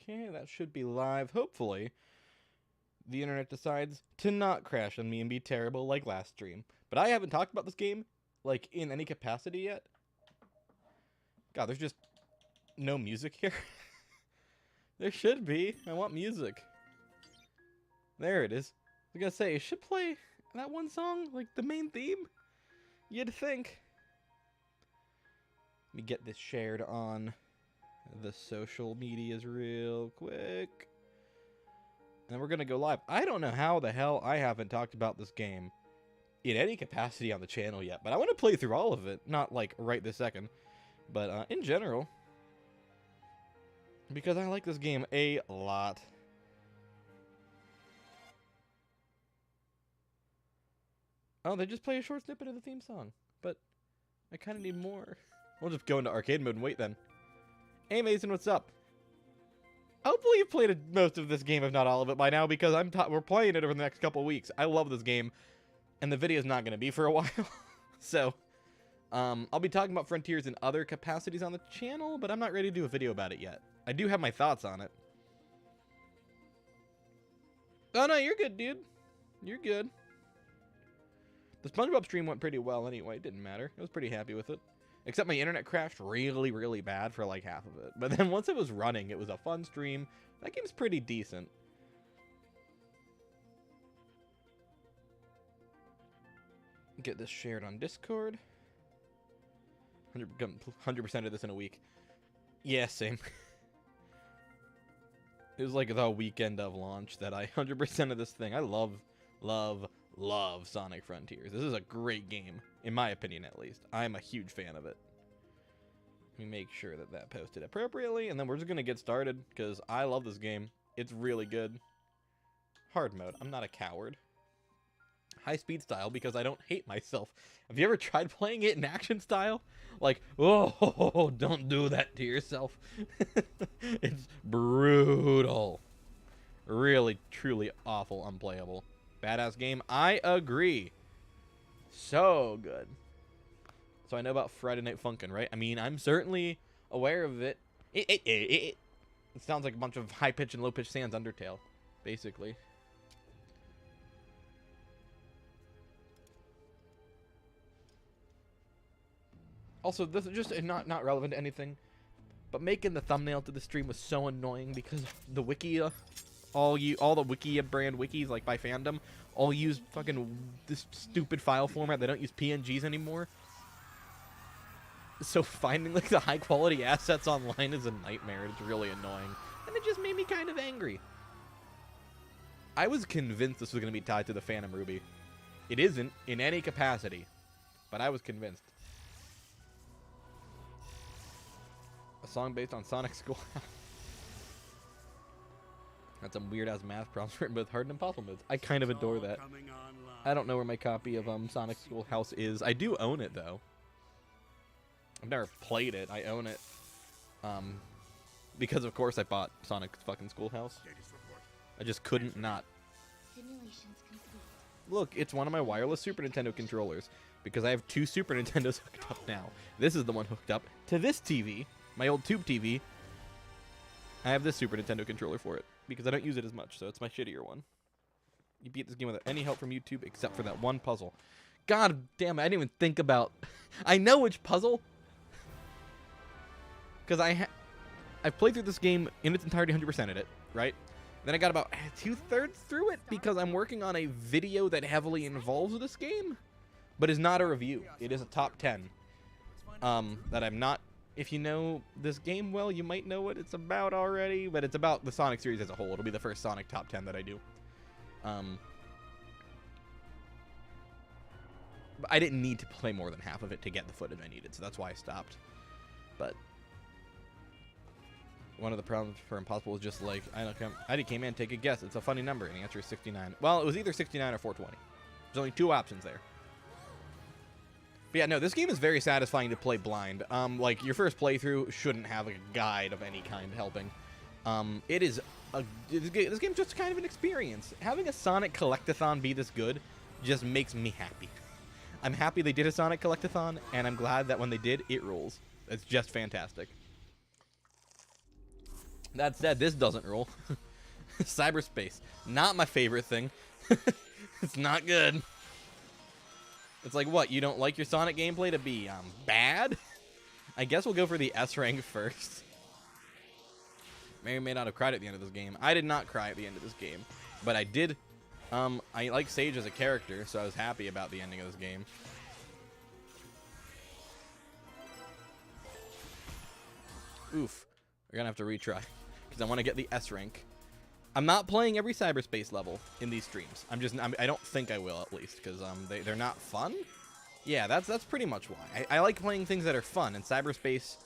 Okay, that should be live. Hopefully, the internet decides to not crash on me and be terrible like last stream. But I haven't talked about this game, like, in any capacity yet. God, there's just no music here. There should be. I want music. There it is. I was gonna say, it should play that one song, like the main theme. You'd think. Let me get this shared on the social medias real quick. And we're gonna go live. I don't know how the hell I haven't talked about this game in any capacity on the channel yet, but I want to play through all of it. Not like right this second, but in general. Because I like this game a lot. Oh, they just play a short snippet of the theme song. But I kind of need more. We'll just go into arcade mode and wait then. Hey Mason, what's up? Hopefully you've played most of this game, if not all of it, by now, because we're playing it over the next couple of weeks. I love this game, and the video's not going to be for a while. So, I'll be talking about Frontiers in other capacities on the channel, but I'm not ready to do a video about it yet. I do have my thoughts on it. Oh, no, you're good, dude. You're good. The SpongeBob stream went pretty well anyway. It didn't matter. I was pretty happy with it. Except my internet crashed really, really bad for like half of it. But then once it was running, it was a fun stream. That game's pretty decent. Get this shared on Discord. 100% of this in a week. Yeah, same. It was like the weekend of launch that I 100% of this thing. I love Sonic Frontiers. This is a great game, in my opinion at least. I'm a huge fan of it. Let me make sure that that posted appropriately, and then we're just going to get started, because I love this game. It's really good. Hard mode. I'm not a coward. High speed style, because I don't hate myself. Have you ever tried playing it in action style? Like, oh, don't do that to yourself. It's brutal. Really, truly awful, unplayable. Badass game. I agree. So good. So I know about Friday Night Funkin', right? I mean, I'm certainly aware of it. It sounds like a bunch of high-pitched and low-pitched Sans Undertale, basically. Also, this is just not relevant to anything, but making the thumbnail to the stream was so annoying because the wiki, all the wiki brand wikis, like by fandom, all use fucking this stupid file format. They don't use PNGs anymore. So finding like the high quality assets online is a nightmare. It's really annoying, and it just made me kind of angry. I was convinced this was going to be tied to the Phantom Ruby. It isn't in any capacity, but I was convinced. A song based on Sonic Schoolhouse. That's some weird ass math problems written with hard and impossible modes. I kind of adore that. I don't know where my copy of Sonic Schoolhouse is. I do own it though. I've never played it. I own it. Because of course I bought Sonic fucking Schoolhouse. I just couldn't not. Look, it's one of my wireless Super Nintendo controllers. Because I have two Super Nintendos hooked up now. This is the one hooked up to this TV. My old tube TV. I have this Super Nintendo controller for it. Because I don't use it as much, so it's my shittier one. You beat this game without any help from YouTube except for that one puzzle. God damn it, I didn't even think about... I know which puzzle. Because I've played through this game in its entirety, 100%ed it, right? Then I got about 2/3 through it because I'm working on a video that heavily involves this game, but is not a review. It is a top 10 that I'm not... If you know this game well, you might know what it's about already, but it's about the Sonic series as a whole. It'll be the first Sonic top 10 that I do. But I didn't need to play more than half of it to get the footage I needed, so that's why I stopped. But one of the problems for Impossible is just like, I came in, take a guess. It's a funny number, and the answer is 69. Well, it was either 69 or 420. There's only two options there. But yeah, no, this game is very satisfying to play blind. Like, your first playthrough shouldn't have a guide of any kind helping. This game's just kind of an experience. Having a Sonic Collectathon be this good just makes me happy. I'm happy they did a Sonic Collectathon, and I'm glad that when they did, it rules. It's just fantastic. That said, this doesn't rule. Cyberspace, not my favorite thing. It's not good. It's like, what, you don't like your Sonic gameplay to be bad? I guess we'll go for the S rank first. May or may not have cried at the end of this game. I did not cry at the end of this game, but I did. I like Sage as a character, so I was happy about the ending of this game. Oof. We're gonna have to retry, because I want to get the S rank. I'm not playing every cyberspace level in these streams. I don't think I will, at least, because they're not fun. Yeah, that's pretty much why. I like playing things that are fun, and cyberspace...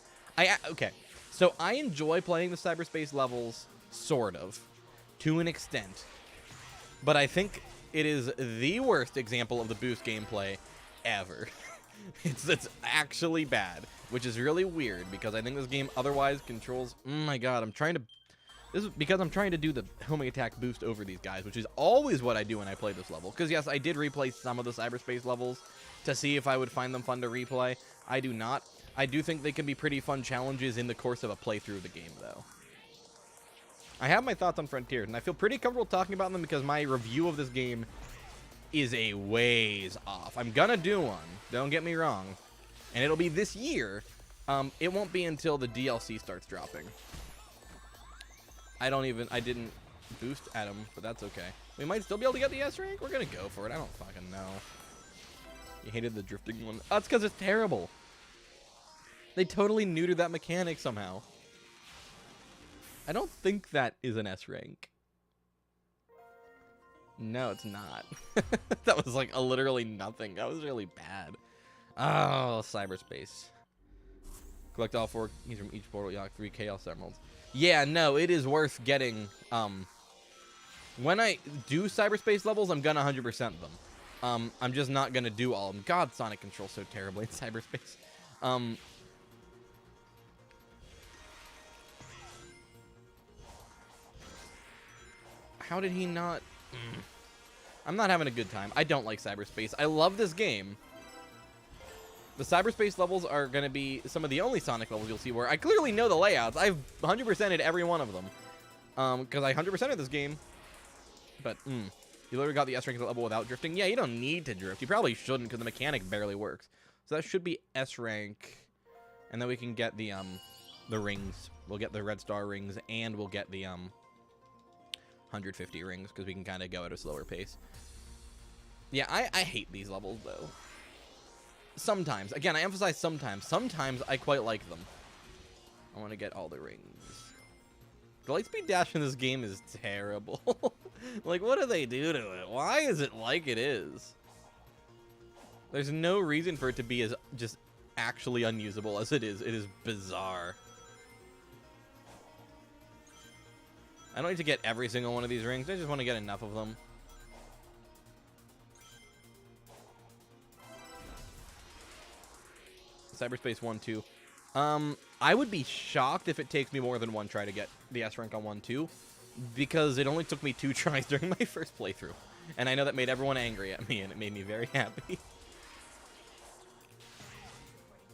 Okay, so I enjoy playing the cyberspace levels, sort of, to an extent. But I think it is the worst example of the boost gameplay ever. It's actually bad, which is really weird, because I think this game otherwise controls... Oh my god, this is because I'm trying to do the homing attack boost over these guys, which is always what I do when I play this level. Because, yes, I did replay some of the cyberspace levels to see if I would find them fun to replay. I do not. I do think they can be pretty fun challenges in the course of a playthrough of the game, though. I have my thoughts on Frontiers, and I feel pretty comfortable talking about them because my review of this game is a ways off. I'm gonna do one, don't get me wrong, and it'll be this year. It won't be until the DLC starts dropping. I didn't boost Adam, but that's okay. We might still be able to get the S rank. We're gonna go for it. I don't fucking know. You hated the drifting one. Oh, it's because it's terrible. They totally neutered that mechanic somehow. I don't think that is an S rank. No, it's not. That was like literally nothing. That was really bad. Oh, cyberspace. Collect all 4 keys from each portal. Unlock 3 Chaos Emeralds. Yeah, no, it is worth getting. When I do cyberspace levels, I'm gonna 100% them. I'm just not gonna do all of them. God, Sonic controls so terribly in cyberspace. How did he not? I'm not having a good time. I don't like cyberspace. I love this game. The cyberspace levels are going to be some of the only Sonic levels you'll see where I clearly know the layouts. I've 100%ed every one of them. Because I 100%ed this game. But, you literally got the S rank level without drifting. Yeah, you don't need to drift. You probably shouldn't because the mechanic barely works. So that should be S rank. And then we can get the rings. We'll get the red star rings and we'll get the 150 rings because we can kind of go at a slower pace. Yeah, I hate these levels though. Sometimes. Again, I emphasize sometimes. Sometimes I quite like them. I want to get all the rings. The lightspeed dash in this game is terrible. Like, what do they do to it? Why is it like it is? There's no reason for it to be as just actually unusable as it is. It is bizarre. I don't need to get every single one of these rings. I just want to get enough of them. Cyberspace 1-2. I would be shocked if it takes me more than one try to get the S rank on 1-2, because it only took me 2 tries during my first playthrough, and I know that made everyone angry at me, and it made me very happy.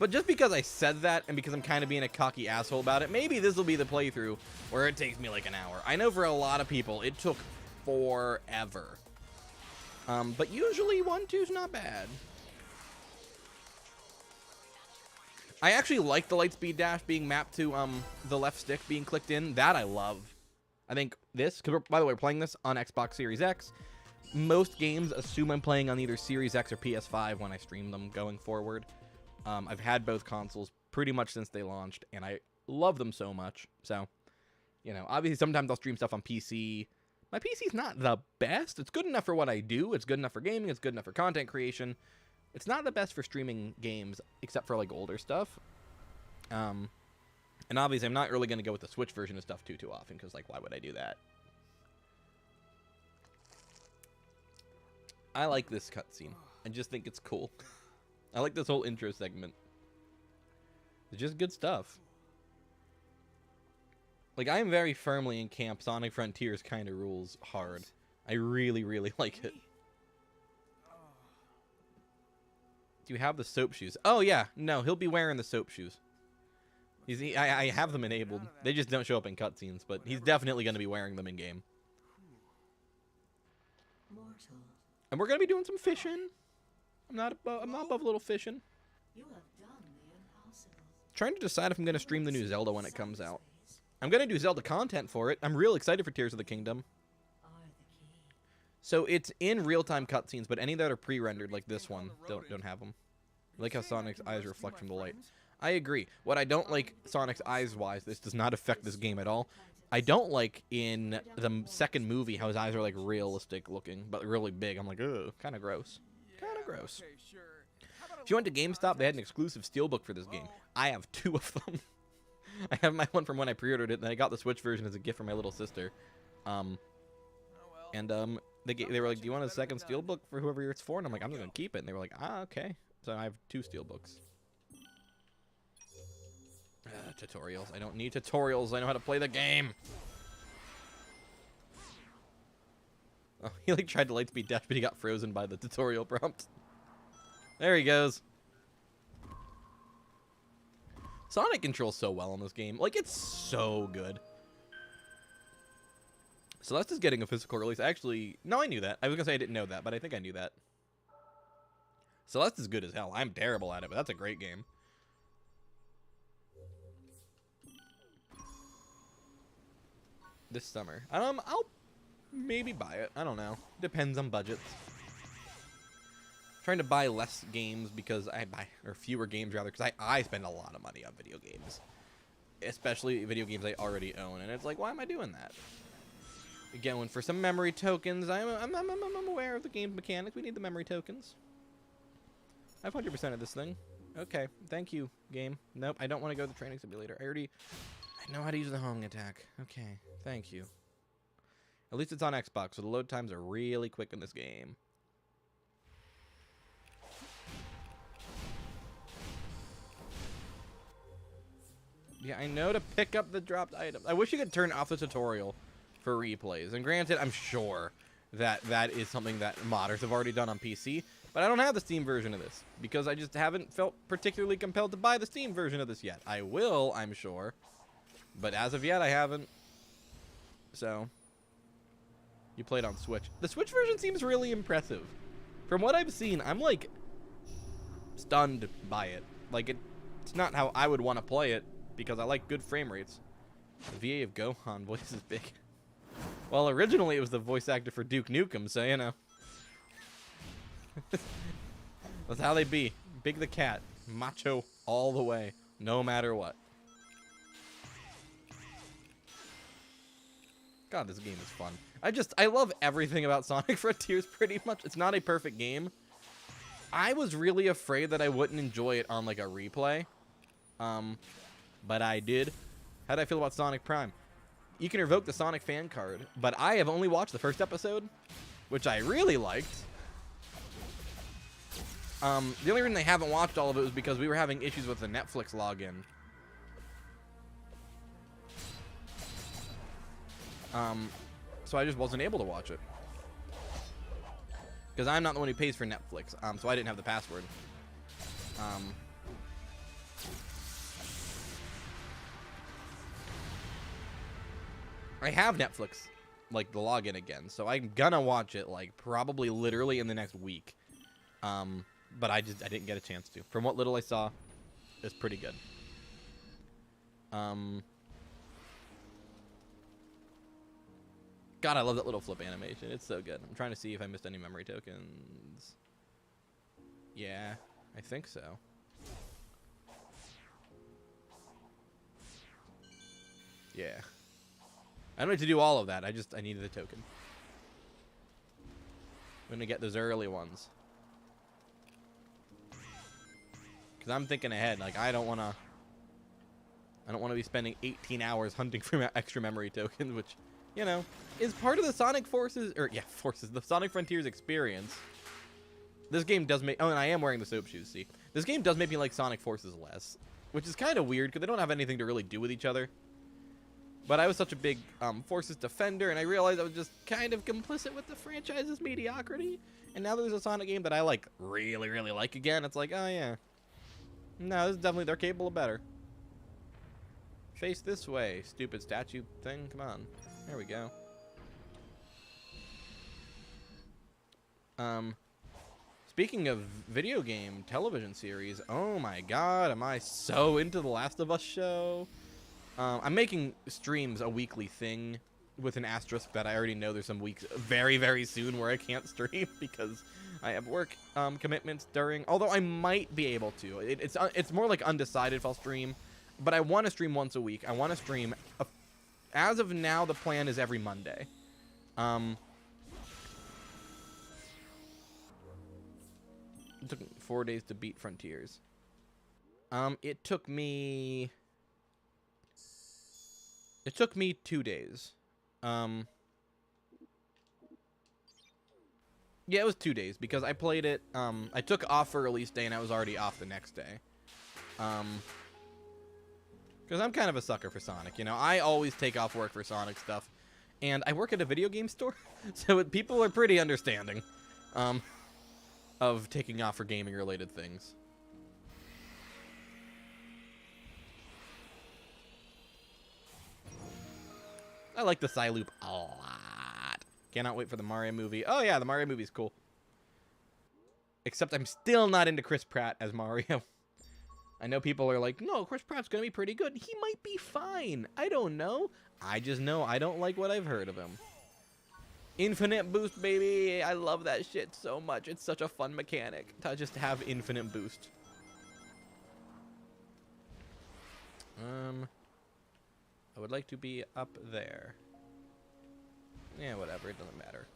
But just because I said that, and because I'm kind of being a cocky asshole about it, maybe this will be the playthrough where it takes me like an hour. I know for a lot of people, it took forever. But usually 1-2's not bad. I actually like the lightspeed dash being mapped to the left stick being clicked in. That I love. I think this, because by the way, we're playing this on Xbox Series X. Most games assume I'm playing on either Series X or PS5 when I stream them going forward. I've had both consoles pretty much since they launched, and I love them so much. So, you know, obviously sometimes I'll stream stuff on PC. My PC's not the best. It's good enough for what I do. It's good enough for gaming. It's good enough for content creation. It's not the best for streaming games, except for, like, older stuff. And obviously I'm not really going to go with the Switch version of stuff too often, because, like, why would I do that? I like this cutscene. I just think it's cool. I like this whole intro segment. It's just good stuff. Like, I am very firmly in camp Sonic Frontiers kind of rules hard. I really, really like it. Do you have the soap shoes? Oh, yeah. No, he'll be wearing the soap shoes. I have them enabled. They just don't show up in cutscenes, but he's definitely going to be wearing them in game. And we're going to be doing some fishing. I'm not above a little fishing. Trying to decide if I'm going to stream the new Zelda when it comes out. I'm going to do Zelda content for it. I'm real excited for Tears of the Kingdom. So it's in real-time cutscenes, but any that are pre-rendered, like this one, don't have them. I like how Sonic's eyes reflect from the light. I agree. What I don't like Sonic's eyes-wise, this does not affect this game at all. I don't like in the second movie how his eyes are like realistic looking, but really big. I'm like, ugh, kind of gross. Kind of gross. If you went to GameStop, they had an exclusive steelbook for this game. I have 2 of them. I have my one from when I pre-ordered it, and then I got the Switch version as a gift from my little sister. They were like, do you want a second steelbook for whoever it's for? And I'm like, I'm just going to keep it. And they were like, ah, okay. So I have 2 steelbooks. Tutorials. I don't need tutorials. I know how to play the game. Oh, he like tried to light speed dash, but he got frozen by the tutorial prompt. There he goes. Sonic controls so well in this game. Like, it's so good. Celeste is getting a physical release. Actually, no, I knew that. I was going to say I didn't know that, but I think I knew that. Celeste is good as hell. I'm terrible at it, but that's a great game. This summer. I'll maybe buy it. I don't know. Depends on budgets. Trying to buy less games because or fewer games rather, because I spend a lot of money on video games. Especially video games I already own, and it's like, why am I doing that? Again, for some memory tokens, I'm aware of the game mechanics. We need the memory tokens. I have 100% of this thing. Okay, thank you, game. Nope, I don't want to go to the training simulator. I know how to use the homing attack. Okay, thank you. At least it's on Xbox, so the load times are really quick in this game. Yeah, I know to pick up the dropped items. I wish you could turn off the tutorial for replays. And granted, I'm sure that is something that modders have already done on PC. But I don't have the Steam version of this because I just haven't felt particularly compelled to buy the Steam version of this yet. I will, I'm sure. But as of yet, I haven't. So, you played on Switch. The Switch version seems really impressive. From what I've seen, I'm like stunned by it. Like, it's not how I would want to play it because I like good frame rates. The VA of Gohan voice is big. Well, originally it was the voice actor for Duke Nukem, so you know. That's how they be. Big the cat. Macho all the way. No matter what. God, this game is fun. I love everything about Sonic Frontiers pretty much. It's not a perfect game. I was really afraid that I wouldn't enjoy it on like a replay. But I did. How do I feel about Sonic Prime? You can revoke the Sonic fan card, but I have only watched the first episode, which I really liked. The only reason I haven't watched all of it was because we were having issues with the Netflix login. So I just wasn't able to watch it. Because I'm not the one who pays for Netflix, so I didn't have the password. I have Netflix, like, the login again, so I'm gonna watch it, like, probably literally in the next week. But I didn't get a chance to. From what little I saw, it's pretty good. God, I love that little flip animation. It's so good. I'm trying to see if I missed any memory tokens. Yeah, I think so. Yeah. I don't need to do all of that. I needed the token. I'm gonna get those early ones. Because I'm thinking ahead. Like, I don't want to be spending 18 hours hunting for extra memory tokens, which, you know, is part of the Sonic the Sonic Frontiers experience. This game does make, oh, and I am wearing the soap shoes, see. This game does make me like Sonic Forces less, which is kind of weird because they don't have anything to really do with each other. But I was such a big Forces defender, and I realized I was just kind of complicit with the franchise's mediocrity. And now there's a Sonic game that I like really, really like again. It's like, oh yeah. No, this is definitely, they're capable of better. Face this way, stupid statue thing. Come on. There we go. Speaking of video game television series, oh my god, am I so into The Last of Us show? I'm making streams a weekly thing with an asterisk that I already know there's some weeks very, very soon where I can't stream because I have work commitments during. Although I might be able to. It's more like undecided if I'll stream. But I want to stream once a week. I want to stream. As of now, the plan is every Monday. It took 4 days to beat Frontiers. It took me 2 days. Yeah, it was 2 days because I played it. I took off for release day and I was already off the next day. Because I'm kind of a sucker for Sonic, you know. I always take off work for Sonic stuff, and I work at a video game store, so people are pretty understanding of taking off for gaming-related things. I like the Psy-Loop a lot. Cannot wait for the Mario movie. Oh yeah, the Mario movie's cool. Except I'm still not into Chris Pratt as Mario. I know people are like, no, Chris Pratt's gonna be pretty good. He might be fine. I don't know. I just know I don't like what I've heard of him. Infinite boost, baby. I love that shit so much. It's such a fun mechanic to just have infinite boost. I would like to be up there. Yeah, whatever. It doesn't matter.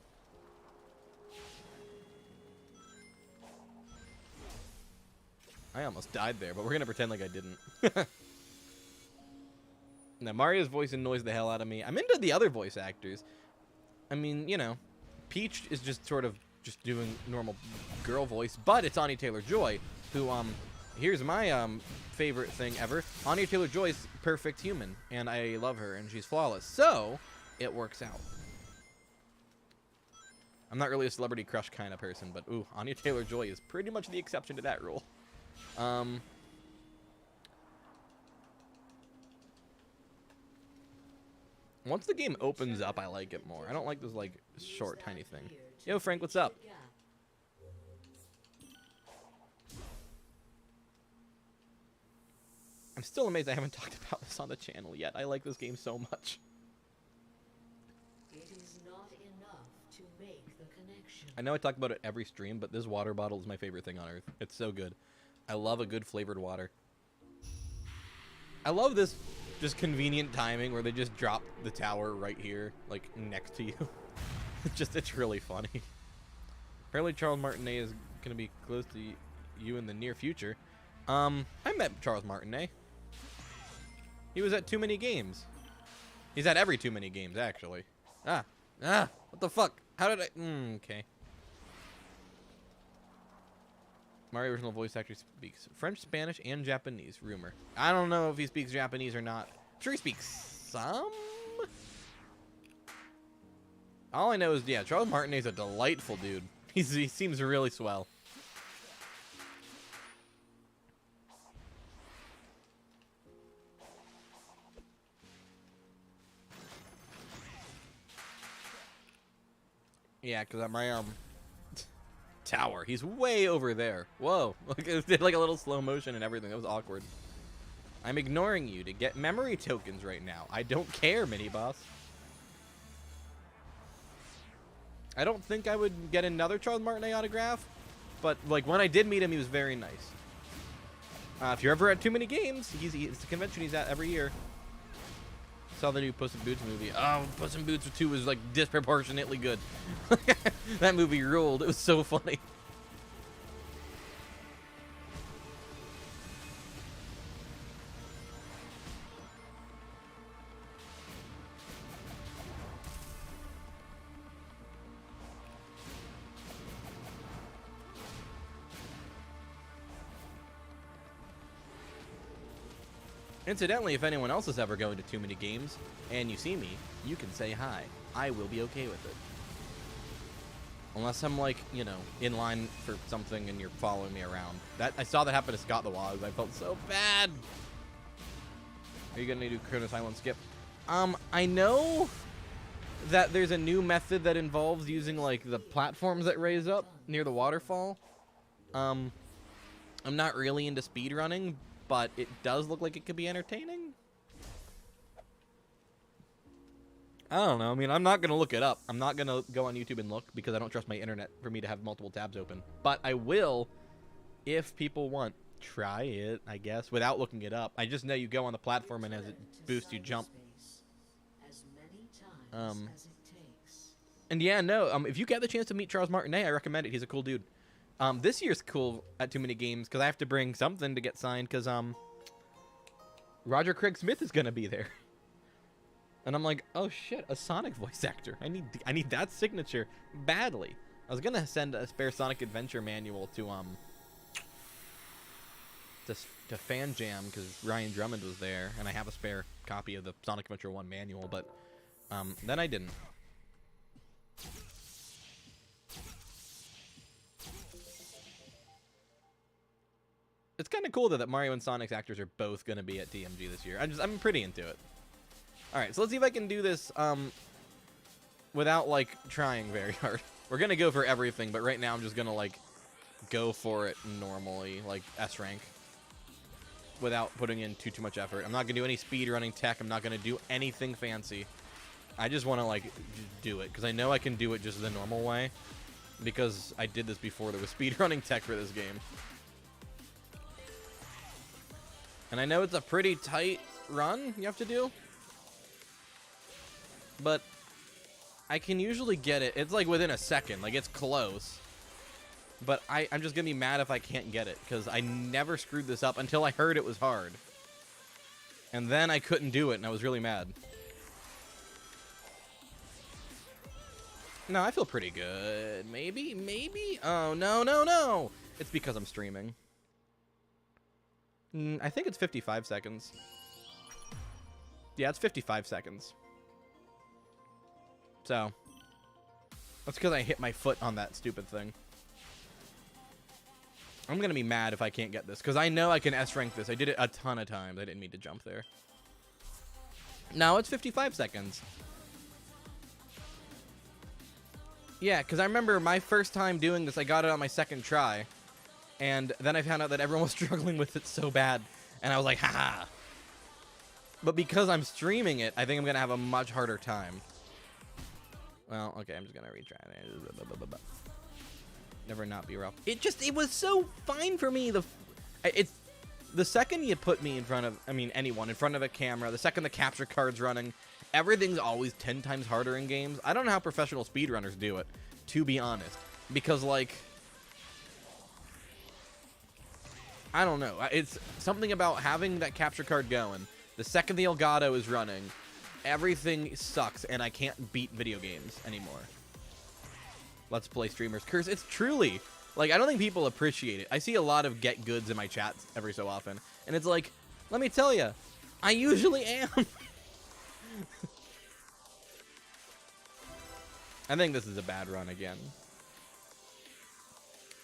I almost died there, but we're going to pretend like I didn't. Now, Mario's voice annoys the hell out of me. I'm into the other voice actors. I mean, you know, Peach is just sort of just doing normal girl voice, but it's Anya Taylor-Joy, who, here's my, favorite thing ever. Anya Taylor-Joy's perfect human, and I love her, and she's flawless. So, it works out. I'm not really a celebrity crush kind of person, but, ooh, Anya Taylor-Joy is pretty much the exception to that rule. Once the game opens up, I like it more. I don't like this, like, short, tiny thing. Yo, Frank, what's up? I'm still amazed I haven't talked about this on the channel yet. I like this game so much. It is not enough to make the connection. I know I talk about it every stream, but this water bottle is my favorite thing on earth. It's so good. I love a good flavored water. I love this just convenient timing where they just drop the tower right here, like next to you. It's really funny. Apparently Charles Martinet is going to be close to you in the near future. I met Charles Martinet. He was at Too Many Games. He's at every Too Many Games, actually. What the fuck? How did I... okay. Mario original voice actor speaks French, Spanish, and Japanese. Rumor. I don't know if he speaks Japanese or not. I'm sure he speaks some. All I know is, yeah, Charles Martinet's a delightful dude. He seems really swell. Yeah, because at my tower, he's way over there. Whoa, like it did like a little slow motion and everything. That was awkward. I'm ignoring you to get memory tokens right now. I don't care, mini boss. I don't think I would get another Charles Martinet autograph, but like when I did meet him, he was very nice. If you're ever at Too Many Games, it's a convention he's at every year. Saw the new Puss in Boots movie. Oh, Puss in Boots 2 was like disproportionately good. That movie ruled. It was so funny. Incidentally, if anyone else is ever going to Too Many Games and you see me, you can say hi. I will be okay with it. Unless I'm like, you know, in line for something and you're following me around. I saw that happen to Scott the Waz. I felt so bad. Are you gonna do Kronos Island skip? I know that there's a new method that involves using like the platforms that raise up near the waterfall. I'm not really into speedrunning, but it does look like it could be entertaining. I don't know. I mean, I'm not going to look it up. I'm not going to go on YouTube and look because I don't trust my internet for me to have multiple tabs open. But I will, if people want, try it, I guess, without looking it up. I just know you go on the platform and as it boosts, you jump. And yeah, no, if you get the chance to meet Charles Martinet, I recommend it. He's a cool dude. This year's cool at Too Many Games because I have to bring something to get signed because Roger Craig Smith is going to be there. And I'm like, oh shit, a Sonic voice actor. I need that signature badly. I was gonna send a spare Sonic Adventure manual to Fan Jam because Ryan Drummond was there, and I have a spare copy of the Sonic Adventure 1 manual, but then I didn't. It's kind of cool though that Mario and Sonic's actors are both gonna be at DMG this year. I'm pretty into it. All right, so let's see if I can do this without, like, trying very hard. We're going to go for everything, but right now I'm just going to, like, go for it normally, like S rank, without putting in too much effort. I'm not going to do any speedrunning tech. I'm not going to do anything fancy. I just want to, like, do it, because I know I can do it just the normal way, because I did this before. There was speedrunning tech for this game. And I know it's a pretty tight run you have to do. But I can usually get it. It's like within a second. Like, it's close. But I'm just going to be mad if I can't get it. Because I never screwed this up until I heard it was hard. And then I couldn't do it, and I was really mad. No, I feel pretty good. Maybe? Maybe? Oh, no, no, no. It's because I'm streaming. I think it's 55 seconds. Yeah, it's 55 seconds. So, that's because I hit my foot on that stupid thing. I'm going to be mad if I can't get this, because I know I can S-rank this. I did it a ton of times. I didn't mean to jump there. No, it's 55 seconds. Yeah, because I remember my first time doing this, I got it on my second try. And then I found out that everyone was struggling with it so bad. And I was like, haha. But because I'm streaming it, I think I'm going to have a much harder time. Well, okay, I'm just going to retry. Never not be rough. It was so fine for me. The second you put me in front of, anyone in front of a camera, the second the capture card's running, everything's always 10 times harder in games. I don't know how professional speedrunners do it, to be honest. Because, like, I don't know. It's something about having that capture card going. The second the Elgato is running, everything sucks, and I can't beat video games anymore. Let's Play streamers curse. It's truly, like, I don't think people appreciate it. I see a lot of get goods in my chats every so often, and it's like, let me tell you, I usually am. I think this is a bad run again.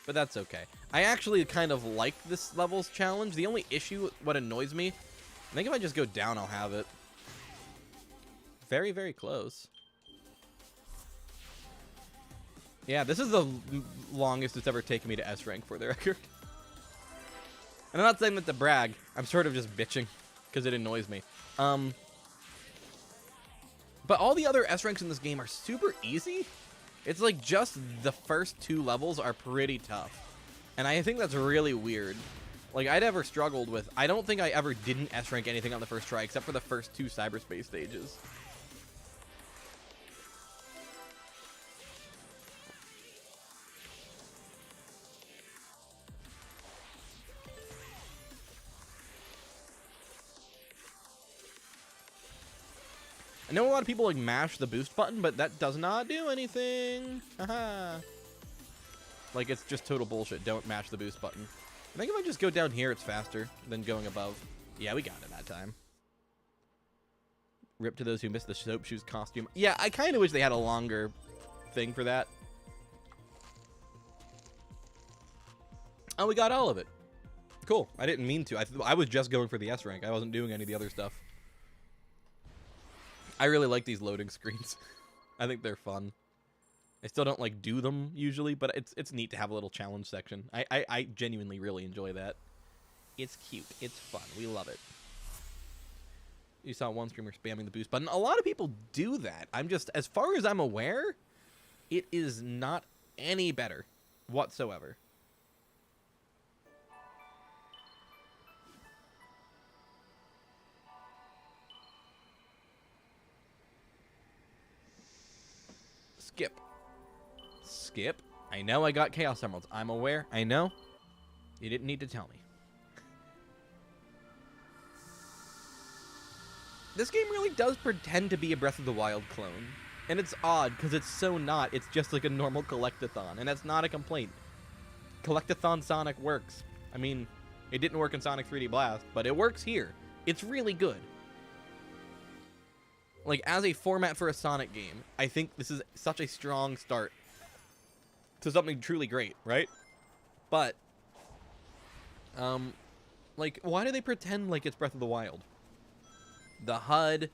But that's okay. I actually kind of like this level's challenge. The only issue, what annoys me, I think if I just go down, I'll have it. Very, very close. Yeah, this is the longest it's ever taken me to S rank, for the record. And I'm not saying that to brag. I'm sort of just bitching because it annoys me. But all the other S ranks in this game are super easy. It's like just the first 2 levels are pretty tough. And I think that's really weird. Like, I'd ever struggled with... I don't think I ever didn't S rank anything on the first try except for the first 2 cyberspace stages. I know a lot of people like mash the boost button, but that does not do anything. Haha. Like, it's just total bullshit. Don't mash the boost button. I think if I just go down here, it's faster than going above. Yeah, we got it that time. Rip to those who missed the soap shoes costume. Yeah, I kind of wish they had a longer thing for that. Oh, we got all of it. Cool. I didn't mean to. I was just going for the S rank. I wasn't doing any of the other stuff. I really like these loading screens. I think they're fun. I still don't like do them usually, but it's neat to have a little challenge section. I genuinely really enjoy that. It's cute. It's fun. We love it. You saw one streamer spamming the boost button. A lot of people do that. I'm just, as far as I'm aware, it is not any better whatsoever. Skip. Skip. I know I got Chaos Emeralds. I'm aware. I know. You didn't need to tell me. This game really does pretend to be a Breath of the Wild clone. And it's odd, because it's so not. It's just like a normal Collectathon, and that's not a complaint. Collectathon Sonic works. I mean, it didn't work in Sonic 3D Blast, but it works here. It's really good. Like, as a format for a Sonic game, I think this is such a strong start to something truly great, right? But, like, why do they pretend like it's Breath of the Wild? The HUD,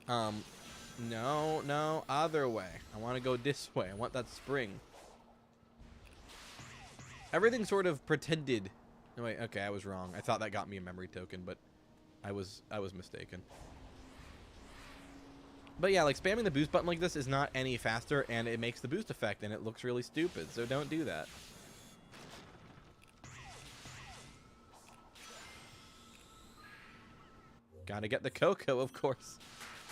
no, other way. I want to go this way. I want that spring. Everything sort of pretended. No, wait, okay, I was wrong. I thought that got me a memory token, but I was mistaken. But yeah, like, spamming the boost button like this is not any faster, and it makes the boost effect, and it looks really stupid, so don't do that. Gotta get the Cocoa, of course,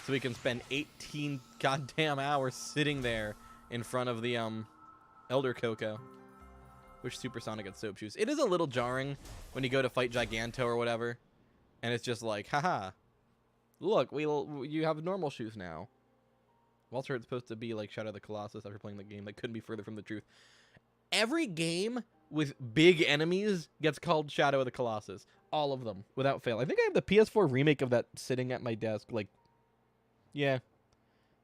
so we can spend 18 goddamn hours sitting there in front of the, Elder Cocoa. Wish Supersonic had soap shoes. It is a little jarring when you go to fight Giganto or whatever, and it's just like, haha, look, you have normal shoes now. Walter, it's supposed to be like Shadow of the Colossus after playing the game. That couldn't be further from the truth. Every game with big enemies gets called Shadow of the Colossus. All of them, without fail. I think I have the PS4 remake of that sitting at my desk. Like, yeah.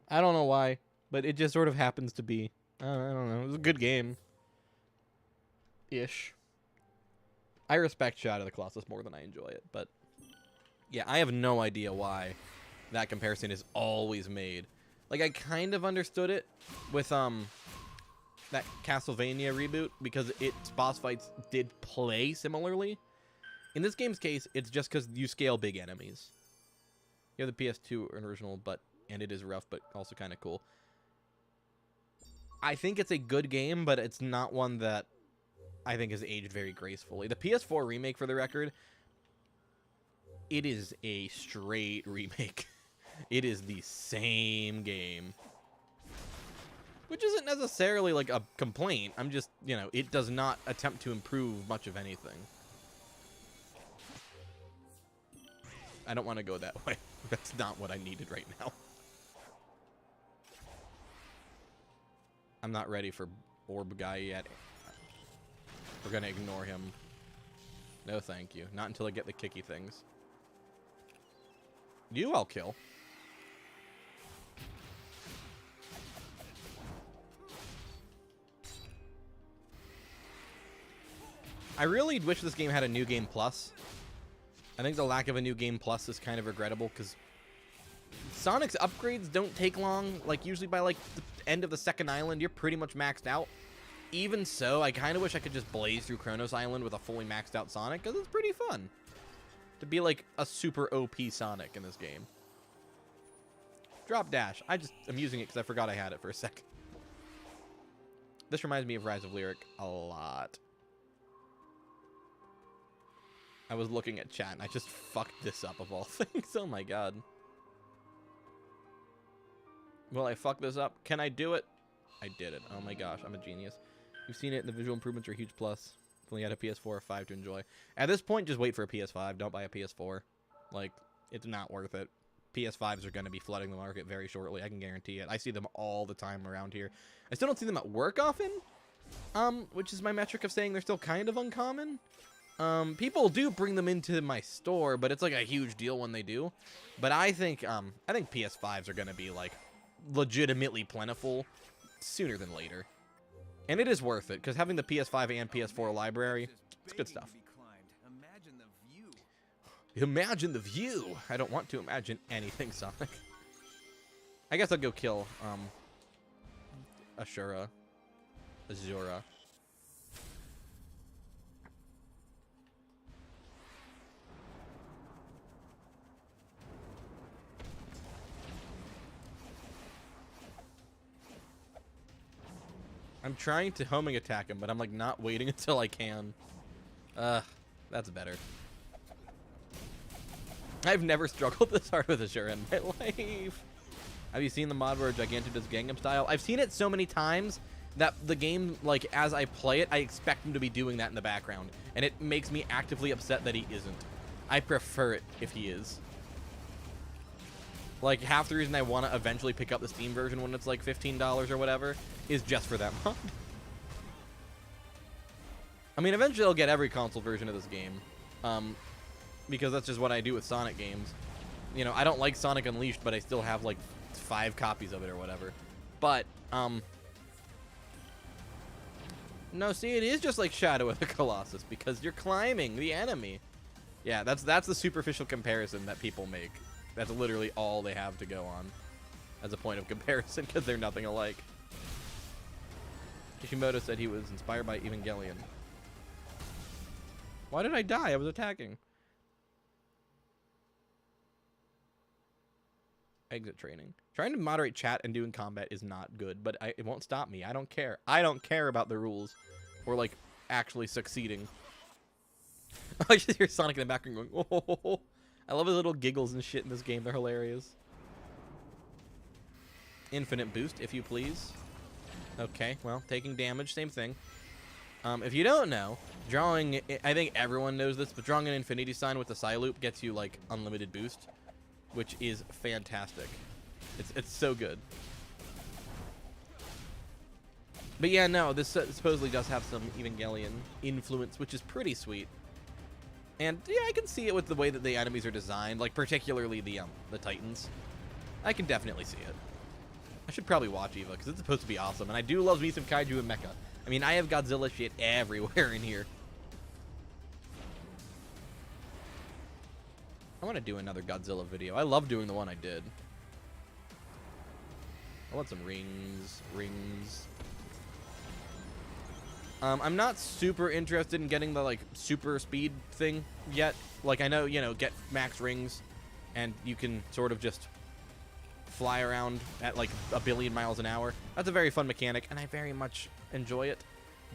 I don't know why, but it just sort of happens to be. I don't know. It was a good game. Ish. I respect Shadow of the Colossus more than I enjoy it, but yeah, I have no idea why that comparison is always made. Like, I kind of understood it with that Castlevania reboot because its boss fights did play similarly. In this game's case, it's just because you scale big enemies. You have the PS2 original, and it is rough, but also kind of cool. I think it's a good game, but it's not one that I think has aged very gracefully. The PS4 remake, for the record, it is a straight remake. It is the same game. Which isn't necessarily like a complaint. I'm just, it does not attempt to improve much of anything. I don't want to go that way. That's not what I needed right now. I'm not ready for Orb Guy yet. We're going to ignore him. No, thank you. Not until I get the kicky things. You I'll kill. I really wish this game had a New Game Plus. I think the lack of a New Game Plus is kind of regrettable because Sonic's upgrades don't take long. Like, usually by, like, the end of the second island, you're pretty much maxed out. Even so, I kind of wish I could just blaze through Kronos Island with a fully maxed out Sonic because it's pretty fun to be, like, a super OP Sonic in this game. Drop dash. I'm using it because I forgot I had it for a sec. This reminds me of Rise of Lyric a lot. I was looking at chat and I just fucked this up of all things. Oh my god. Will I fuck this up? Can I do it? I did it. Oh my gosh, I'm a genius. You've seen it, the visual improvements are a huge plus. If only had a PS4 or 5 to enjoy. At this point, just wait for a PS5. Don't buy a PS4. Like, it's not worth it. PS5s are going to be flooding the market very shortly. I can guarantee it. I see them all the time around here. I still don't see them at work often, which is my metric of saying they're still kind of uncommon. People do bring them into my store, but it's like a huge deal when they do. But I think PS5s are going to be like legitimately plentiful sooner than later. And it is worth it because having the PS5 and PS4 library, it's good stuff. Imagine the view. I don't want to imagine anything, Sonic. I guess I'll go kill Azura. I'm trying to homing attack him, but I'm like not waiting until I can. That's better. I've never struggled this hard with Azura in my life. Have you seen the mod where Giganto does Gangnam Style? I've seen it so many times that the game, like, as I play it, I expect him to be doing that in the background. And it makes me actively upset that he isn't. I prefer it if he is. Like, half the reason I want to eventually pick up the Steam version when it's like $15 or whatever is just for that mod. I mean, eventually I'll get every console version of this game. Because that's just what I do with Sonic games. You know, I don't like Sonic Unleashed, but I still have like 5 copies of it or whatever. But, no, see, it is just like Shadow of the Colossus because you're climbing the enemy. Yeah, that's the superficial comparison that people make. That's literally all they have to go on as a point of comparison because they're nothing alike. Kishimoto said he was inspired by Evangelion. Why did I die? I was attacking. Exit training. Trying to moderate chat and doing combat is not good, but it won't stop me. I don't care. I don't care about the rules or, like, actually succeeding. I just hear Sonic in the background going, oh. I love his little giggles and shit in this game. They're hilarious. Infinite boost, if you please. Okay, well, taking damage, same thing. If you don't know, drawing, I think everyone knows this, but drawing an infinity sign with the Psyloop gets you, like, unlimited boost, which is fantastic. It's so good. But yeah, no, this supposedly does have some Evangelion influence, which is pretty sweet. And yeah, I can see it with the way that the enemies are designed, like particularly the Titans. I can definitely see it. I should probably watch Eva because it's supposed to be awesome, and I do love me some kaiju and mecha. I mean, I have Godzilla shit everywhere in here. I want to do another Godzilla video. I love doing the one I did. I want some rings. I'm not super interested in getting the, like, super speed thing yet. Like, I know, you know, get max rings, and you can sort of just fly around at, like, 1 billion miles an hour. That's a very fun mechanic, and I very much enjoy it.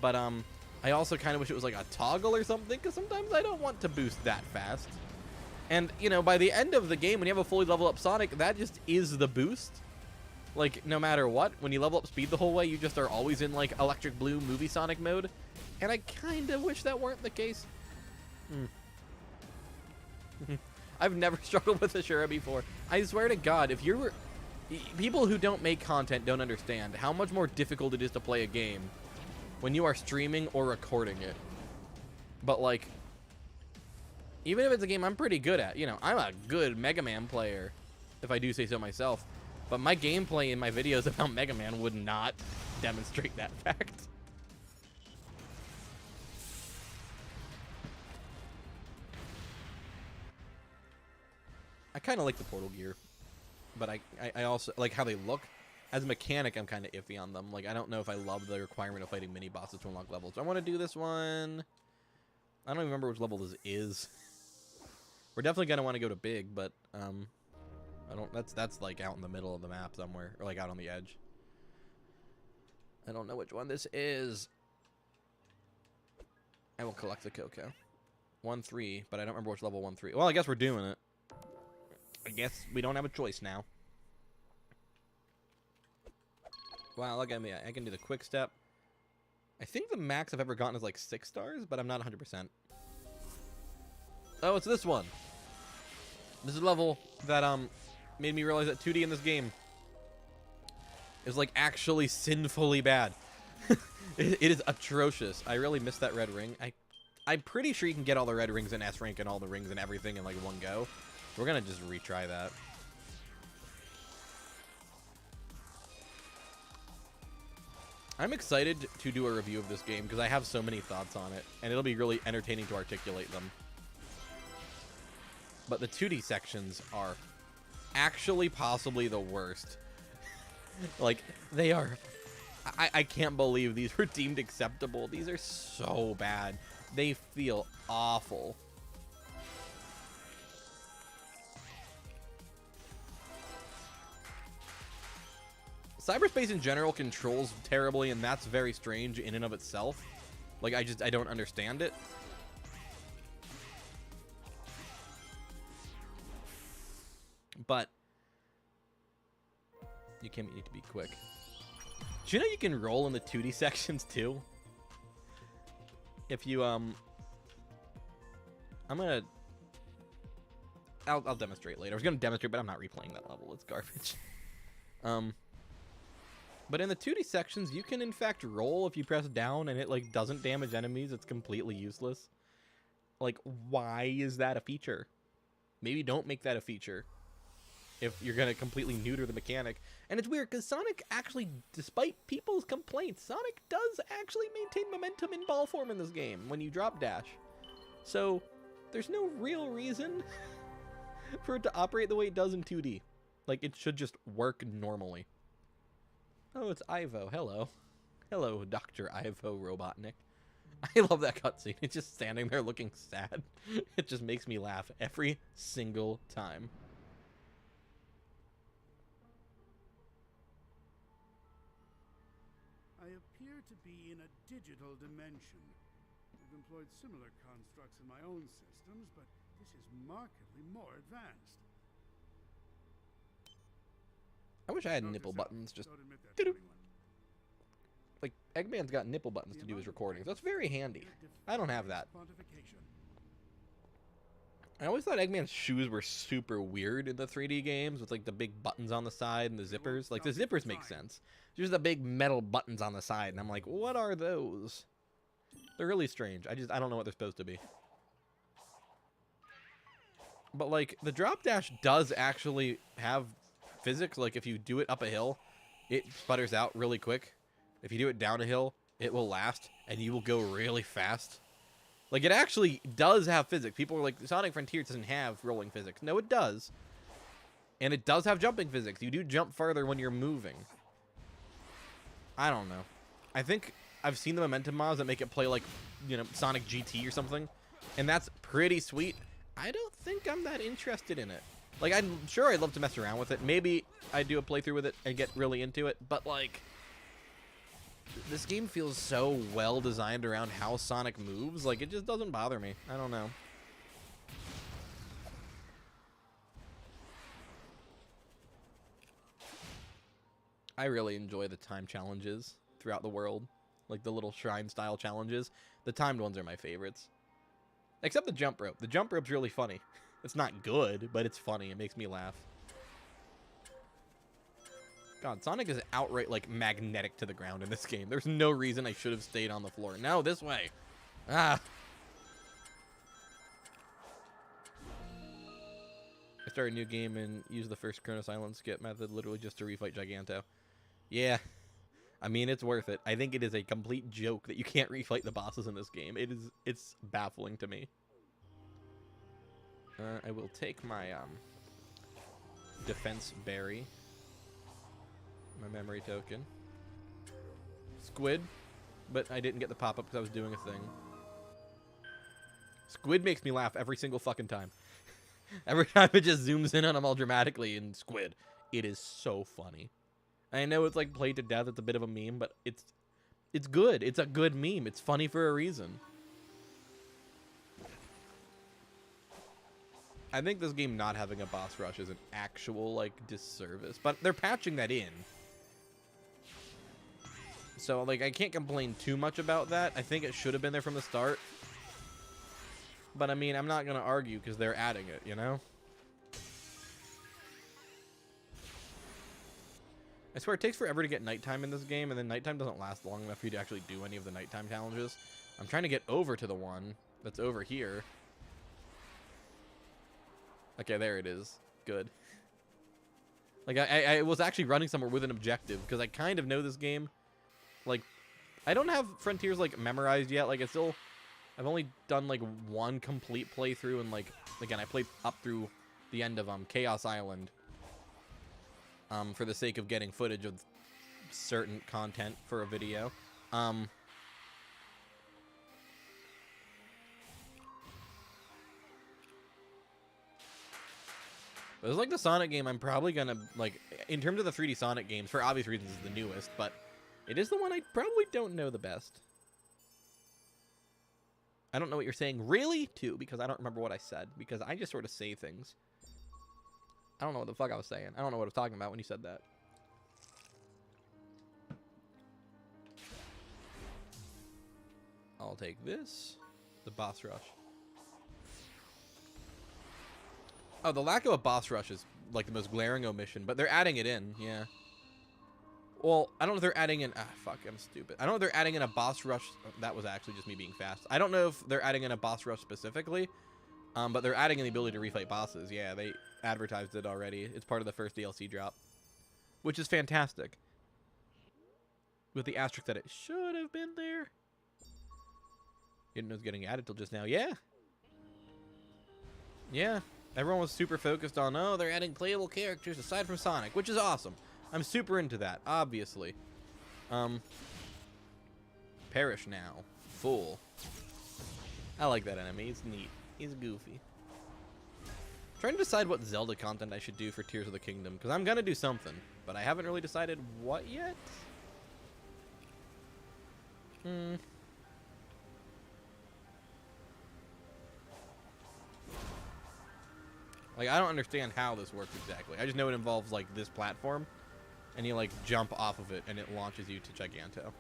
But, I also kind of wish it was, like, a toggle or something, because sometimes I don't want to boost that fast. And, you know, by the end of the game, when you have a fully level up Sonic, that just is the boost. Like, no matter what, when you level up speed the whole way, you just are always in, like, Electric Blue movie Sonic mode. And I kind of wish that weren't the case. I've never struggled with Ashura before. I swear to God, if you were... People who don't make content don't understand how much more difficult it is to play a game when you are streaming or recording it. But, like, even if it's a game I'm pretty good at, you know, I'm a good Mega Man player, if I do say so myself. But my gameplay in my videos about Mega Man would not demonstrate that fact. I kind of like the portal gear, but I also like how they look. As a mechanic, I'm kind of iffy on them. Like, I don't know if I love the requirement of fighting mini bosses to unlock levels. I want to do this one. I don't even remember which level this is. We're definitely gonna want to go to big, but I don't. That's like out in the middle of the map somewhere, or like out on the edge. I don't know which one this is. I will collect the cocoa. 1-3, but I don't remember which level 1-3. Well, I guess we're doing it. I guess we don't have a choice now. Wow, look at me. I can do the quick step. I think the max I've ever gotten is like 6 stars, but I'm not 100%. Oh, it's this one. This is a level that made me realize that 2D in this game is like actually sinfully bad. It is atrocious. I really missed that red ring. I'm pretty sure you can get all the red rings in S rank and all the rings and everything in like one go. We're gonna just retry that. I'm excited to do a review of this game because I have so many thoughts on it, and it'll be really entertaining to articulate them. But the 2D sections are actually possibly the worst. Like, they are... I can't believe these were deemed acceptable. These are so bad. They feel awful. Cyberspace in general controls terribly, and that's very strange in and of itself. Like, I don't understand it. But you can't need to be quick. Do you know you can roll in the 2D sections too? If you I'll demonstrate later. I was gonna demonstrate, but I'm not replaying that level. It's garbage. But in the 2D sections, you can in fact roll if you press down and it like doesn't damage enemies. It's completely useless. Like, why is that a feature? Maybe don't make that a feature if you're gonna completely neuter the mechanic. And it's weird because Sonic actually, despite people's complaints, Sonic does actually maintain momentum in ball form in this game when you drop dash. So there's no real reason for it to operate the way it does in 2D. Like, it should just work normally. Oh, it's Ivo. Hello. Hello, Dr. Ivo Robotnik. I love that cutscene. It's just standing there looking sad. It just makes me laugh every single time. I appear to be in a digital dimension. I've employed similar constructs in my own systems, but this is markedly more advanced. I wish I had nipple buttons. Just Don't admit that to anyone. like Eggman's got nipple buttons to do his recordings. That's very handy. I don't have that. Quantification. I always thought Eggman's shoes were super weird in the 3D games with like the big buttons on the side and the zippers. Like the zippers make sense. There's the big metal buttons on the side, and I'm like, what are those? They're really strange. I don't know what they're supposed to be. But like the drop dash does actually have physics. Like if you do it up a hill, it sputters out really quick. If you do it down a hill, it will last and you will go really fast. Like, it actually does have physics. People are like, Sonic Frontier doesn't have rolling physics. No, it does. And it does have jumping physics. You do jump further when you're moving. I don't know. I think I've seen the momentum mods that make it play like, you know, Sonic GT or something. And that's pretty sweet. I don't think I'm that interested in it. Like, I'm sure I'd love to mess around with it. Maybe I'd do a playthrough with it and get really into it. But, like, this game feels so well designed around how Sonic moves. Like, it just doesn't bother me. I don't know. I really enjoy the time challenges throughout the world. Like, the little shrine-style challenges. The timed ones are my favorites. Except the jump rope. The jump rope's really funny. It's not good, but it's funny. It makes me laugh. God, Sonic is outright, like, magnetic to the ground in this game. There's no reason I should have stayed on the floor. No, this way. Ah. I start a new game and use the first Kronos Island skip method literally just to refight Giganto. Yeah. I mean, it's worth it. I think it is a complete joke that you can't refight the bosses in this game. It's baffling to me. I will take my, defense berry. My memory token. Squid. But I didn't get the pop-up because I was doing a thing. Squid makes me laugh every single fucking time. Every time it just zooms in on them all dramatically in Squid. It is so funny. I know it's like played to death. It's a bit of a meme, but it's good. It's a good meme. It's funny for a reason. I think this game not having a boss rush is an actual, like, disservice. But they're patching that in. So, like, I can't complain too much about that. I think it should have been there from the start. But, I mean, I'm not going to argue because they're adding it, you know? I swear, it takes forever to get nighttime in this game, and then nighttime doesn't last long enough for you to actually do any of the nighttime challenges. I'm trying to get over to the one that's over here. Okay, there it is. Good. Like, I was actually running somewhere with an objective, because I kind of know this game. Like, I don't have Frontiers, like, memorized yet. Like, I've only done, like, one complete playthrough, and, like, again, I played up through the end of, Chaos Island. for the sake of getting footage of certain content for a video. It was like the Sonic game. I'm probably gonna, like, in terms of the 3D Sonic games, for obvious reasons, is the newest, but it is the one I probably don't know the best. I don't know what you're saying, really, too, because I don't remember what I said, because I just sort of say things. I don't know what the fuck I was saying. I don't know what I was talking about when you said that. I'll take this. The boss rush. Oh, the lack of a boss rush is, like, the most glaring omission, but they're adding it in, yeah. Well, I don't know if they're adding in... Ah, fuck, I'm stupid. I don't know if they're adding in a boss rush... That was actually just me being fast. I don't know if they're adding in a boss rush specifically, but they're adding in the ability to refight bosses. Yeah, they advertised it already. It's part of the first DLC drop, which is fantastic. With the asterisk that it should have been there. Didn't know it was getting added till just now. Yeah. Yeah. Everyone was super focused on, oh, they're adding playable characters aside from Sonic, which is awesome. I'm super into that, obviously. Perish now. Fool. I like that enemy. He's neat. He's goofy. Trying to decide what Zelda content I should do for Tears of the Kingdom, because I'm going to do something, but I haven't really decided what yet. Like, I don't understand how this works exactly. I just know it involves, like, this platform, and you, like, jump off of it, and it launches you to Giganto.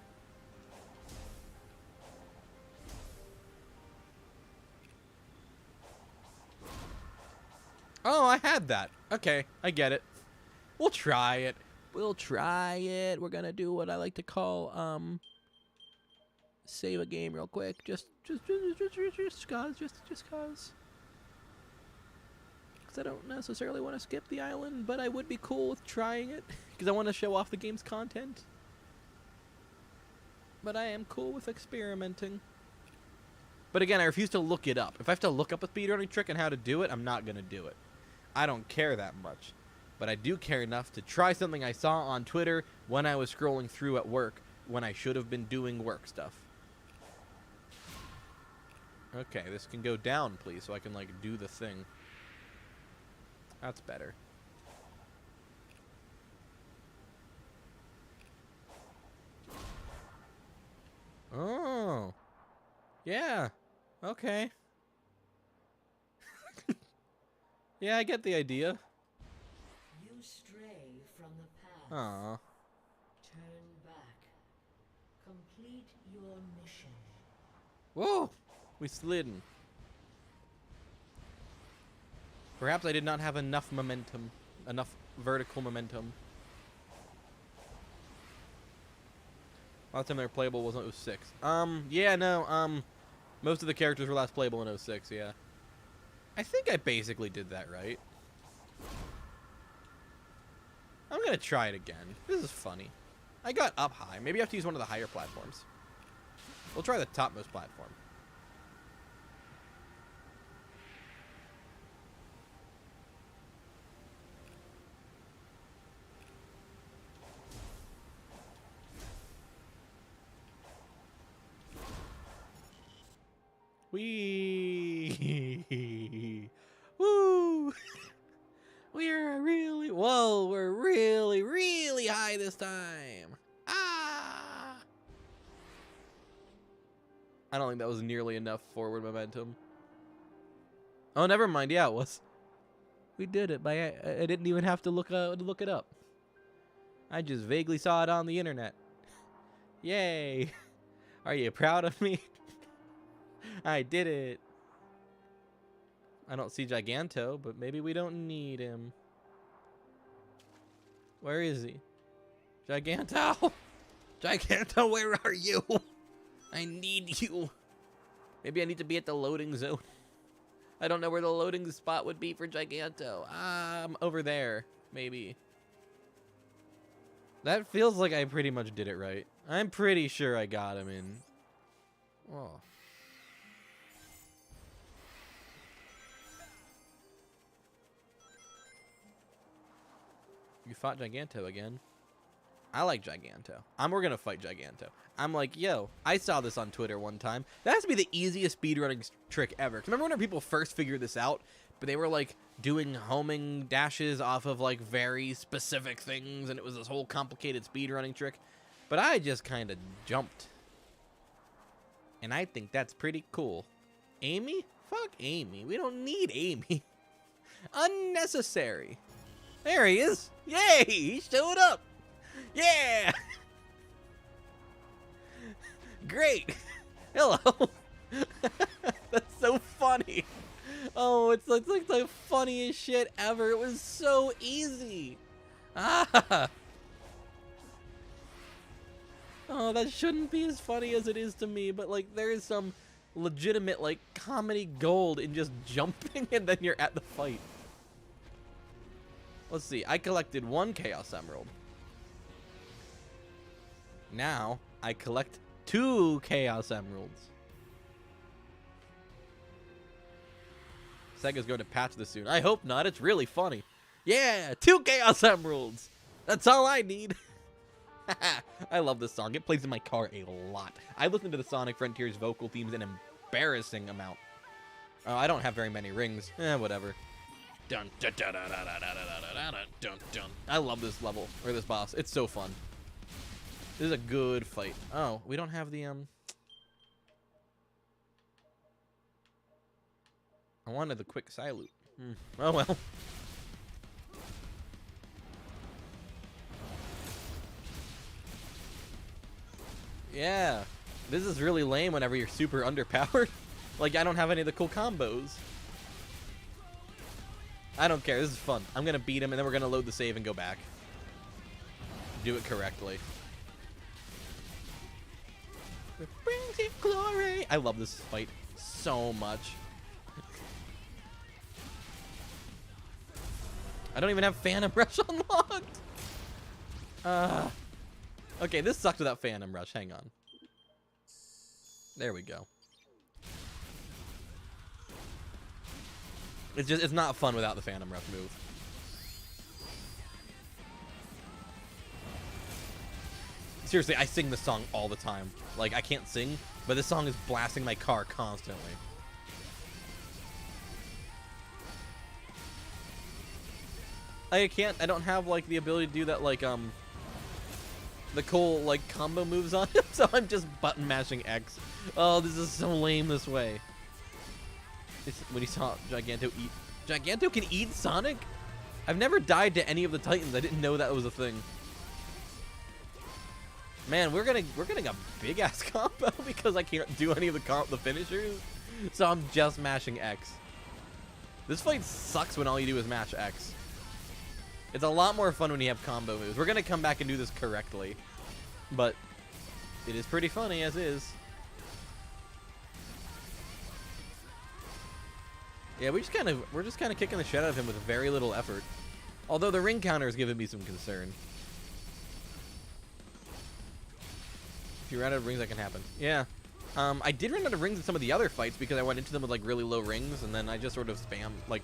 Oh, I had that. Okay, I get it. We'll try it. We'll try it. We're gonna do what I like to call, save a game real quick. Just cause. I don't necessarily want to skip the island, but I would be cool with trying it because I want to show off the game's content. But I am cool with experimenting. But again, I refuse to look it up. If I have to look up a speedrunning trick and how to do it, I'm not going to do it. I don't care that much. But I do care enough to try something I saw on Twitter when I was scrolling through at work when I should have been doing work stuff. Okay, this can go down, please, so I can, like, do the thing. That's better. Oh. Yeah. Okay. Yeah, I get the idea. You stray from the path. Aw. Turn back. Complete your mission. Whoa! We slidden. Perhaps I did not have enough momentum. Enough vertical momentum. Last time they were playable was in 06. Yeah, no, most of the characters were last playable in 06, yeah. I think I basically did that right. I'm gonna try it again. This is funny. I got up high. Maybe I have to use one of the higher platforms. We'll try the topmost platform. Wee! Woo! We're really, really high this time. Ah! I don't think that was nearly enough forward momentum. Oh, never mind. Yeah, it was. We did it. I didn't even have to look it up. I just vaguely saw it on the internet. Yay! Are you proud of me? I did it. I don't see Giganto, but maybe we don't need him. Where is he? Giganto! Giganto, where are you? I need you. Maybe I need to be at the loading zone. I don't know where the loading spot would be for Giganto. Over there, maybe. That feels like I pretty much did it right. I'm pretty sure I got him in. Oh. You fought Giganto again. I like Giganto. We're gonna fight Giganto. I'm like, yo, I saw this on Twitter one time. That has to be the easiest speedrunning trick ever. 'Cause remember when people first figured this out, but they were like doing homing dashes off of like very specific things, and it was this whole complicated speedrunning trick. But I just kind of jumped. And I think that's pretty cool. Amy? Fuck Amy. We don't need Amy. Unnecessary. There he is. Yay! He showed up. Yeah! Great. Hello. That's so funny. Oh, it's like the funniest shit ever. It was so easy. Ah. Oh, that shouldn't be as funny as it is to me, but like there is some legitimate like comedy gold in just jumping and then you're at the fight. Let's see. I collected 1 Chaos Emerald. Now I collect 2 Chaos Emeralds. Sega's going to patch this soon. I hope not. It's really funny. Yeah, 2 Chaos Emeralds. That's all I need. I love this song. It plays in my car a lot. I listen to the Sonic Frontiers vocal themes an embarrassing amount. Oh, I don't have very many rings. Whatever. Dun, dun, dun, dun, dun, dun, dun, dun, dun, dun, dun. I love this level, or this boss. It's so fun. This is a good fight. Oh, we don't have the, I wanted the quick silute. Oh, well. Yeah. This is really lame whenever you're super underpowered. Like, I don't have any of the cool combos. I don't care. This is fun. I'm going to beat him, and then we're going to load the save and go back. Do it correctly. Brings you glory. I love this fight so much. I don't even have Phantom Rush unlocked. Okay, this sucked without Phantom Rush. Hang on. There we go. It's not fun without the Phantom Rush move. Seriously, I sing this song all the time. Like, I can't sing, but this song is blasting my car constantly. I don't have, like, the ability to do that, like, the cool, like, combo moves on him, so I'm just button mashing X. Oh, this is so lame this way. When you saw Giganto eat... Giganto can eat Sonic? I've never died to any of the Titans. I didn't know that was a thing. Man, we're getting a big ass combo because I can't do any of the finishers. So I'm just mashing X. This fight sucks when all you do is mash X. It's a lot more fun when you have combo moves. We're gonna come back and do this correctly, but it is pretty funny as is. Yeah, we're just kind of kicking the shit out of him with very little effort. Although the ring counter is giving me some concern. If you run out of rings, that can happen. Yeah. I did run out of rings in some of the other fights because I went into them with like really low rings, and then I just sort of spam like.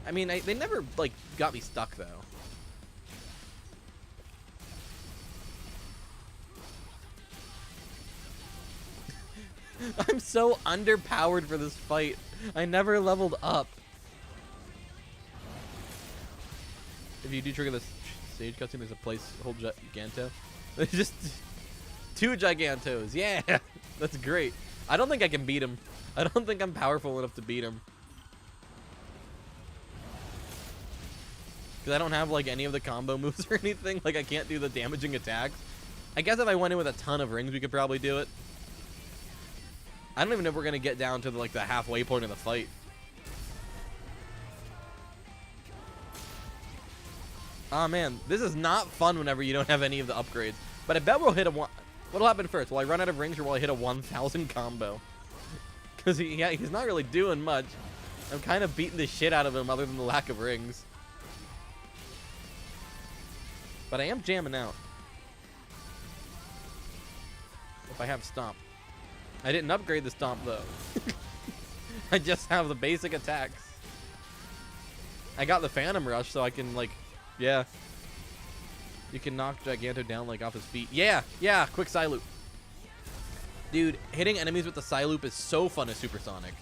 I mean, they never like got me stuck though. I'm so underpowered for this fight. I never leveled up. If you do trigger the stage cutscene, there's a place hold Giganto. There's just 2 Gigantos. Yeah, that's great. I don't think I can beat him. I don't think I'm powerful enough to beat him. Because I don't have like any of the combo moves or anything. Like I can't do the damaging attacks. I guess if I went in with a ton of rings, we could probably do it. I don't even know if we're going to get down to the halfway point of the fight. Oh man, this is not fun whenever you don't have any of the upgrades. But I bet we'll hit a one. What'll happen first? Will I run out of rings or will I hit a 1,000 combo? Because he's not really doing much. I'm kind of beating the shit out of him other than the lack of rings. But I am jamming out. If I have Stomp. I didn't upgrade the Stomp though. I just have the basic attacks. I got the Phantom Rush so I can like, yeah. You can knock Giganto down like off his feet. Yeah, yeah, quick Psyloop. Dude, hitting enemies with the Psyloop is so fun as Supersonic.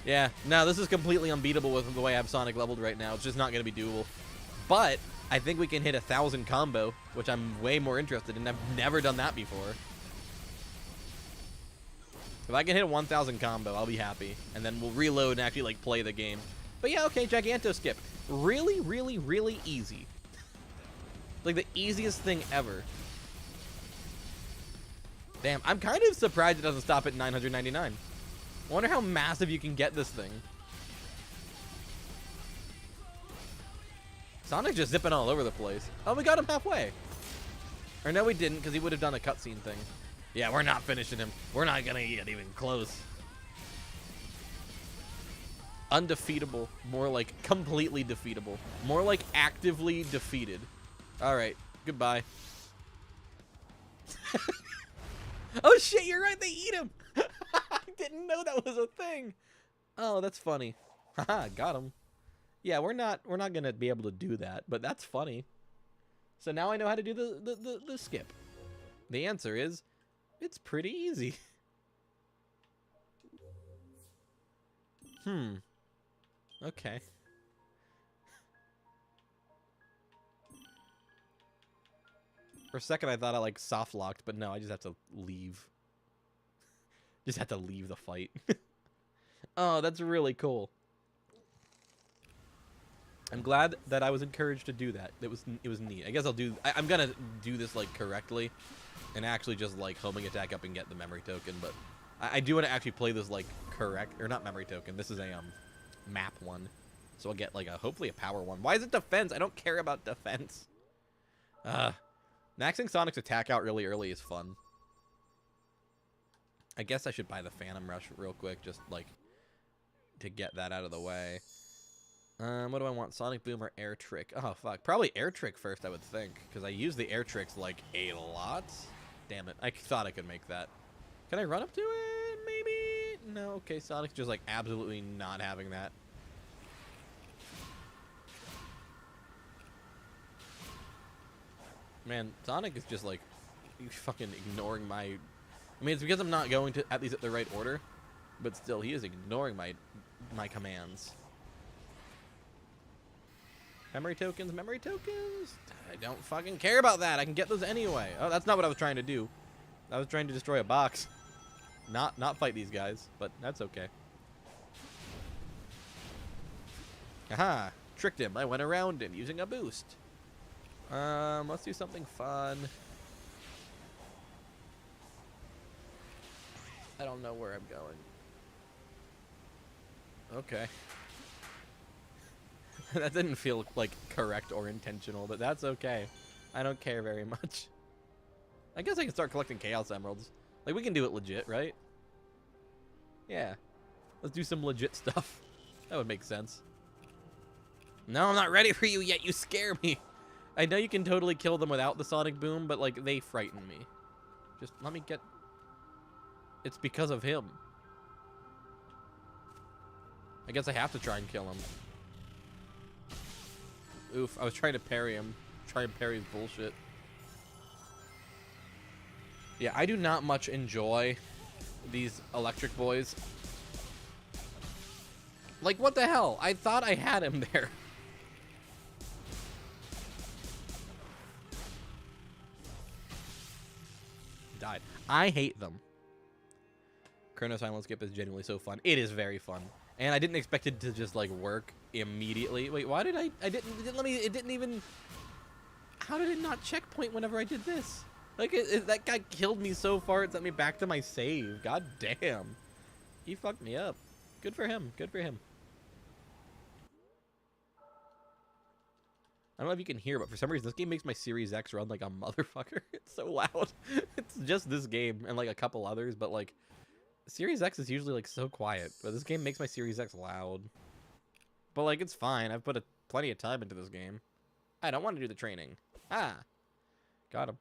Yeah, no, this is completely unbeatable with the way I have Sonic leveled right now. It's just not going to be doable. But I think we can hit 1,000 combo, which I'm way more interested in. I've never done that before. If I can hit a 1,000 combo, I'll be happy. And then we'll reload and actually, like, play the game. But yeah, okay, Giganto skip. Really, really, really easy. Like, the easiest thing ever. Damn, I'm kind of surprised it doesn't stop at 999. I wonder how massive you can get this thing. Sonic's just zipping all over the place. Oh, we got him halfway. Or no, we didn't, because he would have done a cutscene thing. Yeah, we're not finishing him. We're not going to get even close. Undefeatable. More like completely defeatable. More like actively defeated. Alright, goodbye. Oh shit, you're right, they eat him! I didn't know that was a thing. Oh, that's funny. Haha, got him. Yeah, we're not gonna be able to do that, but that's funny. So now I know how to do the skip. The answer is, it's pretty easy. Okay. For a second I thought I like soft locked, but no, I just have to leave. Just have to leave the fight. Oh, that's really cool. I'm glad that I was encouraged to do that. It was neat. I guess I'm gonna do this like correctly, and actually just like homing attack up and get the memory token. But I do want to actually play this like correct, or not memory token. This is a map one, so I'll get like hopefully a power one. Why is it defense? I don't care about defense. Maxing Sonic's attack out really early is fun. I guess I should buy the Phantom Rush real quick, just like to get that out of the way. What do I want? Sonic Boom or Air Trick? Oh, fuck. Probably Air Trick first, I would think, because I use the Air Tricks, like, a lot. Damn it. I thought I could make that. Can I run up to it? Maybe? No. Okay, Sonic's just, like, absolutely not having that. Man, Sonic is just, like, fucking ignoring my... I mean, it's because I'm not going to at least at the right order, but still, he is ignoring my commands. Memory tokens, memory tokens? I don't fucking care about that. I can get those anyway. Oh, that's not what I was trying to do. I was trying to destroy a box. Not fight these guys, but that's okay. Aha! Tricked him. I went around him using a boost. Let's do something fun. I don't know where I'm going. Okay. That didn't feel, like, correct or intentional, but that's okay. I don't care very much. I guess I can start collecting Chaos Emeralds. Like, we can do it legit, right? Yeah. Let's do some legit stuff. That would make sense. No, I'm not ready for you yet. You scare me. I know you can totally kill them without the Sonic Boom, but, like, they frighten me. Just let me get... It's because of him. I guess I have to try and kill him. Oof, I was trying to parry him. Try and parry his bullshit. Yeah, I do not much enjoy these electric boys. Like, what the hell? I thought I had him there. Died. I hate them. Kronos Island Skip is genuinely so fun. It is very fun. And I didn't expect it to just, like, work immediately. Wait, why did it didn't even... How did it not checkpoint whenever I did this? Like, that guy killed me so far, it sent me back to my save. God damn. He fucked me up. Good for him. Good for him. I don't know if you can hear, but for some reason, this game makes my Series X run like a motherfucker. It's so loud. It's just this game and, like, a couple others, but, like... Series X is usually, like, so quiet, but this game makes my Series X loud. But, like, it's fine. I've put plenty of time into this game. I don't want to do the training. Ah! Got him.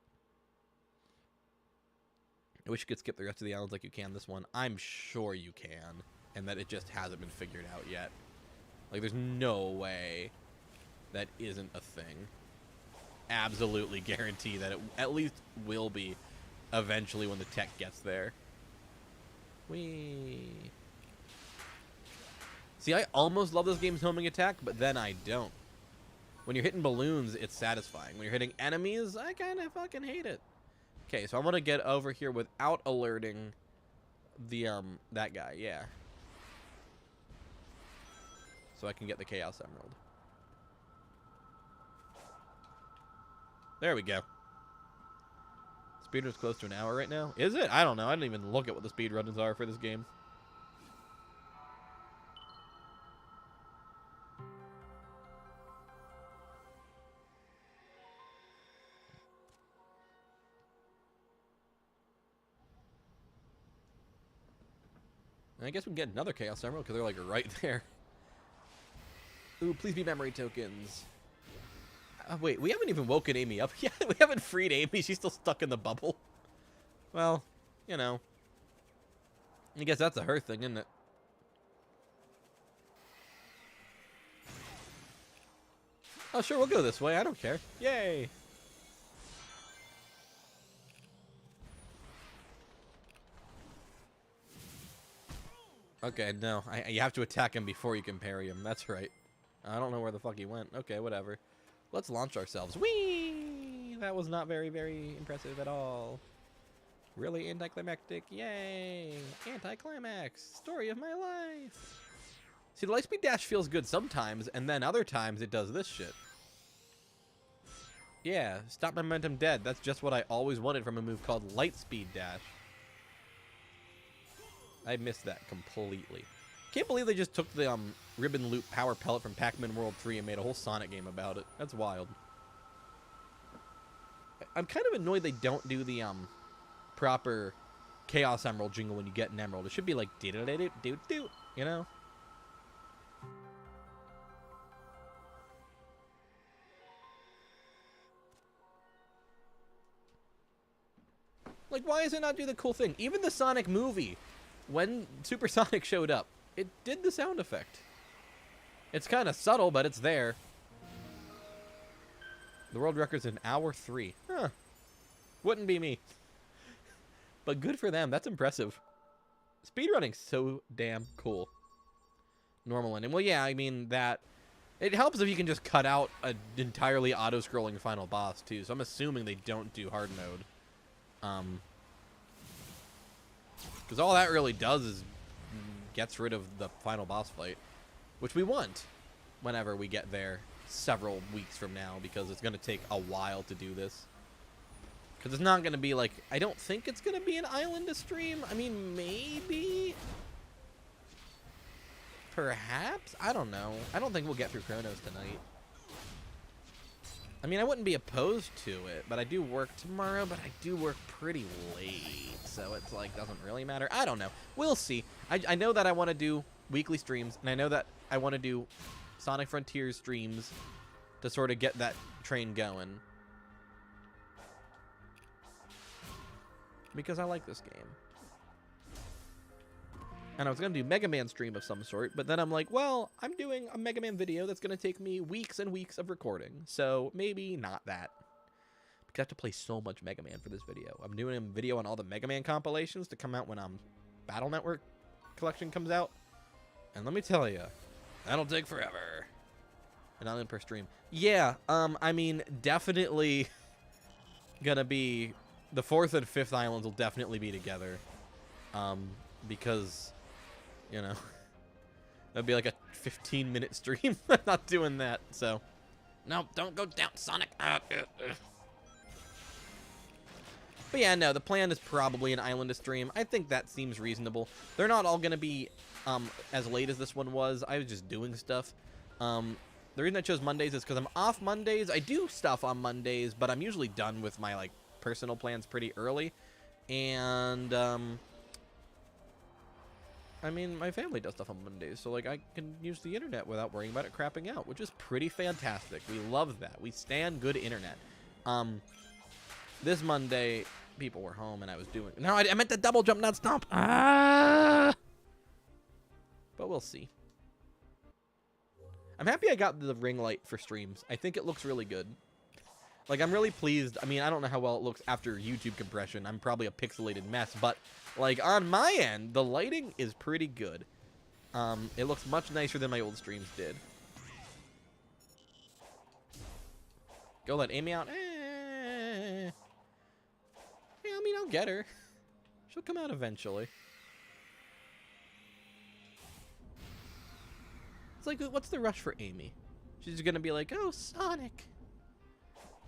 I wish you could skip the rest of the islands like you can this one. I'm sure you can, and that it just hasn't been figured out yet. Like, there's no way that isn't a thing. absolutely guarantee that it at least will be eventually when the tech gets there. Whee. See, I almost love this game's homing attack, but then I don't. When you're hitting balloons, it's satisfying. When you're hitting enemies, I kind of fucking hate it. Okay, so I want to get over here without alerting the, that guy, yeah. So I can get the Chaos Emerald. There we go. Speedrun's close to an hour right now. Is it? I don't know. I didn't even look at what the speedruns are for this game. I guess we can get another Chaos Emerald because they're like right there. Ooh, please be memory tokens. Wait, we haven't even woken Amy up yet. We haven't freed Amy. She's still stuck in the bubble. Well, you know. I guess that's a her thing, isn't it? Oh, sure, we'll go this way. I don't care. Yay! Okay, no. You have to attack him before you can parry him. That's right. I don't know where the fuck he went. Okay, whatever. Let's launch ourselves. Whee! That was not very, very impressive at all. Really anticlimactic. Yay! Anticlimax. Story of my life. See, the Lightspeed Dash feels good sometimes, and then other times it does this shit. Yeah, stop momentum dead. That's just what I always wanted from a move called Lightspeed Dash. I missed that completely. Can't believe they just took the Ribbon Loop Power Pellet from Pac-Man World 3 and made a whole Sonic game about it. That's wild. I'm kind of annoyed they don't do the proper Chaos Emerald jingle when you get an emerald. It should be like do-do-do-do-do-do, you know? Like, why does it not do the cool thing? Even the Sonic movie, when Super Sonic showed up, it did the sound effect. It's kind of subtle, but it's there. The world record's in hour 3. Huh. Wouldn't be me. But good for them. That's impressive. Speedrunning's so damn cool. Normal ending. Well, yeah, I mean, that... It helps if you can just cut out an entirely auto-scrolling final boss, too. So I'm assuming they don't do hard mode. Because all that really does is gets rid of the final boss fight, which we want whenever we get there several weeks from now, because it's going to take a while to do this. Because it's not going to be like, I don't think it's going to be an island to stream. I mean, maybe, perhaps, I don't know. I don't think we'll get through Kronos tonight. I mean, I wouldn't be opposed to it, but I do work tomorrow, but I do work pretty late, so it's like, doesn't really matter. I don't know. We'll see. I know that I want to do weekly streams, and I know that I want to do Sonic Frontiers streams to sort of get that train going. Because I like this game. And I was going to do Mega Man stream of some sort, but then I'm like, well, I'm doing a Mega Man video that's going to take me weeks and weeks of recording, so maybe not that. Because I have to play so much Mega Man for this video. I'm doing a video on all the Mega Man compilations to come out when Battle Network collection comes out. And let me tell you, that'll take forever. An island per stream. Yeah, I mean, definitely gonna be... The 4th and 5th islands will definitely be together. Because... You know, that'd be like a 15-minute stream. I'm not doing that, so. No, don't go down, Sonic. But yeah, no, the plan is probably an island to stream. I think that seems reasonable. They're not all going to be as late as this one was. I was just doing stuff. The reason I chose Mondays is because I'm off Mondays. I do stuff on Mondays, but I'm usually done with my, like, personal plans pretty early. And, I mean, my family does stuff on Mondays, so, like, I can use the internet without worrying about it crapping out, which is pretty fantastic. We love that. We stand good internet. This Monday, people were home, and I was doing... No, I meant to double jump, not stomp. Ah! But we'll see. I'm happy I got the ring light for streams. I think it looks really good. Like, I'm really pleased. I mean, I don't know how well it looks after YouTube compression. I'm probably a pixelated mess, but, like, on my end, the lighting is pretty good. It looks much nicer than my old streams did. Go let Amy out. Yeah, I mean, I'll get her. She'll come out eventually. It's like, what's the rush for Amy? She's gonna be like, oh, Sonic,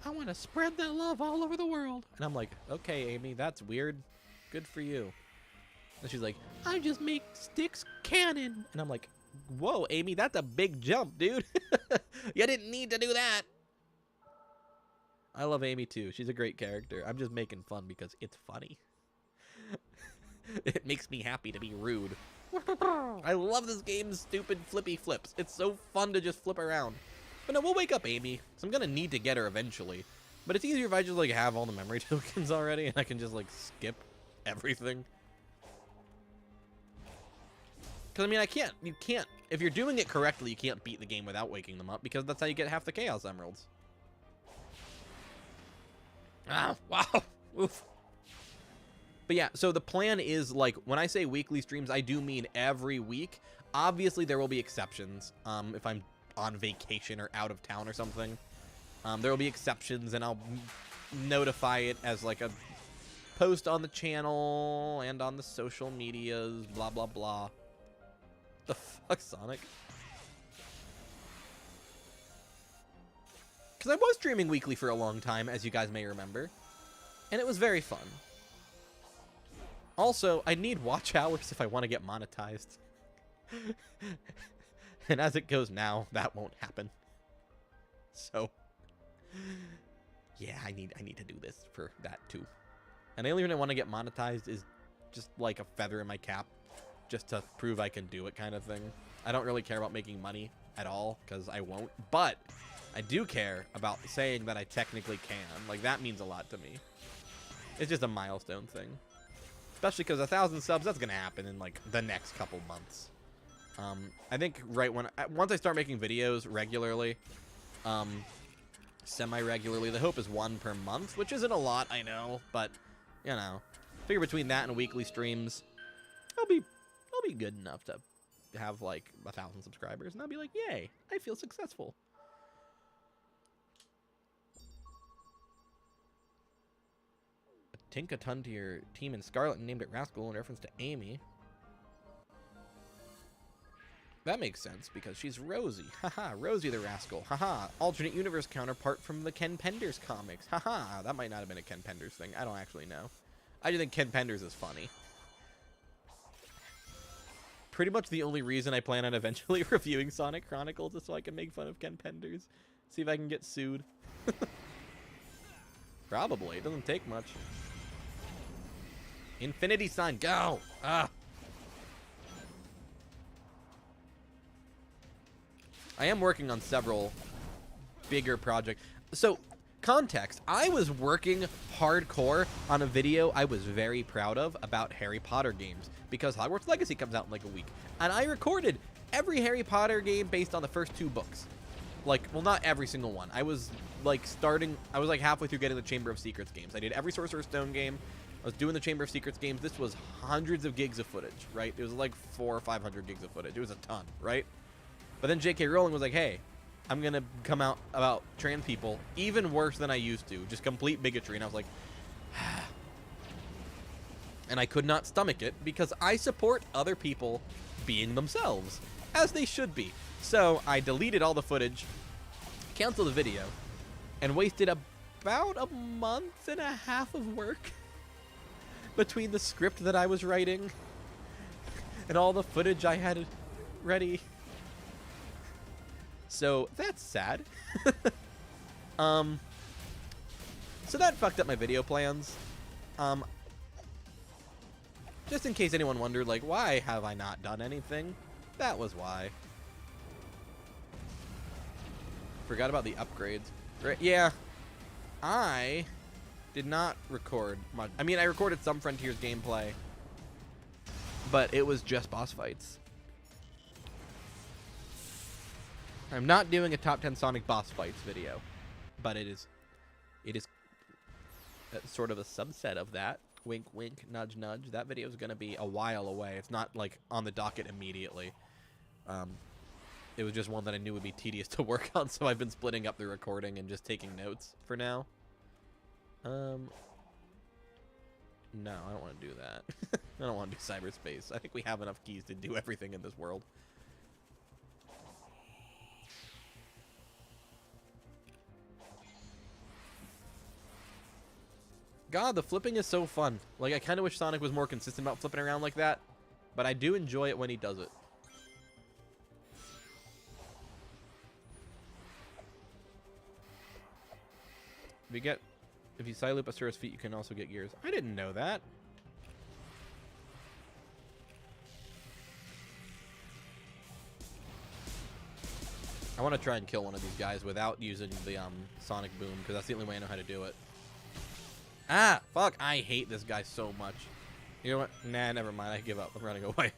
I want to spread that love all over the world. And I'm like, okay, Amy, that's weird. Good for you. And she's like, I just make sticks canon. And I'm like, whoa, Amy, that's a big jump, dude. You didn't need to do that. I love Amy too. She's a great character. I'm just making fun because it's funny. It makes me happy to be rude. I love this game's stupid flippy flips. It's so fun to just flip around. But no, we'll wake up Amy. So I'm gonna need to get her eventually. But it's easier if I just like have all the memory tokens already and I can just like skip everything. Because I mean, you can't, if you're doing it correctly, you can't beat the game without waking them up because that's how you get half the Chaos Emeralds. Ah, wow. Oof. But yeah, so the plan is, like, when I say weekly streams, I do mean every week. Obviously, there will be exceptions. If I'm on vacation or out of town or something, there will be exceptions, and I'll notify it as, like, a post on the channel and on the social medias, blah, blah, blah. The fuck, Sonic? Because I was streaming weekly for a long time, as you guys may remember, and it was very fun. Also, I need watch hours if I want to get monetized. And as it goes now, that won't happen. So, yeah, I need to do this for that too. And the only reason I want to get monetized is just like a feather in my cap, just to prove I can do it kind of thing. I don't really care about making money at all, because I won't. But I do care about saying that I technically can. Like, that means a lot to me. It's just a milestone thing. Especially because 1,000 subs, that's going to happen in, like, the next couple months. I think once I start making videos regularly, semi-regularly, the hope is 1 per month, which isn't a lot, I know, but, you know, figure between that and weekly streams, I'll be good enough to have, like, 1,000 subscribers, and I'll be like, yay, I feel successful. Tink a ton to your team in Scarlet and named it Rascal in reference to Amy. That makes sense because she's Rosie. Haha, Rosie the Rascal. Haha, alternate universe counterpart from the Ken Penders comics. Haha, that might not have been a Ken Penders thing. I don't actually know. I just think Ken Penders is funny. Pretty much the only reason I plan on eventually reviewing Sonic Chronicles is so I can make fun of Ken Penders. See if I can get sued. Probably. It doesn't take much. Infinity Sign, go! Ah! I am working on several bigger projects. So, context. I was working hardcore on a video I was very proud of about Harry Potter games because Hogwarts Legacy comes out in like a week. And I recorded every Harry Potter game based on the first 2 books. Like, well, not every single one. I was like halfway through getting the Chamber of Secrets games. I did every Sorcerer's Stone game. I was doing the Chamber of Secrets games. This was hundreds of gigs of footage, right? It was like 400 or 500 gigs of footage. It was a ton, right? But then J.K. Rowling was like, hey, I'm going to come out about trans people even worse than I used to. Just complete bigotry. And I was like, and I could not stomach it because I support other people being themselves, as they should be. So I deleted all the footage, canceled the video, and wasted about a month and a half of work between the script that I was writing and all the footage I had ready. So that's sad. So that fucked up my video plans. Just in case anyone wondered, like, why have I not done anything? That was why. Forgot about the upgrades. Right, yeah. I did not record much. I mean, I recorded some Frontiers gameplay, but it was just boss fights. I'm not doing a top 10 Sonic boss fights video, but it is it is sort of a subset of that. Wink, wink, nudge, nudge. That video is going to be a while away. It's not like on the docket immediately. It was just one that I knew would be tedious to work on, so I've been splitting up the recording and just taking notes for now. No, I don't want to do that. I don't want to do cyberspace. I think we have enough keys to do everything in this world. God, the flipping is so fun. Like, I kind of wish Sonic was more consistent about flipping around like that, but I do enjoy it when he does it. If you side loop Asura's feet, you can also get gears. I didn't know that. I want to try and kill one of these guys without using the Sonic Boom, because that's the only way I know how to do it. Ah, fuck. I hate this guy so much. You know what? Nah, never mind. I give up. I'm running away.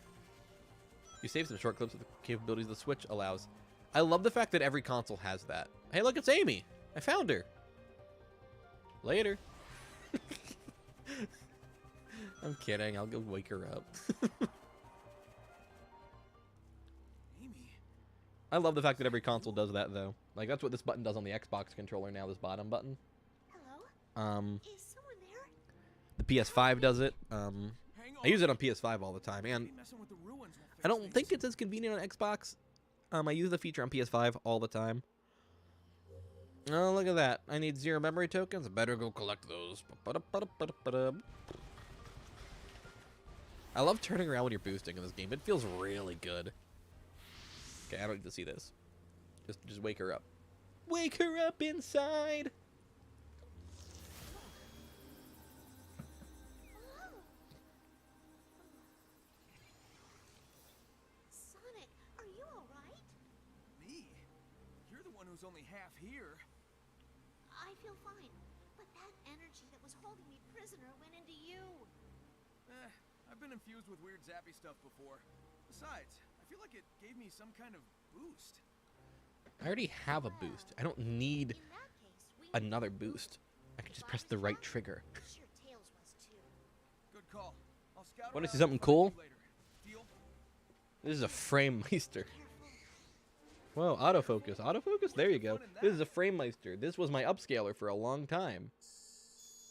You save some short clips with the capabilities the Switch allows. I love the fact that every console has that. Hey, look, it's Amy. I found her. Later. I'm kidding. I'll go wake her up. Amy. I love the fact that every console does that, though. Like, that's what this button does on the Xbox controller now, this bottom button. Hello? Is someone there? The PS5 does it. I use it on PS5 all the time, and I don't think it's as convenient on Xbox. I use the feature on PS5 all the time. Oh, look at that. I need 0 memory tokens. I better go collect those. I love turning around when you're boosting in this game. It feels really good. Okay, I don't need to see this. Just wake her up. Wake her up inside! Sonic, are you alright? Me? You're the one who's only half here. I feel fine, but that energy that was holding me prisoner went into you. I've been infused with weird zappy stuff before. Besides, I feel like it gave me some kind of boost. I already have a boost. I don't need In that case, we another boost. I can just press the right trigger. sure Tails was too. Good call. I'll scout Wanna around see something and find cool? you later. Deal? This is a Frame Meister. Whoa, autofocus. Autofocus? There you go. This is a Frame Meister. This was my upscaler for a long time.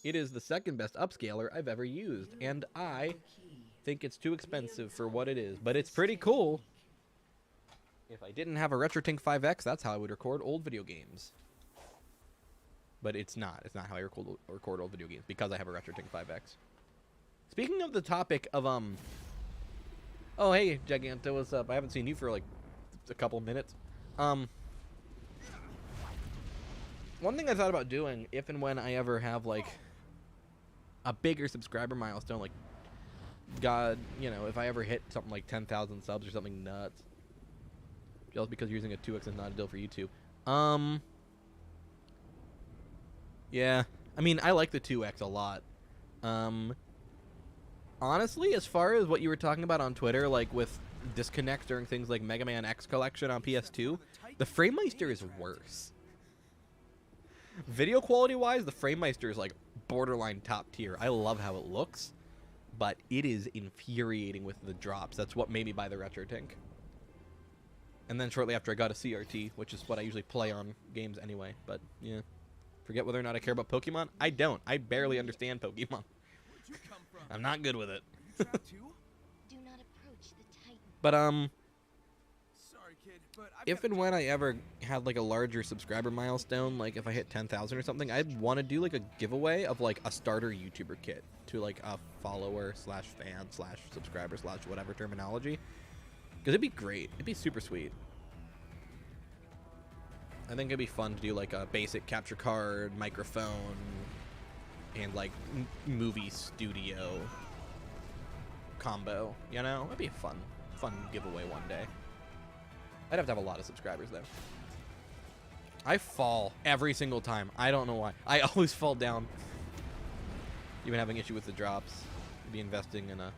It is the second best upscaler I've ever used, and I think it's too expensive for what it is, but it's pretty cool. If I didn't have a RetroTink 5X, that's how I would record old video games. But it's not. It's not how I record old video games, because I have a RetroTink 5X. Speaking of the topic of, oh, hey, Giganto, what's up? I haven't seen you for, like, a couple minutes. One thing I thought about doing, if and when I ever have, like, a bigger subscriber milestone, like, God, you know, if I ever hit something like 10,000 subs or something nuts. Just because using a 2X is not a deal for YouTube. Yeah. I mean, I like the 2X a lot. Honestly, as far as what you were talking about on Twitter, like with disconnects during things like Mega Man X Collection on PS2, the FrameMeister is worse. Video quality wise, the FrameMeister is like borderline top tier. I love how it looks, but it is infuriating with the drops. That's what made me buy the RetroTink. And then shortly after I got a CRT, which is what I usually play on games anyway. But yeah, forget whether or not I care about Pokemon. I don't. I barely understand Pokemon. Where'd you come from? I'm not good with it. You trapped too? Do not approach the Titan. But Sorry, kid, but I've if got and when I ever had like a larger subscriber milestone, like if I hit 10,000 or something, I'd want to do like a giveaway of like a starter YouTuber kit to like a follower slash fan slash subscriber slash whatever terminology. Because it'd be great. It'd be super sweet. I think it'd be fun to do like a basic capture card, microphone, and like movie studio combo, you know? It'd be a fun giveaway one day. I'd have to have a lot of subscribers though. I fall every single time. I don't know why. I always fall down. Even having issue with the drops. I'd be investing in a...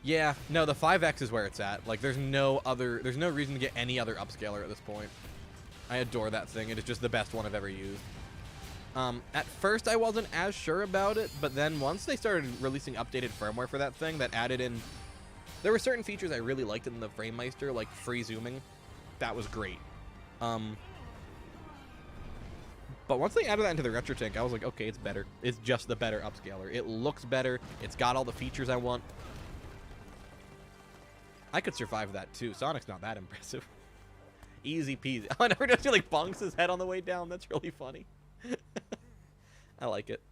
Yeah, no, the 5X is where it's at. Like, there's no reason to get any other upscaler at this point. I adore that thing. It is just the best one I've ever used. At first I wasn't as sure about it, but then once they started releasing updated firmware for that thing that added in, there were certain features I really liked in the FrameMeister, like free zooming. That was great. But once they added that into the Retro Tank, I was like, okay, it's better. It's just the better upscaler. It looks better. It's got all the features I want. I could survive that too. Sonic's not that impressive. Easy peasy. Oh, I never noticed he like bonks his head on the way down. That's really funny. I like it.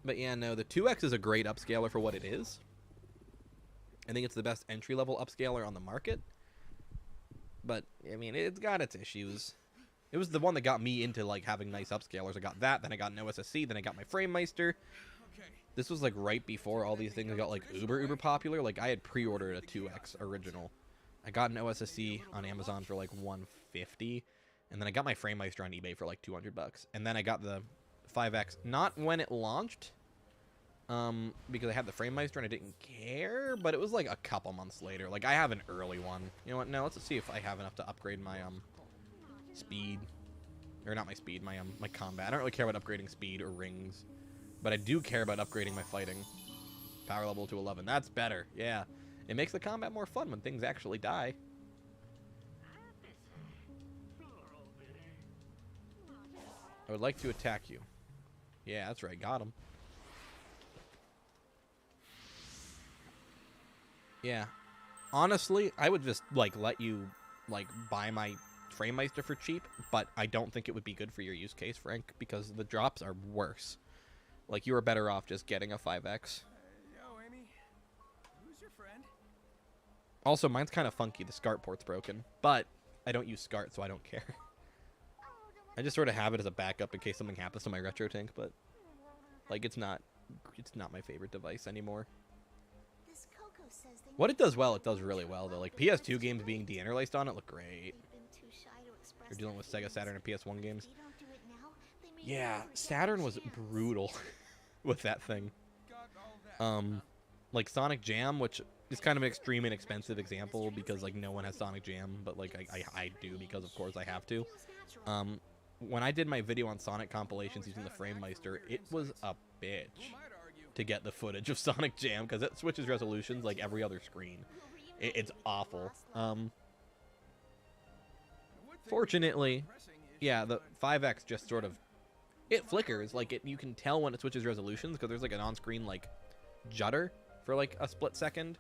But yeah, no, the 2X is a great upscaler for what it is. I think it's the best entry-level upscaler on the market. But, I mean, it's got its issues. It was the one that got me into, like, having nice upscalers. I got that, then I got an OSSC, then I got my FrameMeister. This was, like, right before all these things got, like, uber popular. Like, I had pre-ordered a 2X original. I got an OSSC on Amazon for, like, $150. And then I got my FrameMeister on eBay for, like, $200. And then I got the 5X, not when it launched, because I had the FrameMeister and I didn't care, but it was like a couple months later. Like, I have an early one. You know what? No, let's see if I have enough to upgrade my speed, or not my speed, my combat. I don't really care about upgrading speed or rings, but I do care about upgrading my fighting power level to 11. That's better. Yeah, it makes the combat more fun when things actually die. I would like to attack you. Yeah, that's right. Got him. Yeah. Honestly, I would just, like, let you, like, buy my FrameMeister for cheap, but I don't think it would be good for your use case, Frank, because the drops are worse. Like, you are better off just getting a 5X. Yo, Amy. Who's your friend? Also, mine's kind of funky. The SCART port's broken, but I don't use SCART, so I don't care. I just sort of have it as a backup in case something happens to my Retro Tank, but, like, it's not my favorite device anymore. What it does well, it does really well, though. Like, PS2 games being de-interlaced on it look great. You're dealing with Sega Saturn and PS1 games. Yeah, Saturn was brutal with that thing. Like Sonic Jam, which is kind of an extreme inexpensive example because, like, no one has Sonic Jam, but, like, I do because, of course, I have to. When I did my video on Sonic compilations using the FrameMeister, it was a bitch to get the footage of Sonic Jam because it switches resolutions like every other screen. It's awful. Fortunately, yeah, the 5X just sort of, it flickers. Like, you can tell when it switches resolutions because there's like an on-screen like judder for like a split second,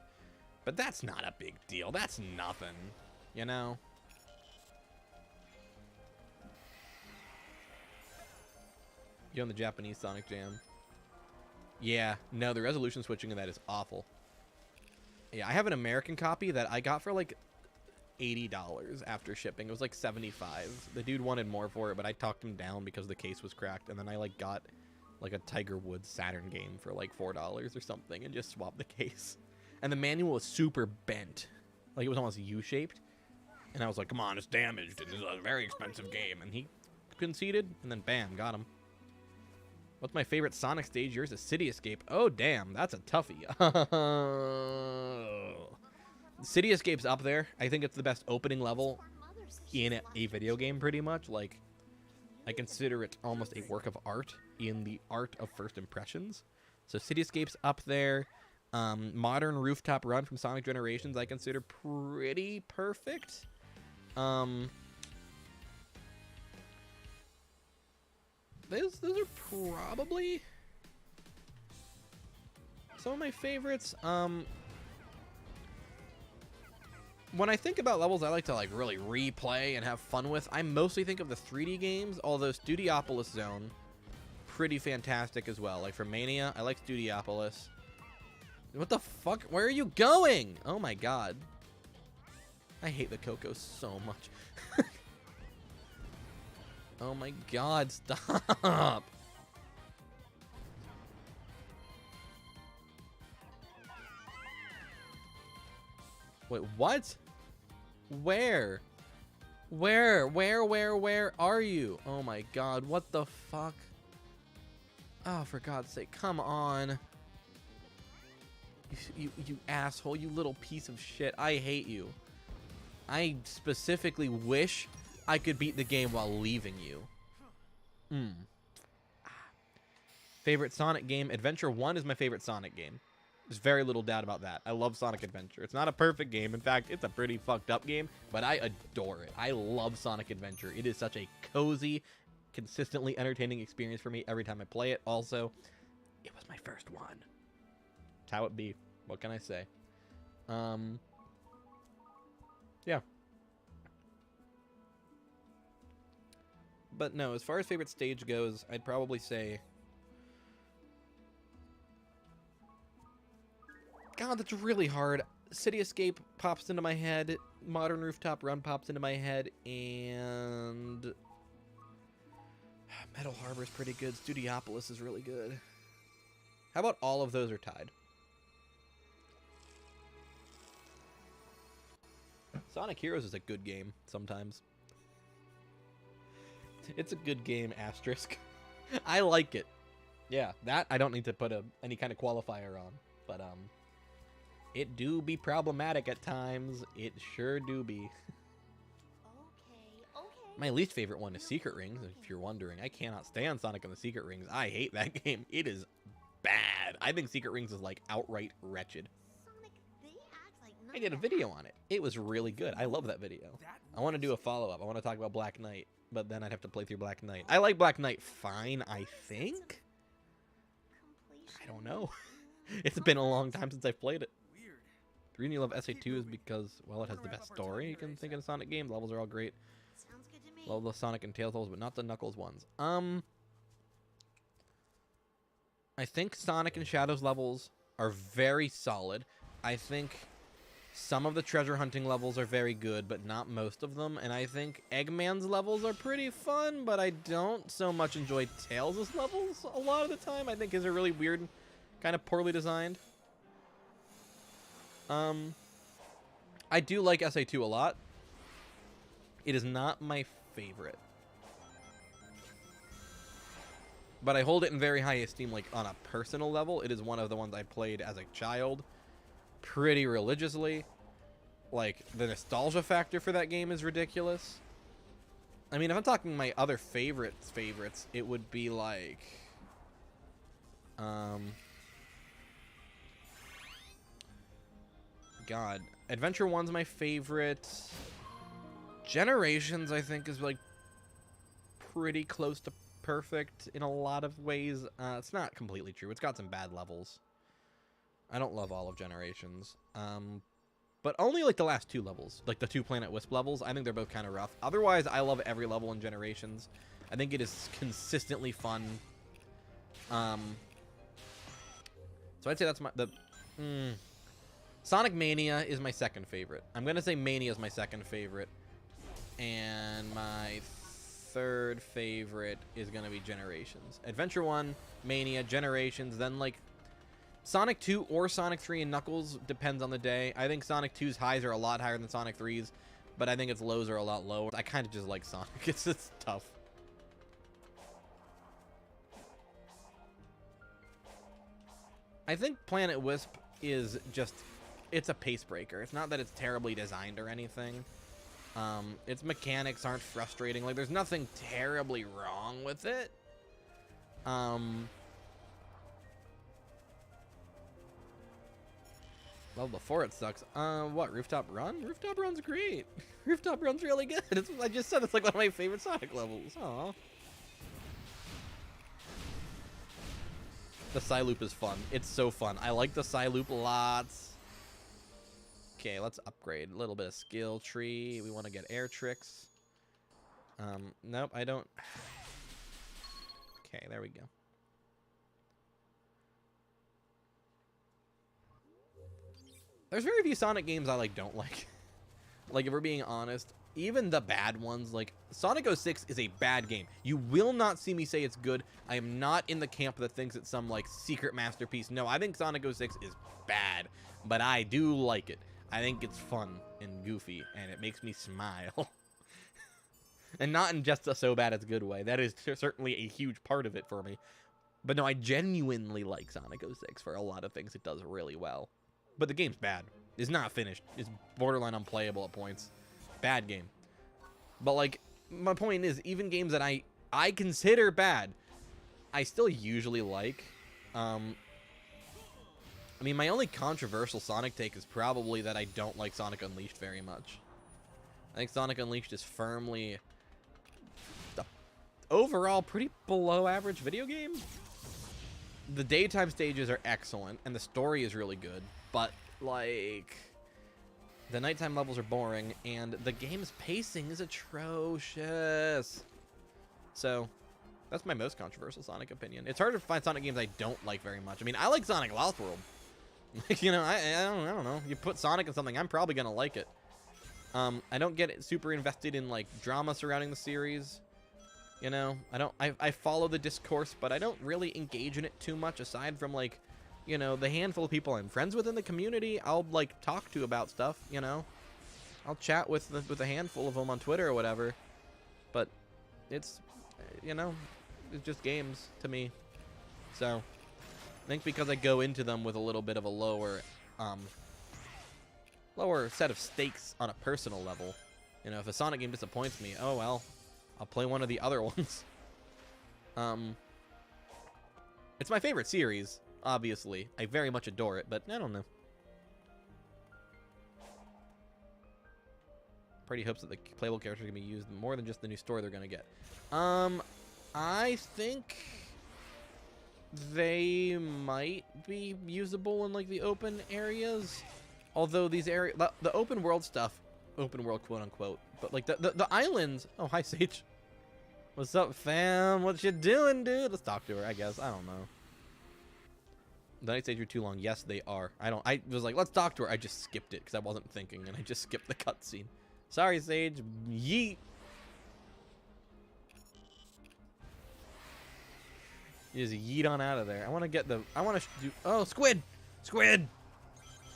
but that's not a big deal. That's nothing, you know. You on the Japanese Sonic Jam? Yeah, no, the resolution switching in that is awful. Yeah, I have an American copy that I got for like $80 after shipping. It was like $75. The dude wanted more for it, but I talked him down because the case was cracked, and then I like got like a Tiger Woods Saturn game for like $4 or something and just swapped the case. And the manual was super bent. Like, it was almost U-shaped. And I was like, come on, it's damaged, and this is a very expensive game. And he conceded, and then bam, got him. What's my favorite Sonic stage? Yours is City Escape. Oh, damn. That's a toughie. City Escape's up there. I think it's the best opening level in a video game, pretty much. Like, I consider it almost a work of art in the art of first impressions. So City Escape's up there. Modern Rooftop Run from Sonic Generations I consider pretty perfect. Those are probably some of my favorites. When I think about levels I like to like really replay and have fun with, I mostly think of the 3D games, although Studiopolis Zone, pretty fantastic as well. Like for Mania, I like Studiopolis. What the fuck? Where are you going? Oh my god. I hate the Coco so much. Oh my god, stop! Wait, what? Where? Where are you? Oh my god, what the fuck? Oh, for God's sake, come on. You asshole, you little piece of shit. I hate you. I specifically wish I could beat the game while leaving you. Favorite Sonic game? Adventure 1 is my favorite Sonic game. There's very little doubt about that. I love Sonic Adventure. It's not a perfect game. In fact, it's a pretty fucked up game, but I adore it. I love Sonic Adventure. It is such a cozy, consistently entertaining experience for me every time I play it. Also, it was my first one. It's how it be. What can I say? Yeah. But no, as far as favorite stage goes, I'd probably say... God, that's really hard. City Escape pops into my head. Modern Rooftop Run pops into my head. And... Metal Harbor's pretty good. Studiopolis is really good. How about all of those are tied? Sonic Heroes is a good game sometimes. It's a good game, asterisk. I like it. Yeah, that I don't need to put any kind of qualifier on. But, it do be problematic at times. It sure do be. Okay. My least favorite one is Secret Rings, if you're wondering. I cannot stand Sonic and the Secret Rings. I hate that game. It is bad. I think Secret Rings is, like, outright wretched. Sonic, they act like I did a video on it. It was really good. I love that video. I want to do a follow-up. I want to talk about Black Knight, but then I'd have to play through Black Knight. I like Black Knight fine, I think? I don't know. It's been a long time since I've played it. The reason you love SA2 is because, well, it has the best story you can think of a Sonic game. The levels are all great. Sounds good to me. Love the Sonic and Tails levels, but not the Knuckles ones. I think Sonic and Shadows levels are very solid. I think some of the treasure hunting levels are very good, but not most of them. And I think Eggman's levels are pretty fun, but I don't so much enjoy Tails' levels a lot of the time. I think his are really weird and kind of poorly designed. I do like SA2 a lot. It is not my favorite. But I hold it in very high esteem, like, on a personal level. It is one of the ones I played as a child pretty religiously. Like, the nostalgia factor for that game is ridiculous. I mean, if I'm talking my other favorites, it would be like... God. Adventure 1's my favorite. Generations, I think, is, like, pretty close to perfect in a lot of ways. It's not completely true. It's got some bad levels. I don't love all of Generations. But only, like, the last two levels. Like, the two Planet Wisp levels. I think they're both kind of rough. Otherwise, I love every level in Generations. I think it is consistently fun. So I'd say that's my... Sonic Mania is my second favorite. I'm going to say Mania is my second favorite. And my third favorite is going to be Generations. Adventure 1, Mania, Generations, then, like, Sonic 2 or Sonic 3 and Knuckles, depends on the day. I think Sonic 2's highs are a lot higher than Sonic 3's, but I think its lows are a lot lower. I kind of just like Sonic. It's tough. I think Planet Wisp is just... It's a pace breaker. It's not that it's terribly designed or anything. Its mechanics aren't frustrating. Like, there's nothing terribly wrong with it. Well, before it sucks. What, Rooftop Run? Rooftop Run's great. Rooftop Run's really good. I just said it's like one of my favorite Sonic levels. Aw. The Psy-Loop is fun. It's so fun. I like the Psy-Loop lots. Okay, let's upgrade. A little bit of skill tree. We want to get air tricks. Nope, I don't. Okay, there we go. There's very few Sonic games I, like, don't like. Like, if we're being honest, even the bad ones, like, Sonic 06 is a bad game. You will not see me say it's good. I am not in the camp that thinks it's some, like, secret masterpiece. No, I think Sonic 06 is bad, but I do like it. I think it's fun and goofy, and it makes me smile. And not in just a so bad it's good way. That is certainly a huge part of it for me. But no, I genuinely like Sonic 06 for a lot of things it does really well. But the game's bad. It's not finished. It's borderline unplayable at points. bad game. But like, my point is, even games that I consider bad, I still usually like. I mean, my only controversial Sonic take is probably that I don't like Sonic Unleashed very much. I think Sonic Unleashed is firmly the overall pretty below average video game. The daytime stages are excellent, and the story is really good, but, like, the nighttime levels are boring, and the game's pacing is atrocious. So, that's my most controversial Sonic opinion. It's hard to find Sonic games I don't like very much. I mean, I like Sonic Lost World. You know, I don't know. You put Sonic in something, I'm probably gonna like it. I don't get super invested in, like, drama surrounding the series. You know, I follow the discourse, but I don't really engage in it too much, aside from, like, you know, the handful of people I'm friends with in the community, I'll, like, talk to about stuff, you know? I'll chat with a handful of them on Twitter or whatever. But it's, you know, it's just games to me. So, I think because I go into them with a little bit of a lower set of stakes on a personal level. You know, if a Sonic game disappoints me, oh well, I'll play one of the other ones. It's my favorite series, obviously. I very much adore it, but I don't know. Pretty hopes that the playable characters are going to be used more than just the new story they're going to get. I think they might be usable in, like, the open areas. Although these areas, the open world stuff, open world quote unquote, but like the islands. Oh, hi Sage. What's up, fam? What you doing, dude? Let's talk to her, I guess. I don't know. The night stage are too long. Yes, they are. I was like, let's talk to her. I just skipped it because I wasn't thinking, and I just skipped the cutscene. Sorry, Sage. Yeet. You just yeet on out of there. I want to get the. I want to do. Oh, squid! Squid!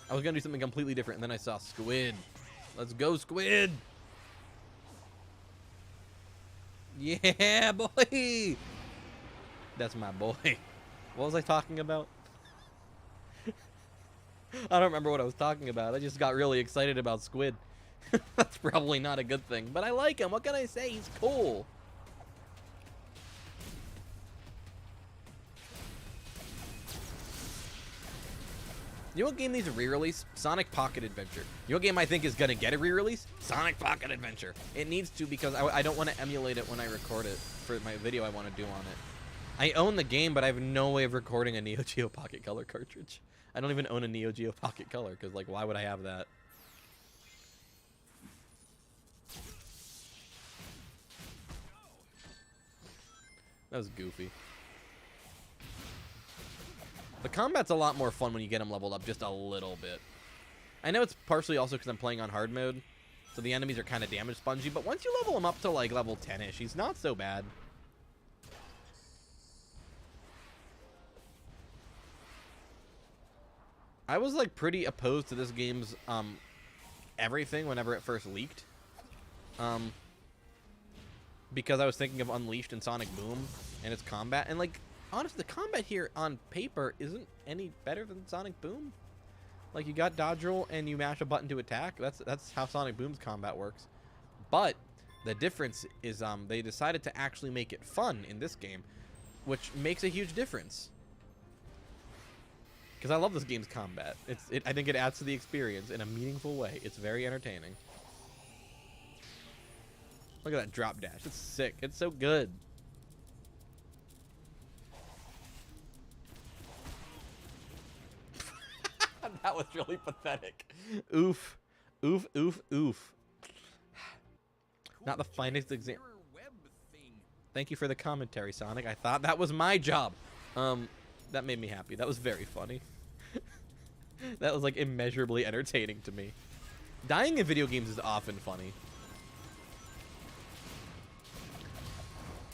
I was gonna do something completely different, and then I saw squid. Let's go, squid! Yeah, boy! That's my boy. What was I talking about? I don't remember what I was talking about. I just got really excited about squid. That's probably not a good thing, but I like him. What can I say? He's cool. You know what game needs a re-release? Sonic Pocket Adventure. You know what game I think is going to get a re-release? Sonic Pocket Adventure. It needs to, because I don't want to emulate it when I record it for my video I want to do on it. I own the game, but I have no way of recording a Neo Geo Pocket Color cartridge. I don't even own a Neo Geo Pocket Color, because, like, why would I have that? That was goofy. The combat's a lot more fun when you get them leveled up just a little bit. I know it's partially also because I'm playing on hard mode, so the enemies are kind of damage spongy, but once you level him up to, like, level 10-ish, he's not so bad. I was, like, pretty opposed to this game's, everything whenever it first leaked. Because I was thinking of Unleashed and Sonic Boom and its combat, and, like, honestly, the combat here on paper isn't any better than Sonic Boom. Like, you got dodge roll and you mash a button to attack. That's how Sonic Boom's combat works. But the difference is they decided to actually make it fun in this game, which makes a huge difference. Because I love this game's combat. I think it adds to the experience in a meaningful way. It's very entertaining. Look at that drop dash. It's sick. It's so good. That was really pathetic. Oof. Oof, oof, oof. Not the finest example. Thank you for the commentary, Sonic. I thought that was my job. That made me happy. That was very funny. That was, like, immeasurably entertaining to me. Dying in video games is often funny.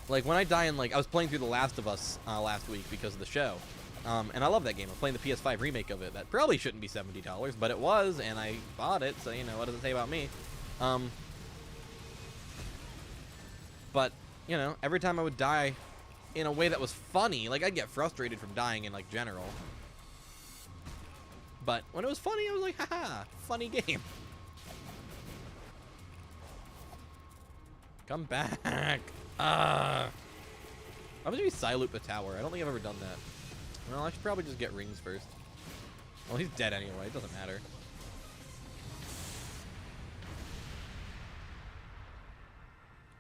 Like, when I die in, like, I was playing through The Last of Us last week because of the show. And I love that game. I'm playing the PS5 remake of it. That probably shouldn't be $70, but it was, and I bought it, so, you know, what does it say about me? But, you know, every time I would die in a way that was funny, like, I'd get frustrated from dying in, like, general. But when it was funny, I was like, haha, funny game. Come back. I'm gonna be Psyloop the tower. I don't think I've ever done that. Well, I should probably just get rings first. Well, he's dead anyway. It doesn't matter.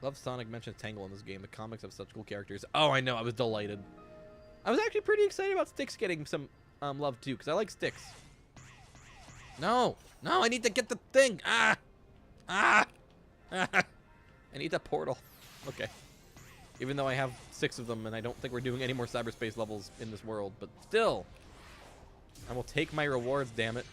Love Sonic mentions Tangle in this game. The comics have such cool characters. Oh, I know. I was delighted. I was actually pretty excited about Styx getting some love too, because I like Styx. No, no, I need to get the thing. I need the portal. Okay. Even though I have 6 of them, and I don't think we're doing any more cyberspace levels in this world, but still, I will take my rewards. Damn it.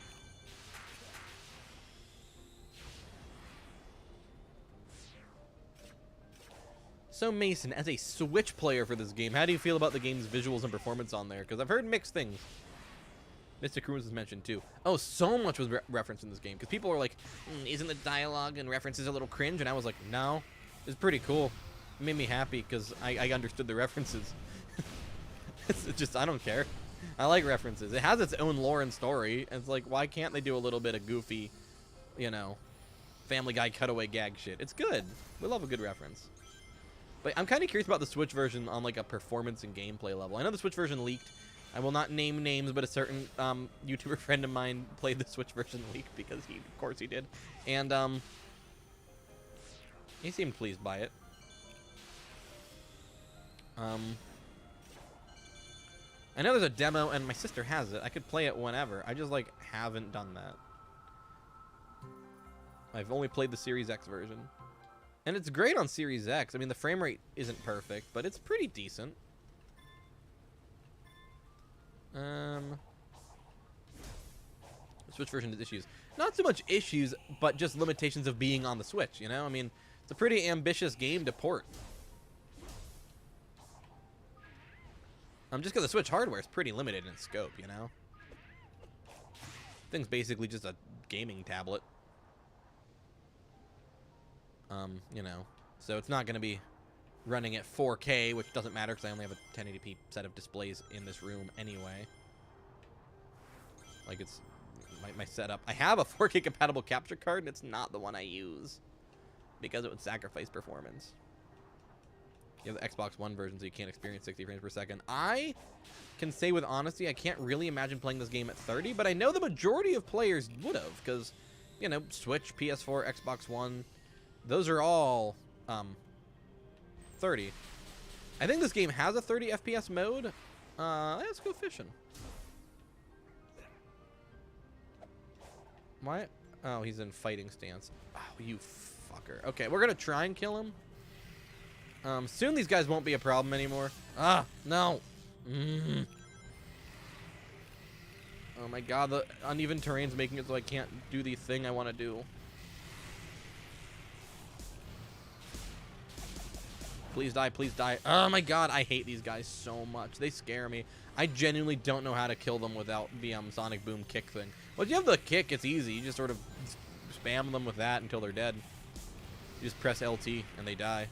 So Mason, as a Switch player for this game, how do you feel about the game's visuals and performance on there? Because I've heard mixed things. Mr. Kronos was mentioned too. Oh, so much was referenced in this game. Because people were like, isn't the dialogue and references a little cringe? And I was like, no, it's pretty cool. It made me happy because I understood the references. It's just, I don't care. I like references. It has its own lore and story. And it's like, why can't they do a little bit of goofy, you know, Family Guy cutaway gag shit? It's good. We love a good reference. But I'm kind of curious about the Switch version on like a performance and gameplay level. I know the Switch version leaked. I will not name names, but a certain YouTuber friend of mine played the Switch version leaked because of course he did. And he seemed pleased by it. I know there's a demo and my sister has it. I could play it whenever. I just like haven't done that. I've only played the Series X version. And it's great on Series X. I mean, the frame rate isn't perfect, but it's pretty decent. The Switch version has issues. Not so much issues, but just limitations of being on the Switch, you know? I mean, it's a pretty ambitious game to port. Just because the Switch hardware is pretty limited in scope, you know? Thing's basically just a gaming tablet. You know, so it's not going to be running at 4K, which doesn't matter because I only have a 1080p set of displays in this room anyway. Like, it's my setup. I have a 4K compatible capture card, and it's not the one I use because it would sacrifice performance. You have the Xbox One version, so you can't experience 60 frames per second. I can say with honesty, I can't really imagine playing this game at 30, but I know the majority of players would have because, you know, Switch, PS4, Xbox One, those are all 30. I think this game has a 30 FPS mode. Let's go fishing. Why? Oh, he's in fighting stance. Oh, you fucker. Okay, we're gonna try and kill him. Soon these guys won't be a problem anymore. Ah, no. Oh my god, the uneven terrain's making it so I can't do the thing I want to do. Please die, please die. Oh my god, I hate these guys so much. They scare me. I genuinely don't know how to kill them without the Sonic Boom kick thing. Well, if you have the kick, it's easy. You just sort of spam them with that until they're dead. You just press LT and they die.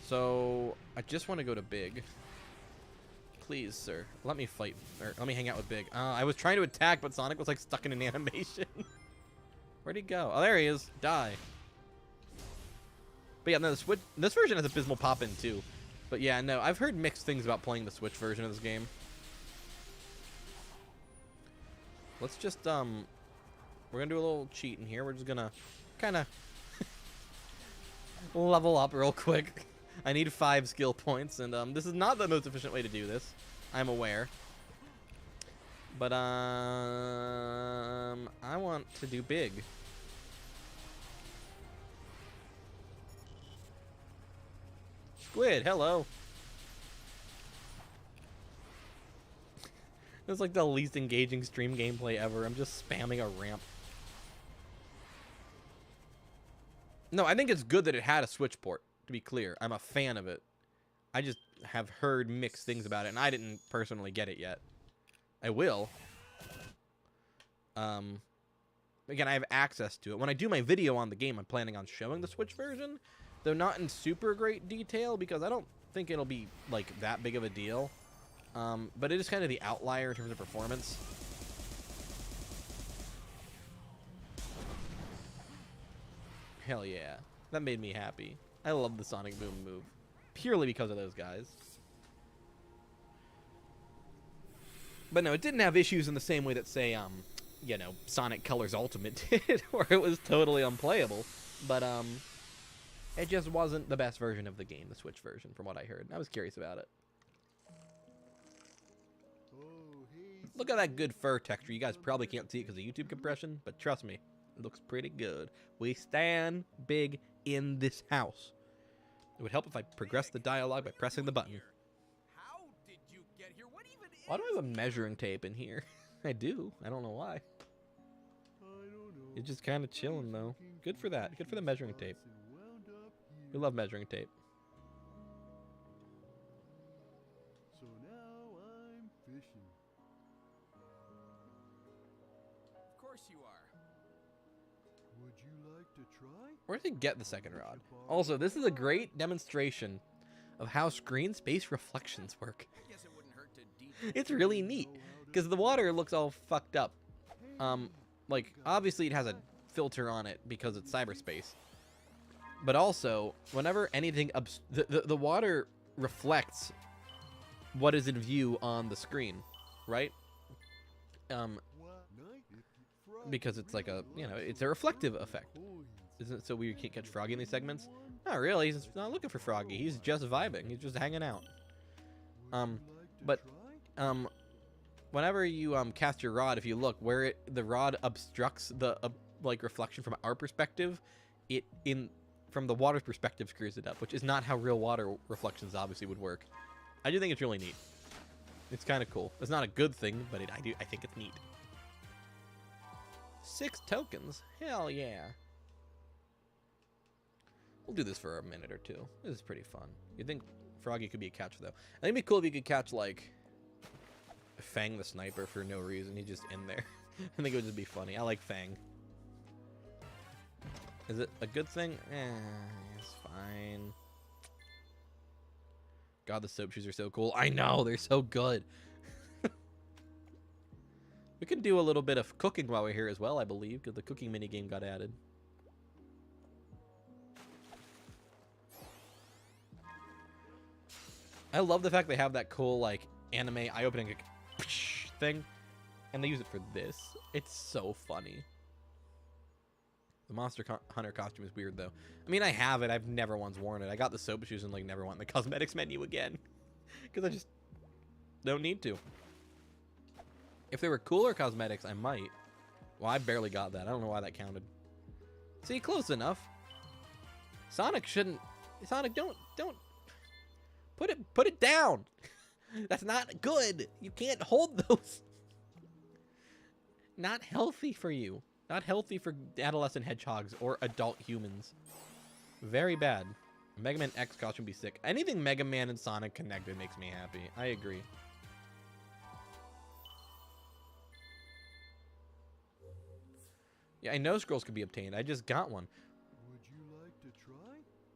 So, I just want to go to Big. Please, sir. Let me fight. Or let me hang out with Big. I was trying to attack, but Sonic was like stuck in an animation. Where'd he go? Oh, there he is. Die. But yeah, no, the Switch, this version has abysmal pop-in too. But yeah, no, I've heard mixed things about playing the Switch version of this game. Let's just, we're gonna do a little cheat in here. We're just gonna kind of level up real quick. I need 5 skill points, and this is not the most efficient way to do this. I'm aware. But, I want to do Big. Squid, hello. This is like the least engaging stream gameplay ever. I'm just spamming a ramp. No, I think it's good that it had a Switch port, to be clear. I'm a fan of it. I just have heard mixed things about it, and I didn't personally get it yet. I will. Again, I have access to it. When I do my video on the game, I'm planning on showing the Switch version, though not in super great detail, because I don't think it'll be, like, that big of a deal. But it is kind of the outlier in terms of performance. Hell yeah. That made me happy. I love the Sonic Boom move. Purely because of those guys. But no, it didn't have issues in the same way that, say, you know, Sonic Colors Ultimate did, where it was totally unplayable. But, it just wasn't the best version of the game, the Switch version, from what I heard. I was curious about it. Look at that good fur texture. You guys probably can't see it because of YouTube compression, but trust me, it looks pretty good. We stand big in this house. It would help if I progressed the dialogue by pressing the button. How did you get here? What even is Why do I have a measuring tape in here? I do. I don't know why. It's just kind of chilling, though. Good for that. Good for the measuring tape. We love measuring tape. So now I'm fishing. Of course you are. Would you like to try? Where did he get the second rod? Also, this is a great demonstration of how screen space reflections work. I guess it wouldn't hurt to detail. It's really neat because the water looks all fucked up. Like, obviously it has a filter on it because it's cyberspace. But also, whenever anything the water reflects what is in view on the screen, right? Because it's like a, you know, it's a reflective effect. Isn't it so weird you can't catch Froggy in these segments? Not really. He's not looking for Froggy. He's just vibing. He's just hanging out. Whenever you cast your rod, if you look where the rod obstructs the like reflection from our perspective, from the water's perspective screws it up, which is not how real water reflections obviously would work. I do think it's really neat. It's kind of cool. It's not a good thing, but I think it's neat. 6 tokens. Hell yeah. We'll do this for a minute or two. This is pretty fun. You think Froggy could be a catch, though? I think it'd be cool if you could catch, like, Fang the Sniper for no reason. He's just in there. I think it would just be funny. I like Fang. Is it a good thing? It's fine. God, the soap shoes are so cool. I know, they're so good. We can do a little bit of cooking while we're here as well, I believe, because the cooking minigame got added. I love the fact they have that cool, like, anime eye-opening thing, and they use it for this. It's so funny. The Monster Hunter costume is weird, though. I mean, I have it. I've never once worn it. I got the soap shoes and, like, never went in the cosmetics menu again. Because I just don't need to. If they were cooler cosmetics, I might. Well, I barely got that. I don't know why that counted. See, close enough. Sonic shouldn't... Sonic, don't... Put it down. That's not good. You can't hold those. Not healthy for you. Not healthy for adolescent hedgehogs or adult humans. Very bad. Mega Man X costume be sick. Anything Mega Man and Sonic connected makes me happy. I agree. Yeah, I know scrolls could be obtained. I just got one. Would you like to try?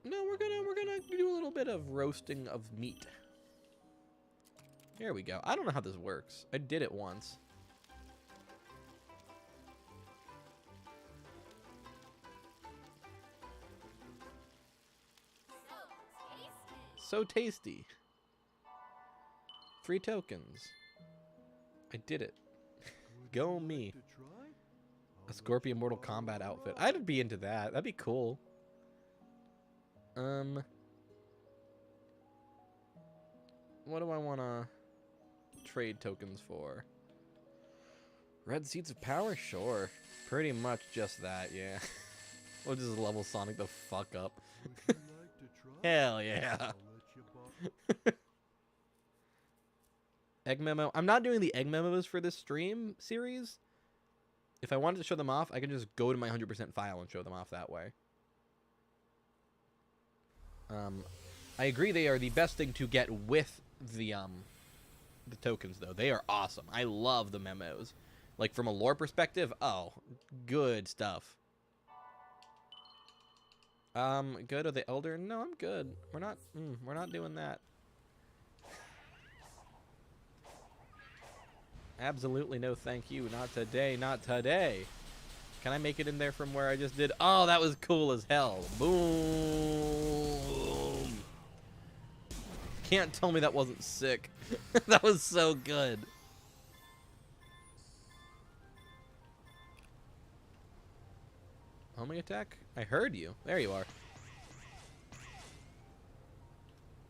No, we're gonna do a little bit of roasting of meat. Here we go. I don't know how this works. I did it once. So tasty. 3 tokens. I did it. Go me. A Scorpion Mortal Kombat outfit. I'd be into that. That'd be cool. What do I want to trade tokens for? Red Seeds of Power? Sure. Pretty much just that, yeah. We'll just level Sonic the fuck up. Hell yeah. Egg memo. I'm not doing the egg memos for this stream series. If I wanted to show them off, I can just go to my 100% file and show them off that way. I agree they are the best thing to get with the tokens, though. They are awesome. I love the memos. Like, from a lore perspective, oh, good stuff. Go to the Elder? No, I'm good. We're not doing that. Absolutely no thank you. Not today, not today. Can I make it in there from where I just did? Oh, that was cool as hell. Boom. Can't tell me that wasn't sick. That was so good. Homing attack? I heard you. There you are.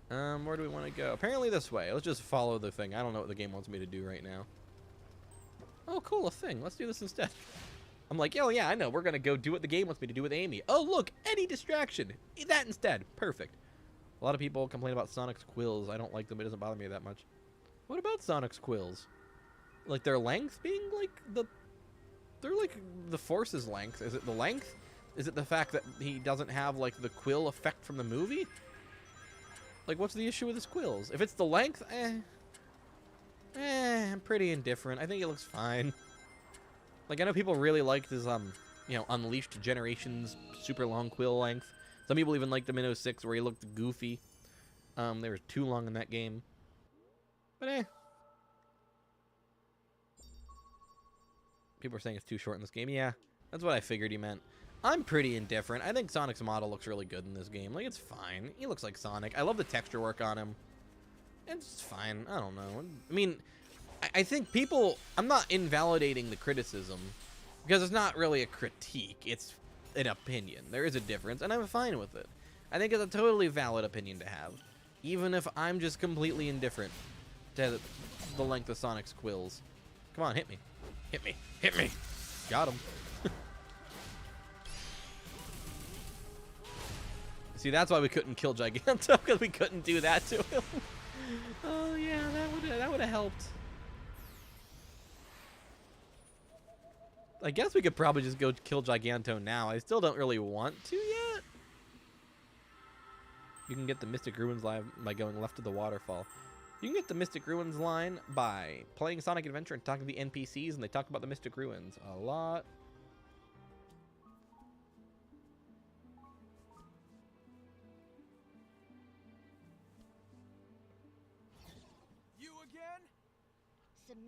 Where do we want to go? Apparently this way. Let's just follow the thing. I don't know what the game wants me to do right now. Oh, cool, a thing. Let's do this instead. I'm like, oh yeah, I know. We're going to go do what the game wants me to do with Amy. Oh, look, any distraction. That instead. Perfect. A lot of people complain about Sonic's quills. I don't like them. It doesn't bother me that much. What about Sonic's quills? Like their length being like they're like the Force's length. Is it the length? Is it the fact that he doesn't have like the quill effect from the movie? Like, what's the issue with his quills? If it's the length, I'm pretty indifferent. I think it looks fine. Like, I know people really liked his, you know, Unleashed Generations super long quill length. Some people even liked him in 06 where he looked goofy. They were too long in that game. But people are saying it's too short in this game. Yeah, that's what I figured he meant. I'm pretty indifferent. I think Sonic's model looks really good in this game. Like, it's fine. He looks like Sonic. I love the texture work on him. It's fine. I don't know. I mean, I think people... I'm not invalidating the criticism because it's not really a critique. It's an opinion. There is a difference, and I'm fine with it. I think it's a totally valid opinion to have, even if I'm just completely indifferent to the length of Sonic's quills. Come on, hit me. Hit me. Hit me. Got him. See, that's why we couldn't kill Giganto, because we couldn't do that to him. Oh yeah, that would have helped. I guess we could probably just go kill Giganto now. I still don't really want to yet. You can get the Mystic Ruins line by going left of the waterfall. You can get the Mystic Ruins line by playing Sonic Adventure and talking to the NPCs, and they talk about the Mystic Ruins a lot.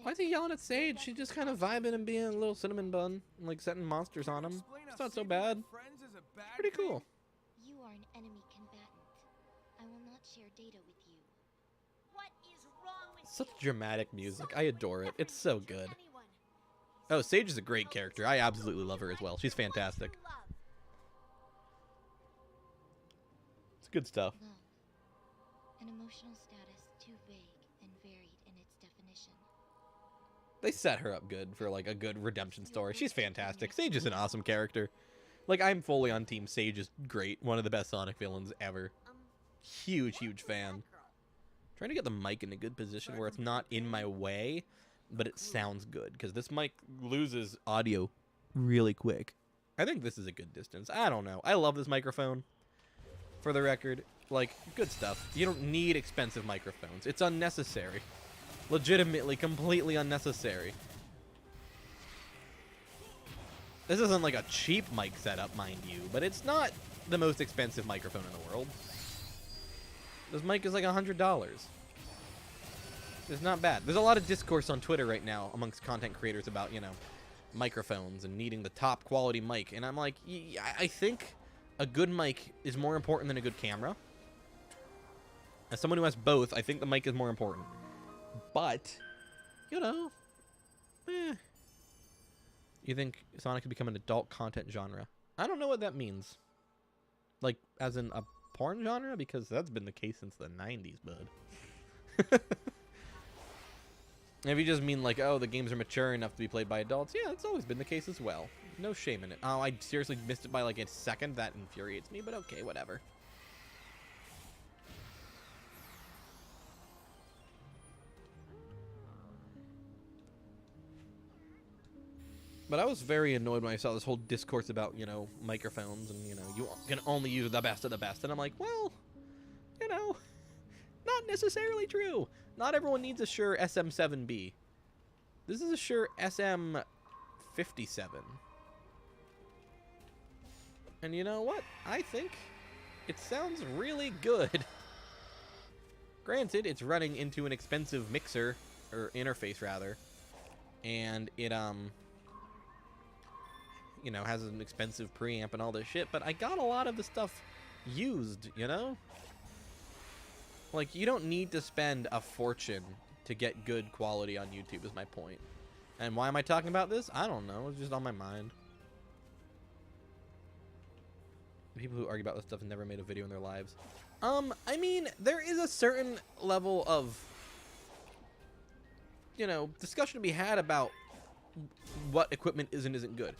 Why is he yelling at Sage? She's just kind of vibing and being a little cinnamon bun, and like setting monsters on him. It's not so bad. It's pretty cool. You are an enemy combatant. I will not share data with you. What is wrong with Such dramatic music. I adore it. It's so good. Oh, Sage is a great character. I absolutely love her as well. She's fantastic. It's good stuff. Love. An emotional status too vague and varied in its definition. They set her up good for like a good redemption story. She's fantastic. Sage is an awesome character. Like, I'm fully on team Sage is great. One of the best Sonic villains ever. Huge, huge fan. Trying to get the mic in a good position where it's not in my way, but it sounds good, because this mic loses audio really quick. I think this is a good distance. I don't know. I love this microphone. For the record, like, good stuff. You don't need expensive microphones. It's unnecessary. Legitimately, completely unnecessary. This isn't like a cheap mic setup, mind you, but it's not the most expensive microphone in the world. This mic is like $100. It's not bad. There's a lot of discourse on Twitter right now amongst content creators about, you know, microphones and needing the top quality mic. And I'm like, I think a good mic is more important than a good camera. As someone who has both, I think the mic is more important. But, you know, You think Sonic could become an adult content genre? I don't know what that means. Like, as in a porn genre? Because that's been the case since the 90s, bud. If you just mean like, oh, the games are mature enough to be played by adults, yeah, it's always been the case as well. No shame in it. Oh, I seriously missed it by like a second. That infuriates me, but okay, whatever. But I was very annoyed when I saw this whole discourse about, you know, microphones and, you know, you can only use the best of the best. And I'm like, well, you know, not necessarily true. Not everyone needs a Shure SM7B. This is a Shure SM57. And you know what? I think it sounds really good. Granted, it's running into an expensive mixer, or interface rather. And it, you know, has an expensive preamp and all this shit, but I got a lot of the stuff used, you know? Like, you don't need to spend a fortune to get good quality on YouTube is my point. And why am I talking about this? I don't know. It's just on my mind. People who argue about this stuff have never made a video in their lives. I mean, there is a certain level of, you know, discussion to be had about what equipment is and isn't good.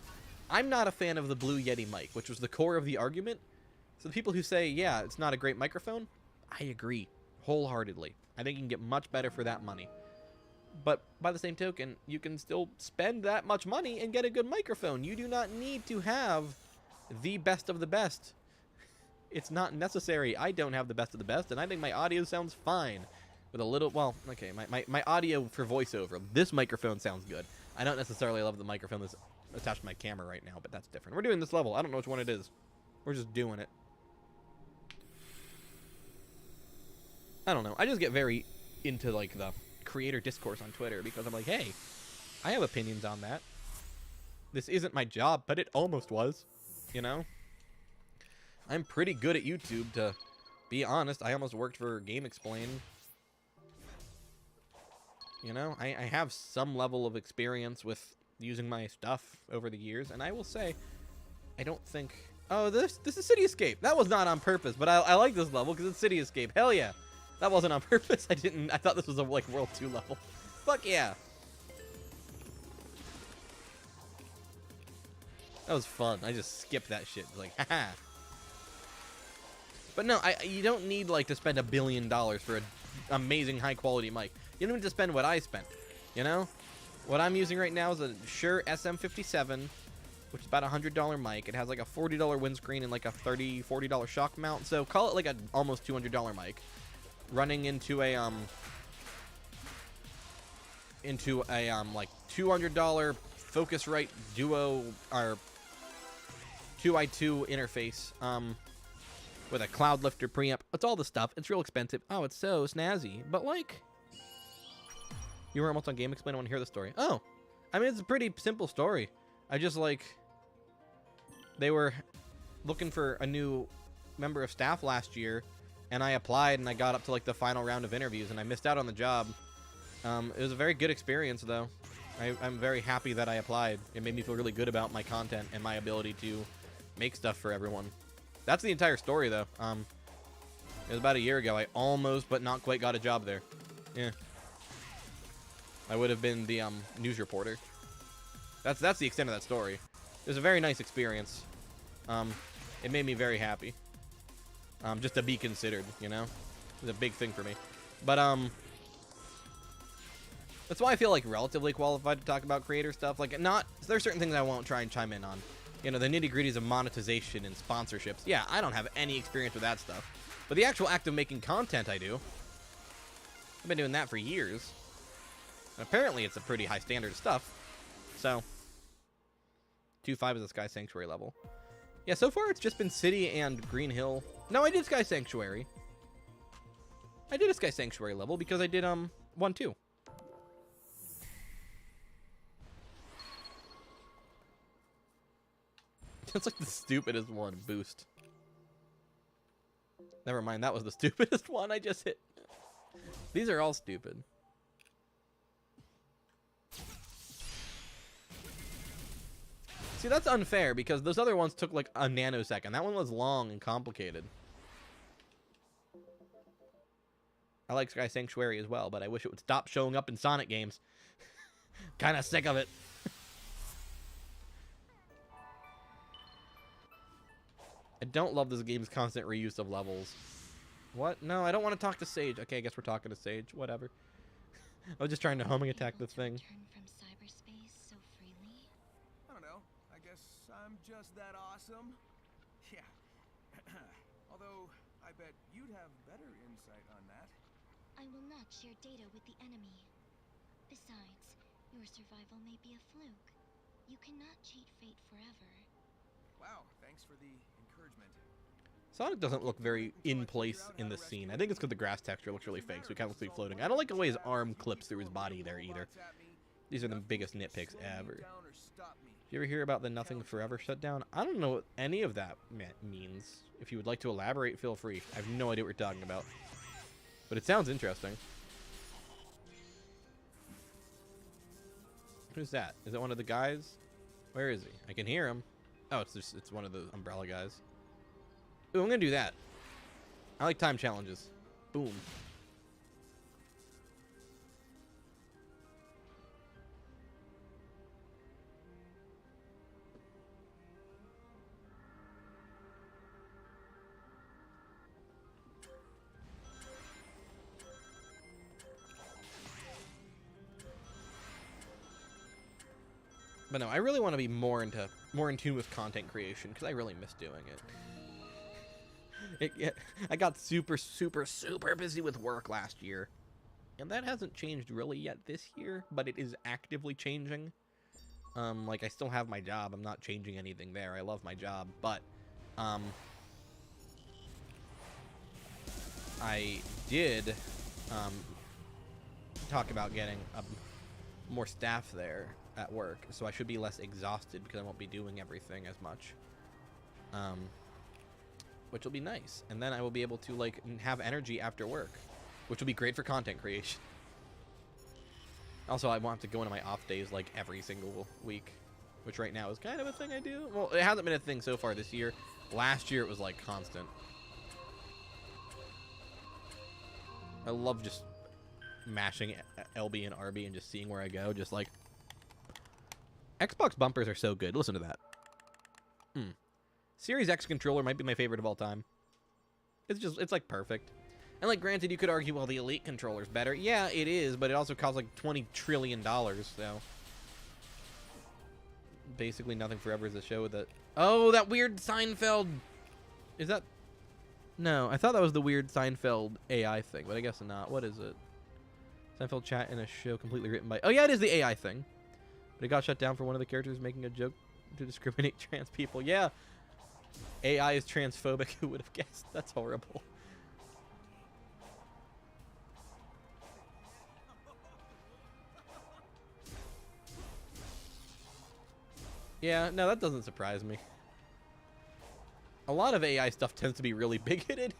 I'm not a fan of the Blue Yeti mic, which was the core of the argument. So the people who say, yeah, it's not a great microphone, I agree wholeheartedly. I think you can get much better for that money. But by the same token, you can still spend that much money and get a good microphone. You do not need to have the best of the best. It's not necessary. I don't have the best of the best, and I think my audio sounds fine. With a little, well, okay, my audio for voiceover, this microphone sounds good. I don't necessarily love the microphone that's attached to my camera right now, but that's different. We're doing this level. I don't know which one it is. We're just doing it. I don't know. I just get very into, like, the creator discourse on Twitter because I'm like, hey, I have opinions on that. This isn't my job, but it almost was, you know? I'm pretty good at YouTube, to be honest. I almost worked for Game Explain. You know, I have some level of experience with using my stuff over the years, and I will say, I don't think... Oh, this is City Escape. That was not on purpose, but I like this level because it's City Escape. Hell yeah. That wasn't on purpose. I thought this was a, like, World 2 level. Fuck yeah. That was fun. I just skipped that shit. Like, haha. But no, you don't need, like, to spend $1 billion for an amazing high-quality mic. You don't need to spend what I spent, you know? What I'm using right now is a Shure SM57, which is about a $100 mic. It has, like, a $40 windscreen and, like, a $40 shock mount. So call it, like, a almost $200 mic. Running into a, like, $200 Focusrite Duo, or 2i2 interface, with a cloud lifter preamp. It's all the stuff. It's real expensive. Oh, it's so snazzy. But, like, you were almost on Game Explain. I want to hear the story. Oh, I mean, it's a pretty simple story. I just, like, they were looking for a new member of staff last year, and I applied, and I got up to, like, the final round of interviews, and I missed out on the job. It was a very good experience, though. I'm very happy that I applied. It made me feel really good about my content and my ability to make stuff for everyone. That's the entire story, though. It was about a year ago. I almost, but not quite, got a job there. Yeah. I would have been the news reporter. That's the extent of that story. It was a very nice experience. It made me very happy. Just to be considered, you know? It was a big thing for me. But, that's why I feel, like, relatively qualified to talk about creator stuff. Like, there are certain things I won't try and chime in on. You know, the nitty-gritties of monetization and sponsorships. Yeah, I don't have any experience with that stuff. But the actual act of making content, I do. I've been doing that for years. And apparently it's a pretty high standard of stuff. So, 2.5 is a Sky Sanctuary level. Yeah, so far it's just been City and Green Hill. No, I did Sky Sanctuary. I did a Sky Sanctuary level because I did 1 too. That's like the stupidest one. Boost. Never mind, that was the stupidest one I just hit. These are all stupid. See, that's unfair because those other ones took like a nanosecond. That one was long and complicated. I like Sky Sanctuary as well, but I wish it would stop showing up in Sonic games. Kind of sick of it. I don't love this game's constant reuse of levels. What? No, I don't want to talk to Sage. Okay, I guess we're talking to Sage. Whatever. I was just trying to homing attack this thing. From cyberspace so freely? I don't know. I guess I'm just that awesome. Yeah. Although, I bet you'd have better insight on that. I will not share data with the enemy. Besides, your survival may be a fluke. You cannot cheat fate forever. Wow, thanks for the encouragement. Sonic doesn't look very in place in this scene. I think it's because the grass texture looks really fake, so he kind of looks like he's floating. I don't like the way his arm clips through his body there either. These are the biggest nitpicks ever. You ever hear about the Nothing Forever shutdown? I don't know what any of that means. If you would like to elaborate, feel free. I have no idea what you're talking about. But it sounds interesting. Who's that? Is it one of the guys? Where is he? I can hear him. Oh, it's one of the umbrella guys. Ooh, I'm gonna do that. I like time challenges. Boom. But no, I really want to be more in tune with content creation because I really miss doing it. I got super busy with work last year, and that hasn't changed really yet this year, but it is actively changing. Like I still have my job. I'm not changing anything there. I love my job, but I did talk about getting more staff there at work, so I should be less exhausted because I won't be doing everything as much, which will be nice. And then I will be able to like have energy after work, which will be great for content creation. Also, I won't have to go into my off days like every single week, which right now is kind of a thing I do. Well, it hasn't been a thing so far this year. Last year it was like constant. I love just mashing LB and RB and just seeing where I go, just like Xbox bumpers are so good. Listen to that. Series X controller might be my favorite of all time. It's like perfect. And like granted, you could argue, well, the Elite controller's better. Yeah, it is, but it also costs like $20 trillion, so basically Nothing Forever is a show that. Oh, that weird Seinfeld. Is that? No, I thought that was the weird Seinfeld AI thing, but I guess not. What is it? Seinfeld chat in a show completely written by. Oh yeah, it is the AI thing. But it got shut down for one of the characters making a joke to discriminate trans people. Yeah. AI is transphobic. Who would have guessed? That's horrible. Yeah, no, that doesn't surprise me. A lot of AI stuff tends to be really bigoted.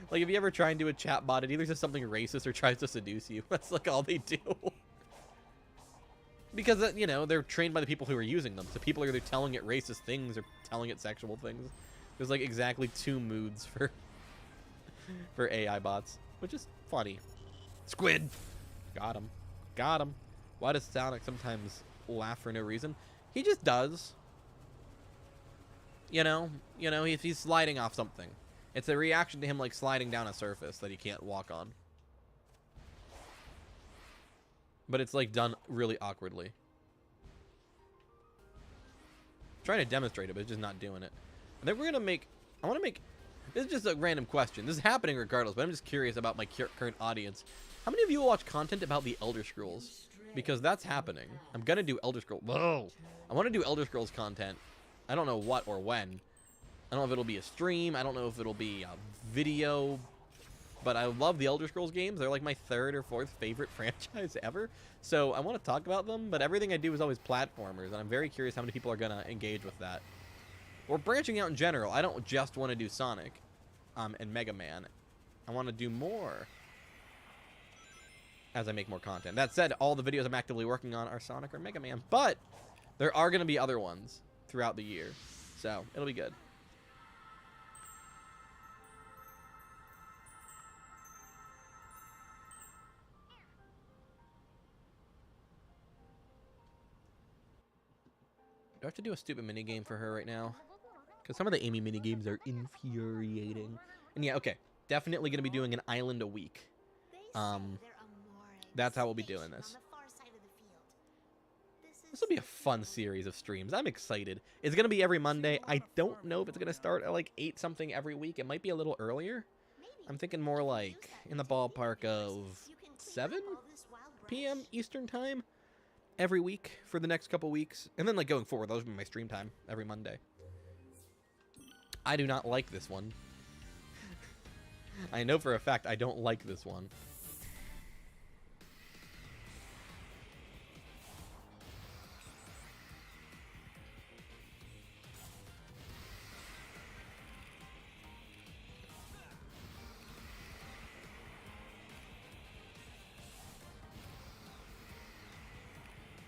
Like, if you ever try and do a chatbot, it either says something racist or tries to seduce you. That's like all they do. Because, you know, they're trained by the people who are using them. So people are either telling it racist things or telling it sexual things. There's like exactly 2 moods for AI bots, which is funny. Squid! Got him. Got him. Why does Sonic sometimes laugh for no reason? He just does. You know, if he's sliding off something. It's a reaction to him like sliding down a surface that he can't walk on. But it's like done really awkwardly. Trying to demonstrate it, but it's just not doing it. And then we're gonna make. I want to make. This is just a random question. This is happening regardless, but I'm just curious about my current audience. How many of you will watch content about the Elder Scrolls? Because that's happening. I'm gonna do Elder Scrolls. Whoa! I want to do Elder Scrolls content. I don't know what or when. I don't know if it'll be a stream. I don't know if it'll be a video. But I love the Elder Scrolls games. They're like my 3rd or 4th favorite franchise ever. So I want to talk about them, but everything I do is always platformers, and I'm very curious how many people are going to engage with that. Or branching out in general. I don't just want to do Sonic and Mega Man. I want to do more as I make more content. That said, all the videos I'm actively working on are Sonic or Mega Man, but there are going to be other ones throughout the year. So it'll be good. Do I have to do a stupid minigame for her right now? Because some of the Amy minigames are infuriating. And yeah, okay. Definitely going to be doing an island a week. That's how we'll be doing this. This will be a fun series of streams. I'm excited. It's going to be every Monday. I don't know if it's going to start at like 8 something every week. It might be a little earlier. I'm thinking more like in the ballpark of 7 p.m. Eastern time. Every week for the next couple weeks. And then like going forward, those will be my stream time every Monday. I do not like this one. I know for a fact I don't like this one.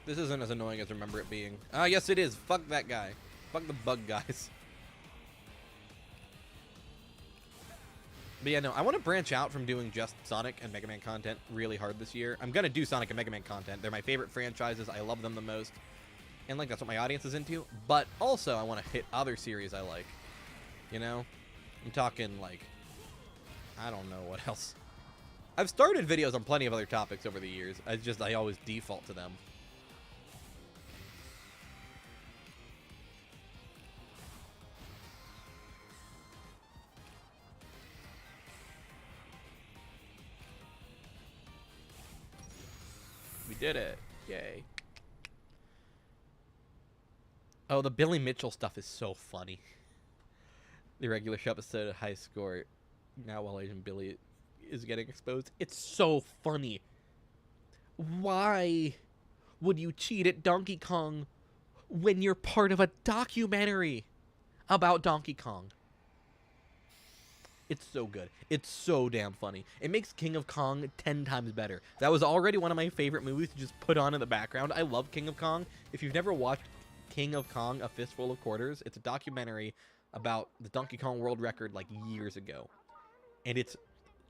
This isn't as annoying as I remember it being. Ah, yes it is. Fuck that guy. Fuck the bug guys. But yeah, no, I want to branch out from doing just Sonic and Mega Man content really hard this year. I'm going to do Sonic and Mega Man content. They're my favorite franchises. I love them the most. And, like, that's what my audience is into. But also, I want to hit other series I like. You know? I'm talking, like, I don't know what else. I've started videos on plenty of other topics over the years. I always default to them. We did it. Yay. Oh, the Billy Mitchell stuff is so funny. The regular show episode high score. Now while Asian Billy is getting exposed. It's so funny. Why would you cheat at Donkey Kong when you're part of a documentary about Donkey Kong? It's so good. It's so damn funny. It makes King of Kong 10 times better. That was already one of my favorite movies to just put on in the background. I love King of Kong. If you've never watched King of Kong, A Fistful of Quarters, it's a documentary about the Donkey Kong world record like years ago. And it's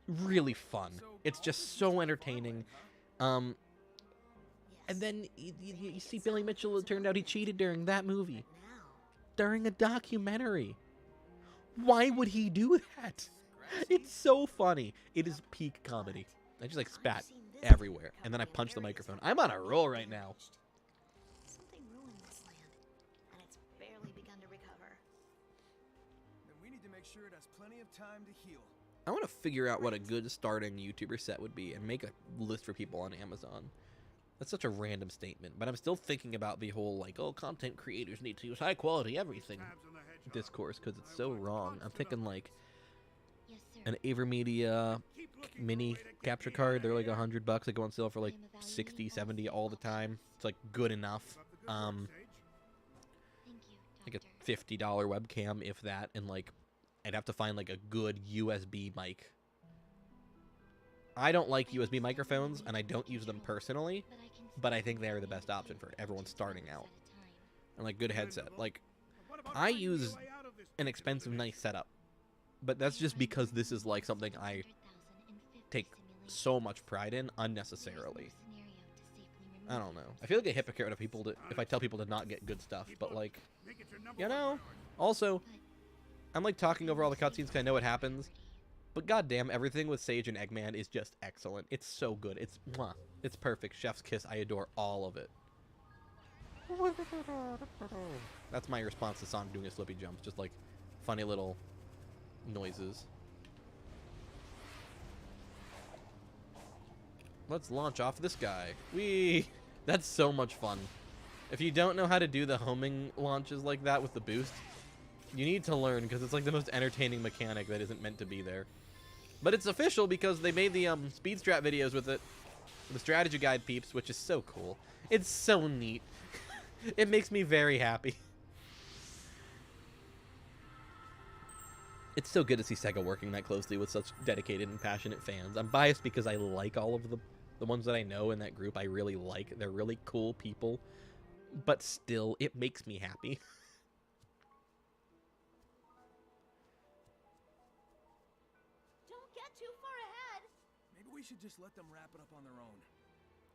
really fun. It's just so entertaining. And then you see Billy Mitchell, it turned out he cheated during that movie. During a documentary. Why would he do that? It's so funny. It is peak comedy. I just like spat everywhere, and then I punched the microphone. I'm on a roll right now. Something ruined this land, and it's barely begun to recover. Then we need to make sure it has plenty of time to heal. I want to figure out what a good starting YouTuber set would be and make a list for people on Amazon. That's such a random statement, but I'm still thinking about the whole, like, oh, content creators need to use high quality everything discourse, because it's so wrong. I'm thinking, like, Yes, sir. an Avermedia mini capture card. They're like $100. They go on sale for like 60, 70 all the time. It's like good enough. Thank you, Like a Doctor. $50 webcam, if that, and like I'd have to find like a good USB mic. I don't like USB microphones, and I don't use them personally, but I think they're the best option for everyone starting out. And like good headset. Like I use an expensive, nice setup, but that's just because this is like something I take so much pride in unnecessarily. I don't know. I feel like a hypocrite if I tell people to not get good stuff, but like, you know. Also, I'm like talking over all the cutscenes because I know what happens, but goddamn, everything with Sage and Eggman is just excellent. It's so good. It's mwah. It's perfect. Chef's kiss. I adore all of it. That's my response to Sonic doing a slippy jump. Just like funny little noises. Let's launch off this guy. Whee! That's so much fun. If you don't know how to do the homing launches like that with the boost, you need to learn, because it's like the most entertaining mechanic that isn't meant to be there. But it's official because they made the speed strat videos with it. The strategy guide peeps, which is so cool. It's so neat. It makes me very happy. It's so good to see Sega working that closely with such dedicated and passionate fans. I'm biased because I like all of the ones that I know in that group. I really like. They're really cool people. But still, it makes me happy. Don't get too far ahead. Maybe we should just let them wrap it up on their own.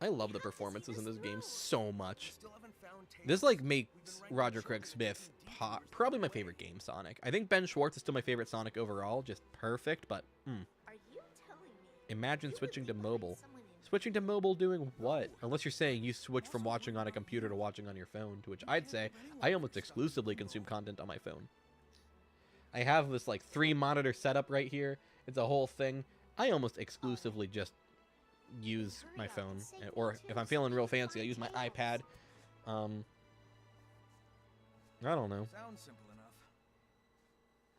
I love the performances in this game so much. Still haven't found Tails. This like makes Roger Craig Smith probably my favorite game Sonic. I think Ben Schwartz is still my favorite Sonic overall, just perfect, but Are you telling me? imagine you switching to would be letting mobile. someone in Switching to mobile doing what? Unless you're saying you switch from watching on a computer to watching on your phone, to which I'd say I almost exclusively consume content on my phone. I have this like 3-monitor setup right here. It's a whole thing. I almost exclusively just use my phone, or if I'm feeling real fancy, I use my iPad. I don't know. Sounds simple enough.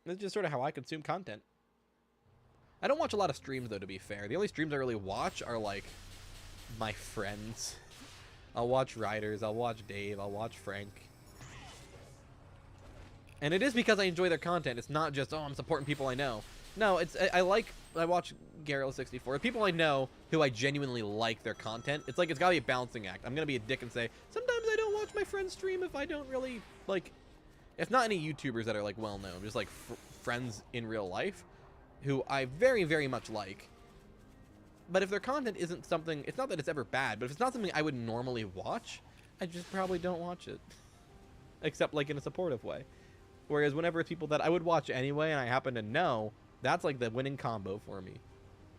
That's just sort of how I consume content. I don't watch a lot of streams, though, to be fair. The only streams I really watch are, like, my friends. I'll watch Riders, I'll watch Dave, I'll watch Frank. And it is because I enjoy their content. It's not just, oh, I'm supporting people I know. No, I like I watch Garrel64. People I know who I genuinely like their content. It's like it's gotta be a balancing act. I'm gonna be a dick and say sometimes I don't watch my friends stream if I don't really like. If not any YouTubers that are like well known, just like friends in real life, who I very, very much like. But if their content isn't something, it's not that it's ever bad, but if it's not something I would normally watch, I just probably don't watch it. Except like in a supportive way. Whereas whenever it's people that I would watch anyway and I happen to know, that's like the winning combo for me.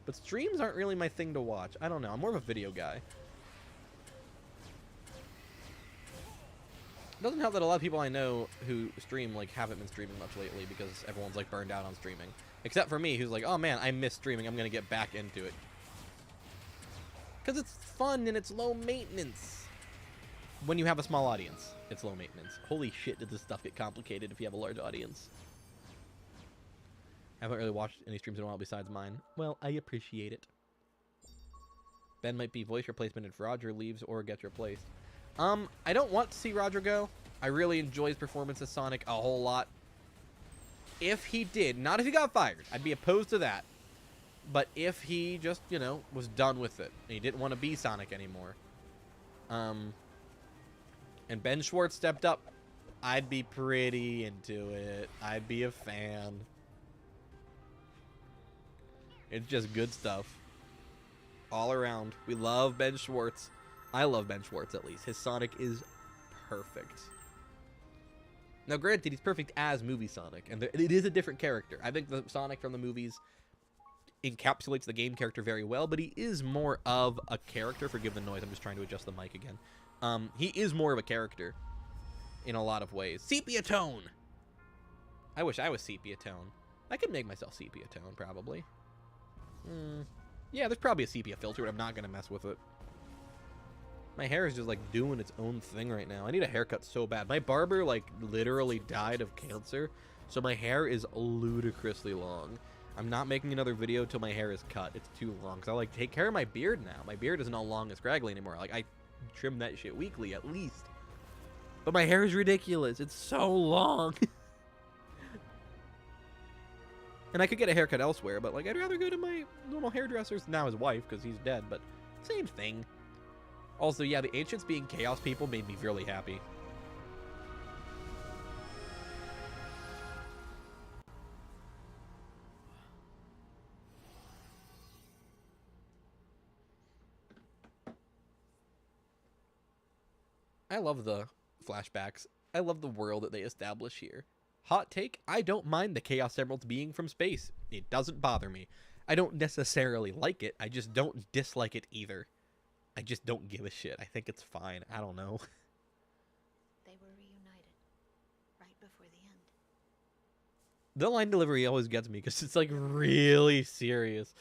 But streams aren't really my thing to watch. I don't know. I'm more of a video guy. It doesn't help that a lot of people I know who stream like haven't been streaming much lately because everyone's like burned out on streaming. Except for me, who's like, oh man, I miss streaming. I'm going to get back into it. Because it's fun and it's low maintenance. When you have a small audience, it's low maintenance. Holy shit, did this stuff get complicated if you have a large audience. I haven't really watched any streams in a while besides mine. Well, I appreciate it. Ben might be voice replacement if Roger leaves or gets replaced. I don't want to see Roger go. I really enjoy his performance as Sonic a whole lot. If he did, not if he got fired, I'd be opposed to that. But if he just, you know, was done with it, and he didn't want to be Sonic anymore, and Ben Schwartz stepped up, I'd be pretty into it. I'd be a fan. It's just good stuff. All around. We love Ben Schwartz. I love Ben Schwartz, at least. His Sonic is perfect. Now, granted, he's perfect as movie Sonic, and it is a different character. I think the Sonic from the movies encapsulates the game character very well, but he is more of a character. Forgive the noise, I'm just trying to adjust the mic again. He is more of a character in a lot of ways. Sepia tone! I wish I was sepia tone. I could make myself sepia tone, probably. Yeah, there's probably a sepia filter, but I'm not going to mess with it. My hair is just, like, doing its own thing right now. I need a haircut so bad. My barber, like, literally died of cancer, so my hair is ludicrously long. I'm not making another video till my hair is cut. It's too long, because I, like, take care of my beard now. My beard isn't all long and scraggly anymore. Like, I trim that shit weekly, at least. But my hair is ridiculous. It's so long. And I could get a haircut elsewhere, but, like, I'd rather go to my normal hairdresser's, now his wife, because he's dead, but same thing. Also, yeah, the Ancients being Chaos people made me really happy. I love the flashbacks. I love the world that they establish here. Hot take, I don't mind the Chaos Emeralds being from space. It doesn't bother me. I don't necessarily like it. I just don't dislike it either. I just don't give a shit. I think it's fine. I don't know. They were reunited right before the end. The line delivery always gets me because it's like really serious.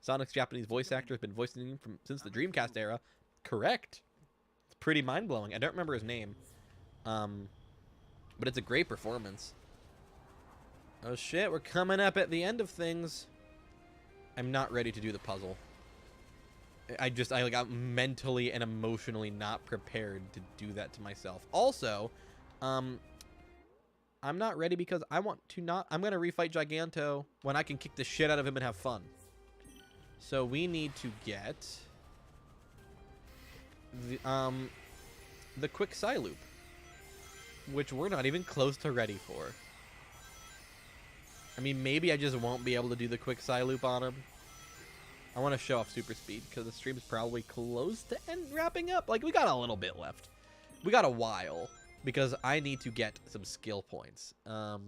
Sonic's Japanese voice actor has been voicing him since the Dreamcast era. Correct. It's pretty mind-blowing. I don't remember his name. But it's a great performance. Oh shit, we're coming up at the end of things. I'm not ready to do the puzzle. I got mentally and emotionally not prepared to do that to myself. Also, I'm not ready because I want to not... I'm going to refight Giganto when I can kick the shit out of him and have fun. So we need to get... the quick Psyloop, which we're not even close to ready for. I mean, maybe I just won't be able to do the quick Psyloop on him. I want to show off super speed because the stream's probably close to wrapping up. Like, we got a little bit left. We got a while because I need to get some skill points. Oh,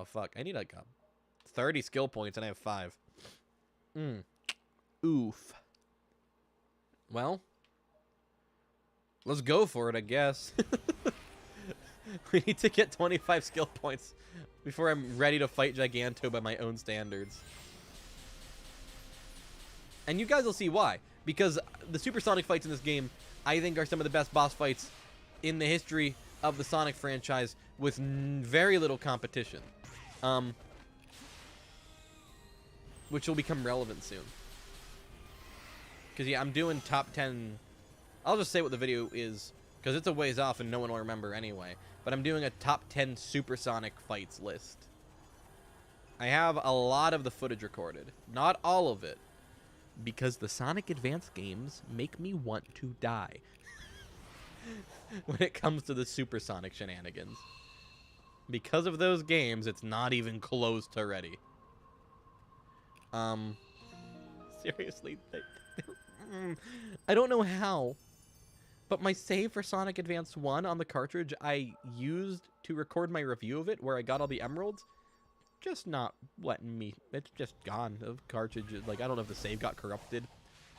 fuck. I need like 30 skill points and I have 5. Oof. Well, let's go for it, I guess. We need to get 25 skill points before I'm ready to fight Giganto by my own standards. And you guys will see why. Because the Supersonic fights in this game, I think, are some of the best boss fights in the history of the Sonic franchise with very little competition. Which will become relevant soon. Because, yeah, I'm doing top 10... I'll just say what the video is, because it's a ways off and no one will remember anyway. But I'm doing a top 10 Supersonic fights list. I have a lot of the footage recorded. Not all of it. Because the Sonic Advance games make me want to die. When it comes to the Supersonic shenanigans. Because of those games, it's not even close to ready. Seriously. I don't know how. But my save for Sonic Advance 1 on the cartridge I used to record my review of it, where I got all the emeralds, just not letting me. It's just gone. The cartridge, like, I don't know if the save got corrupted.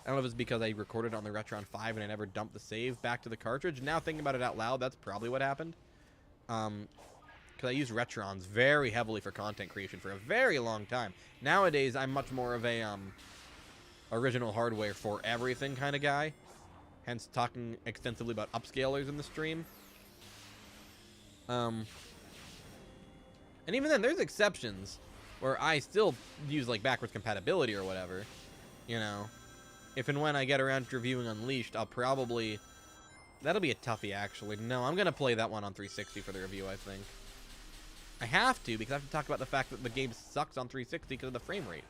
I don't know if it's because I recorded it on the Retron 5 and I never dumped the save back to the cartridge. Now thinking about it out loud, that's probably what happened. Because I use Retrons very heavily for content creation for a very long time. Nowadays, I'm much more of a original hardware for everything kind of guy. Hence, talking extensively about upscalers in the stream. And even then, there's exceptions where I still use, like, backwards compatibility or whatever. You know, if and when I get around to reviewing Unleashed, I'll probably... That'll be a toughie, actually. No, I'm going to play that one on 360 for the review, I think. I have to, because I have to talk about the fact that the game sucks on 360 because of the frame rate.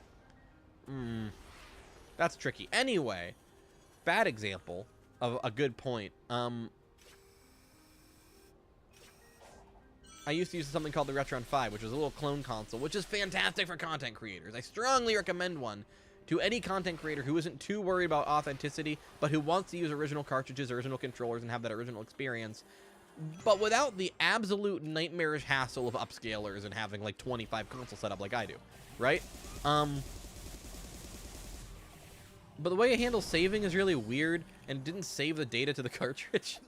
That's tricky. Anyway, bad example of a good point. I used to use something called the Retron 5, which was a little clone console, which is fantastic for content creators. I strongly recommend one to any content creator who isn't too worried about authenticity, but who wants to use original cartridges, original controllers, and have that original experience, but without the absolute nightmarish hassle of upscalers and having like 25 consoles set up like I do, right? But the way it handles saving is really weird, and it didn't save the data to the cartridge.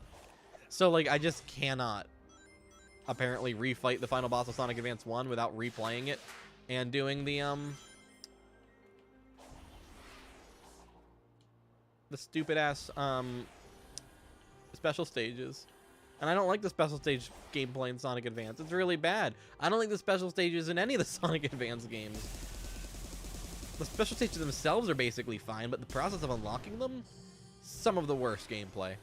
So, like, I just cannot apparently refight the final boss of Sonic Advance 1 without replaying it and doing the stupid-ass, special stages. And I don't like the special stage gameplay in Sonic Advance. It's really bad. I don't like the special stages in any of the Sonic Advance games. The special stages themselves are basically fine, but the process of unlocking them, some of the worst gameplay.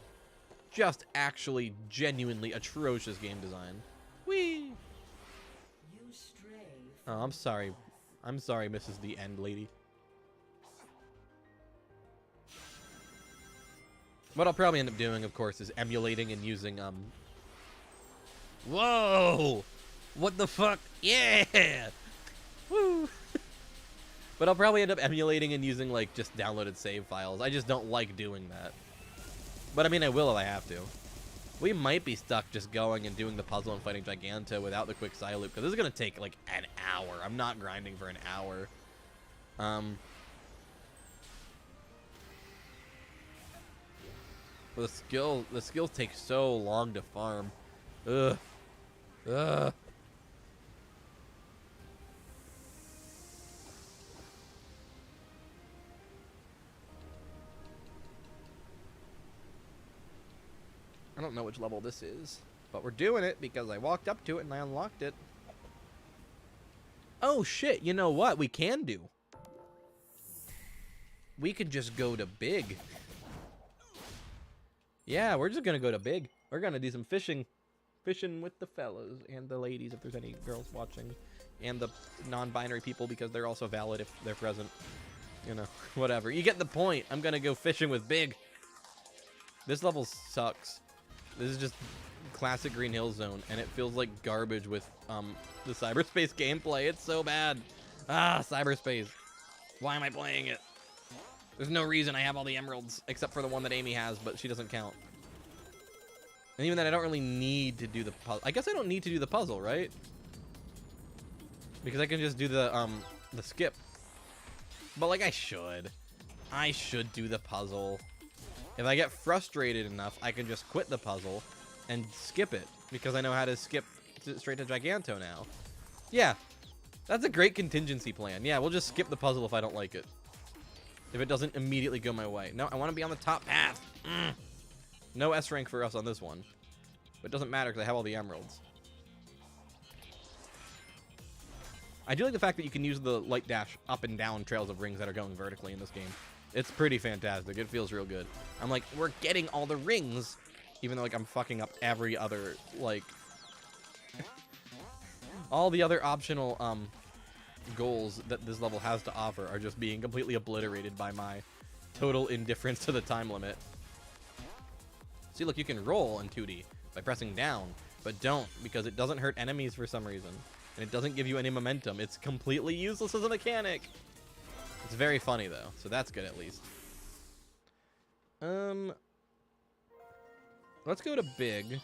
Just actually genuinely atrocious game design. Whee! You stray Oh, I'm sorry. I'm sorry, Mrs. The End Lady. What I'll probably end up doing, of course, is emulating and using, Whoa! What the fuck? Yeah! Woo! But I'll probably end up emulating and using, like, just downloaded save files. I just don't like doing that. But, I mean, I will if I have to. We might be stuck just going and doing the puzzle and fighting Giganto without the quick side loop, because this is going to take, like, an hour. I'm not grinding for an hour. The skills take so long to farm. Ugh. Ugh. I don't know which level this is, but we're doing it because I walked up to it and I unlocked it. Oh shit, you know what we can do? We could just go to big. Yeah, we're just gonna go to big. We're gonna do some fishing with the fellas and the ladies if there's any girls watching, and the non-binary people because they're also valid if they're present. You know, whatever. You get the point. I'm gonna go fishing with big. This level sucks. This is just classic Green Hill Zone, and it feels like garbage with the cyberspace gameplay. It's so bad. Ah, cyberspace. Why am I playing it? There's no reason I have all the emeralds, except for the one that Amy has, but she doesn't count. And even then, I don't really need to do the puzzle. I guess I don't need to do the puzzle, right? Because I can just do the skip. But, like, I should. I should do the puzzle. If I get frustrated enough, I can just quit the puzzle and skip it, because I know how to skip straight to Giganto now. Yeah, that's a great contingency plan. Yeah, we'll just skip the puzzle if I don't like it. If it doesn't immediately go my way. No, I want to be on the top path. No S rank for us on this one. But it doesn't matter because I have all the emeralds. I do like the fact that you can use the light dash up and down trails of rings that are going vertically in this game. It's pretty fantastic. It feels real good. I'm like, we're getting all the rings, even though, like, I'm fucking up every other, like, all the other optional goals that this level has to offer are just being completely obliterated by my total indifference to the time limit. See, look, you can roll in 2D by pressing down, but don't, because it doesn't hurt enemies for some reason. And it doesn't give you any momentum. It's completely useless as a mechanic. It's very funny, though, so that's good at least. Let's go to big.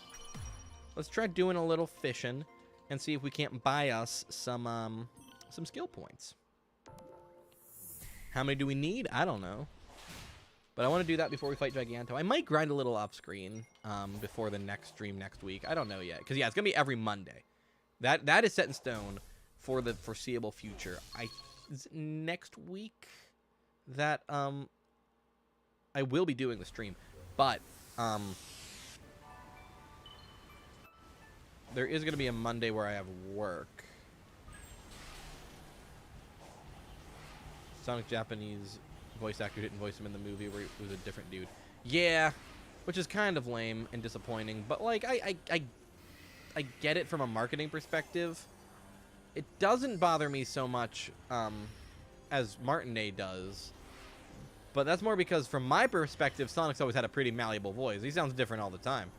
Let's try doing a little fishing and see if we can't buy us some skill points. How many do we need? I don't know. But I want to do that before we fight Giganto. I might grind a little off screen before the next stream next week. I don't know yet. Because, yeah, it's going to be every Monday. That is set in stone for the foreseeable future. Is it next week that I will be doing the stream. But there is going to be a Monday where I have work. Sonic Japanese voice actor didn't voice him in the movie where it was a different dude. Yeah, which is kind of lame and disappointing. But, like, I get it from a marketing perspective. It doesn't bother me so much as Martinet does. But that's more because, from my perspective, Sonic's always had a pretty malleable voice. He sounds different all the time.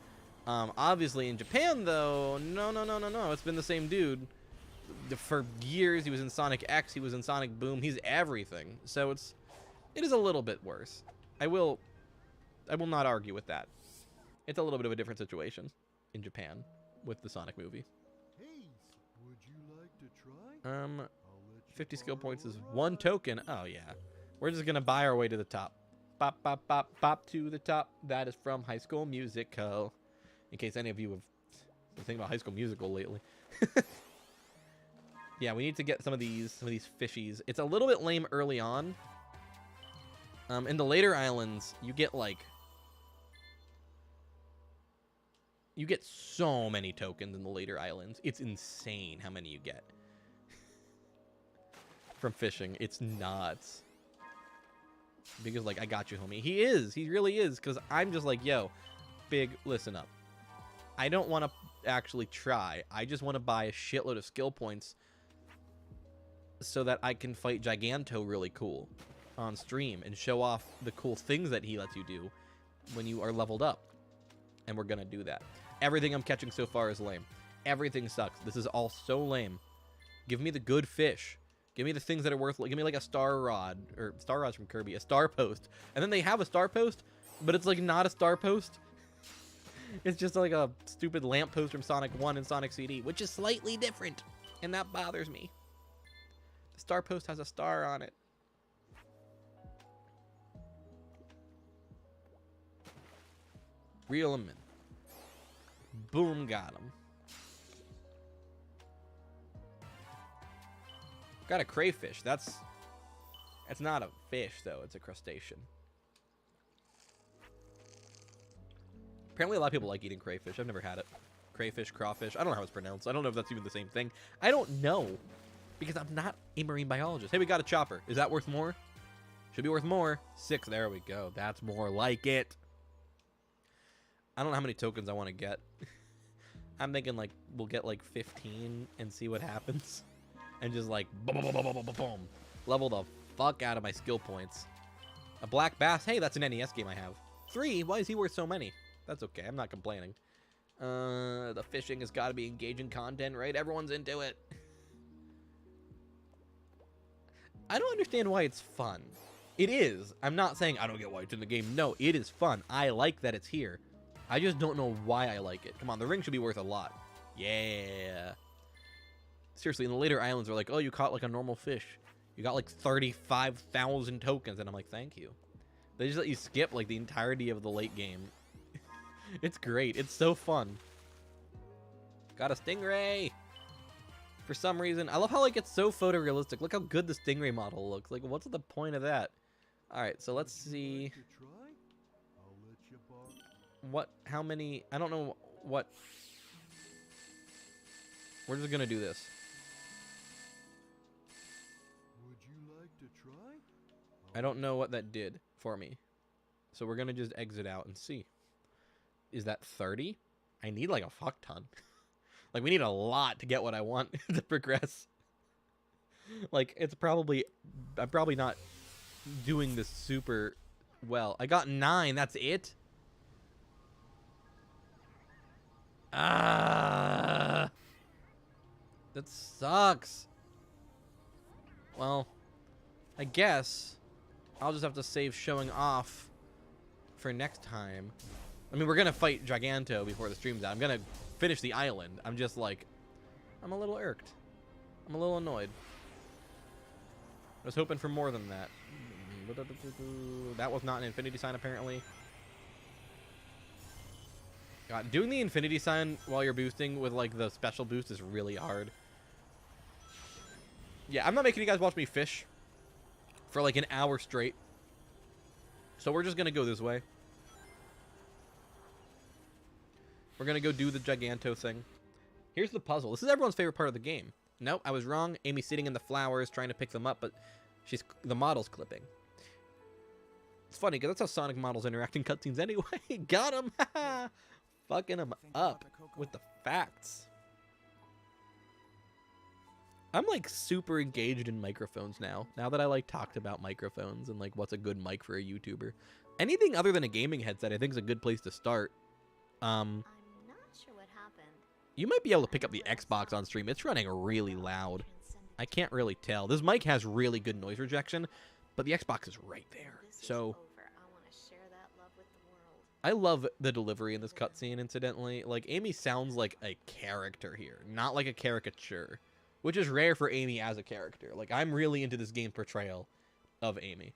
Obviously, in Japan, though, no. It's been the same dude. For years, he was in Sonic X, he was in Sonic Boom. He's everything. So it is a little bit worse. I will not argue with that. It's a little bit of a different situation in Japan with the Sonic movie. Hey, would you like to try? 50 skill points is 1 token. Oh, yeah. We're just going to buy our way to the top. Bop, bop, bop, bop to the top. That is from High School Musical. In case any of you have been thinking about High School Musical lately. Yeah, we need to get some of these fishies. It's a little bit lame early on. In the later islands, you get, like... You get so many tokens in the later islands. It's insane how many you get. From fishing. It's nuts. Because, like, I got you, homie. He is. He really is. Because I'm just like, yo, Big, listen up. I don't want to actually try. I just want to buy a shitload of skill points so that I can fight Giganto really cool on stream and show off the cool things that he lets you do when you are leveled up. And we're going to do that. Everything I'm catching so far is lame. Everything sucks. This is all so lame. Give me the good fish. Give me the things that are worth... Give me like a star rod. Or star rod's from Kirby. A star post. And then they have a star post, but it's like not a star post. It's just like a stupid lamppost from Sonic 1 and Sonic CD, which is slightly different. And that bothers me. The star post has a star on it. Reel him in. Boom, got him. Got a crayfish. That's not a fish, though. It's a crustacean. Apparently, a lot of people like eating crayfish. I've never had it. Crayfish, crawfish. I don't know how it's pronounced. I don't know if that's even the same thing. I don't know. Because I'm not a marine biologist. Hey, we got a chopper. Is that worth more? Should be worth more. 6. There we go. That's more like it. I don't know how many tokens I want to get. I'm thinking, like, we'll get, like, 15 and see what happens. And just, like, boom, boom, boom, boom, boom, boom. Level the fuck out of my skill points. A black bass. Hey, that's an NES game I have. 3? Why is he worth so many? That's okay. I'm not complaining. The fishing has got to be engaging content, right? Everyone's into it. I don't understand why it's fun. It is. I'm not saying I don't get why it's in the game. No, it is fun. I like that it's here. I just don't know why I like it. Come on, the ring should be worth a lot. Yeah. Seriously, in the later islands, they're like, oh, you caught like a normal fish. You got like 35,000 tokens. And I'm like, thank you. They just let you skip like the entirety of the late game. It's great. It's so fun. Got a stingray. For some reason, I love how like it's so photorealistic. Look how good the stingray model looks. Like, what's the point of that? All right, so let's see. What? How many? I don't know what. We're just gonna do this. Would you like to try? I don't know what that did for me, so we're gonna just exit out and see. Is that 30? I need like a fuck ton. Like, we need a lot to get what I want to progress. Like, it's probably... I'm probably not doing this super well. I got 9. That's it? Ah! That sucks. Well, I guess I'll just have to save showing off for next time. I mean, we're going to fight Giganto before the stream's out. I'm going to finish the island. I'm just like... I'm a little irked. I'm a little annoyed. I was hoping for more than that. That was not an infinity sign, apparently. God, doing the infinity sign while you're boosting with, like, the special boost is really hard. Yeah, I'm not making you guys watch me fish for, like, an hour straight. So we're just going to go this way. We're going to go do the Giganto thing. Here's the puzzle. This is everyone's favorite part of the game. Nope, I was wrong. Amy's sitting in the flowers trying to pick them up, but the model's clipping. It's funny, because that's how Sonic models interact in cutscenes anyway. Got him! Fucking him up with the facts. I'm, like, super engaged in microphones now. Now that I, like, talked about microphones and, like, what's a good mic for a YouTuber. Anything other than a gaming headset I think is a good place to start. I'm not sure what happened. You might be able to pick up the Xbox on stream. It's running really loud. I can't really tell. This mic has really good noise rejection, but the Xbox is right there. So I love the delivery in this cutscene, incidentally. Like, Amy sounds like a character here, not like a caricature, which is rare for Amy as a character. Like, I'm really into this game's portrayal of Amy.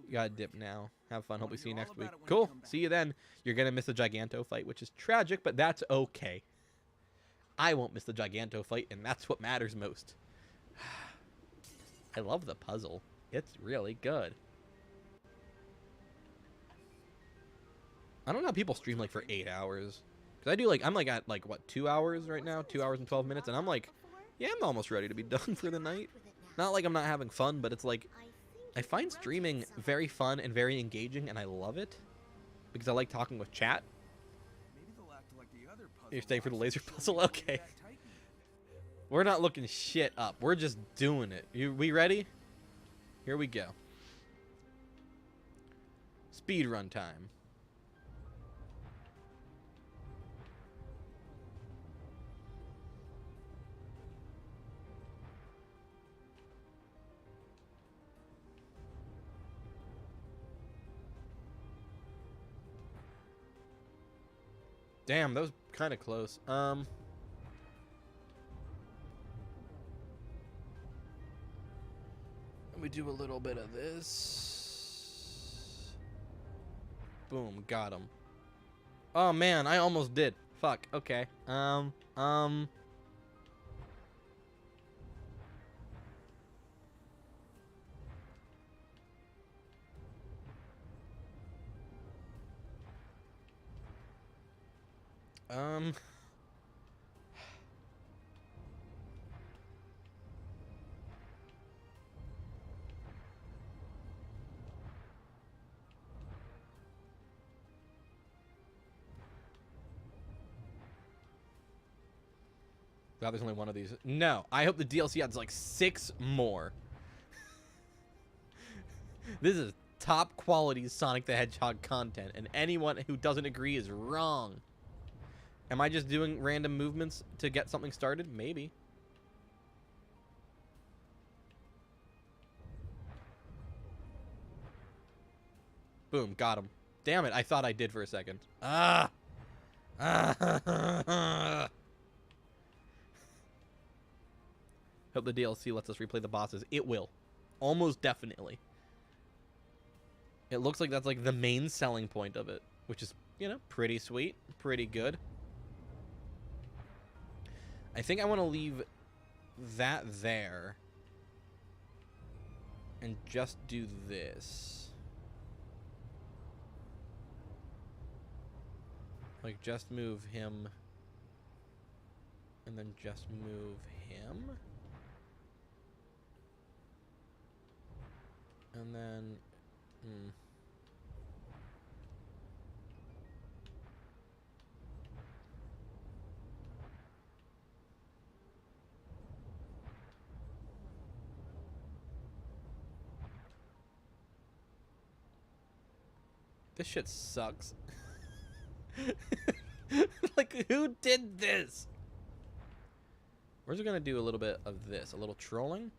You gotta dip now. Have fun. Hope we see you next week. Cool. See you then. You're gonna miss the Giganto fight, which is tragic, but that's okay. I won't miss the Giganto fight, and that's what matters most. I love the puzzle. It's really good. I don't know how people stream, like, for 8 hours. Because I do, like, I'm, like, at, like, what, 2 hours right now? 2 hours and 12 minutes, and I'm, like, yeah, I'm almost ready to be done for the night. Not like I'm not having fun, but it's, like, I find streaming very fun and very engaging, and I love it. Because I like talking with chat. You're staying for the laser puzzle? Okay. We're not looking shit up. We're just doing it. We ready? Here we go. Speed run time. Damn, that was kind of close. Let me do a little bit of this. Boom, got him. Oh man, I almost did. Fuck. Okay. God, there's only one of these. No, I hope the DLC adds like 6 more. This is top quality Sonic the Hedgehog content, and anyone who doesn't agree is wrong. Am I just doing random movements to get something started? Maybe. Boom, got him. Damn it, I thought I did for a second. Ah! Hope the DLC lets us replay the bosses. It will. Almost definitely. It looks like that's like the main selling point of it, which is, you know, pretty sweet, pretty good. I think I want to leave that there and just do this. Like, just move him and then just move him. And then, This shit sucks. Like, who did this? We're just gonna do a little bit of this. A little trolling.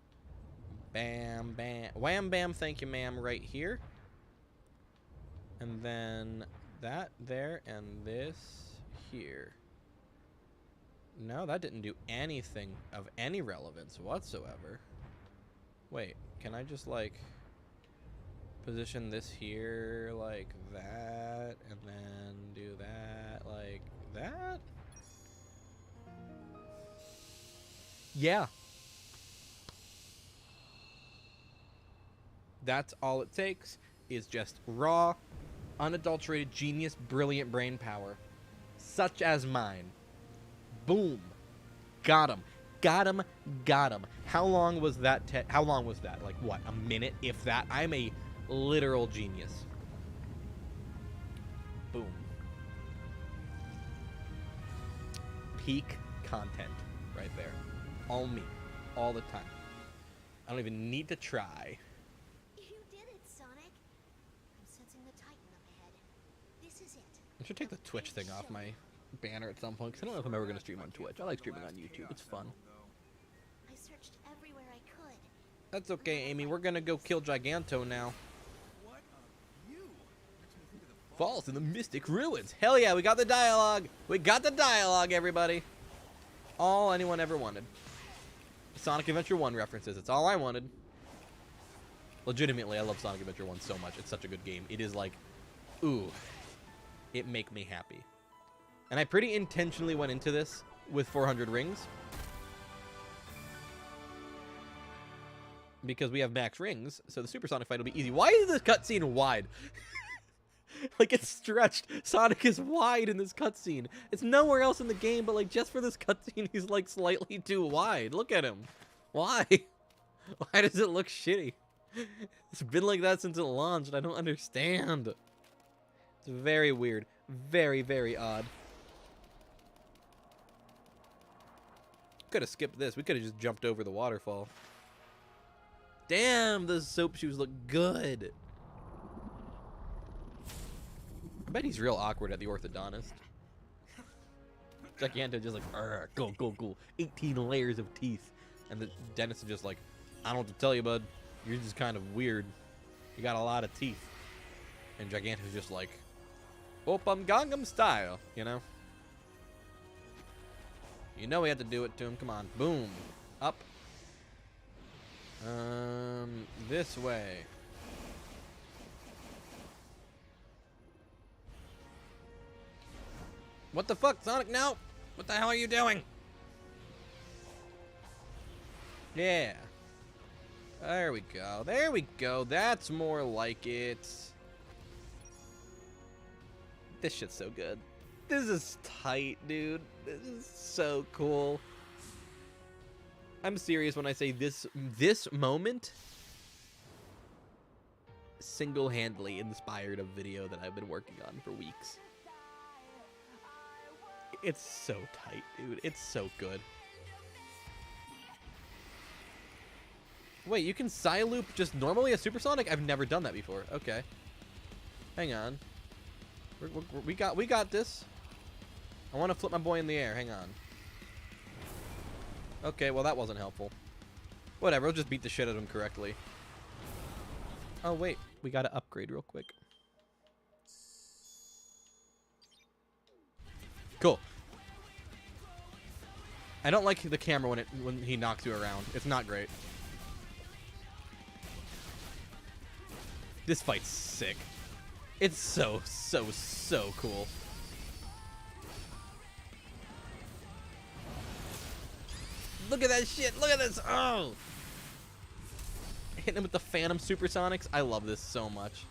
Bam, bam. Wham, bam, thank you, ma'am, right here. And then that there and this here. No, that didn't do anything of any relevance whatsoever. Wait, can I just, like, position this here like that, and then do that like that? Yeah. That's all it takes, is just raw, unadulterated genius, brilliant brain power. Such as mine. Boom. Got him. Got him. Got him. How long was that? How long was that? Like, what? A minute? If that? I'm a literal genius. Boom. Peak content right there. All me. All the time. I don't even need to try. You did it, Sonic. I'm sensing the Titan up ahead. This is it. I should take the Twitch thing off my banner at some point, because I don't know if I'm ever going to stream on Twitch. I like streaming on YouTube. It's fun. I searched everywhere I could. That's okay, Amy. We're going to go kill Giganto now. Falls in the Mystic Ruins. Hell yeah, we got the dialogue. We got the dialogue, everybody. All anyone ever wanted. Sonic Adventure 1 references. It's all I wanted. Legitimately, I love Sonic Adventure 1 so much. It's such a good game. It is like, ooh, it make me happy. And I pretty intentionally went into this with 400 rings. Because we have max rings, so the Supersonic fight will be easy. Why is this cutscene wide? Like, it's stretched. Sonic is wide in this cutscene. It's nowhere else in the game, but, like, just for this cutscene, he's, like, slightly too wide. Look at him. Why? Why does it look shitty? It's been like that since it launched. I don't understand. It's very weird. Very, very odd. Could have skipped this. We could have just jumped over the waterfall. Damn, those soap shoes look good. I bet he's real awkward at the orthodontist. Giganto just like, go, go, go. 18 layers of teeth. And the dentist is just like, I don't know what to tell you, bud. You're just kind of weird. You got a lot of teeth. And Giganto's just like, Opam Gangnam Style, you know? You know we had to do it to him. Come on. Boom. Up. This way. What the fuck, Sonic? No! What the hell are you doing? Yeah. There we go. There we go. That's more like it. This shit's so good. This is tight, dude. This is so cool. I'm serious when I say this moment single-handedly inspired a video that I've been working on for weeks. It's so tight, dude. It's so good. Wait, you can Psyloop just normally a Supersonic? I've never done that before. Okay. Hang on. We got this. I want to flip my boy in the air. Hang on. Okay, well that wasn't helpful. Whatever, we'll just beat the shit out of him correctly. Oh wait, we gotta upgrade real quick. Cool. I don't like the camera when he knocks you around. It's not great. This fight's sick. It's so cool. Look at that shit. Look at this. Oh. Hitting him with the Phantom Supersonics. I love this so much.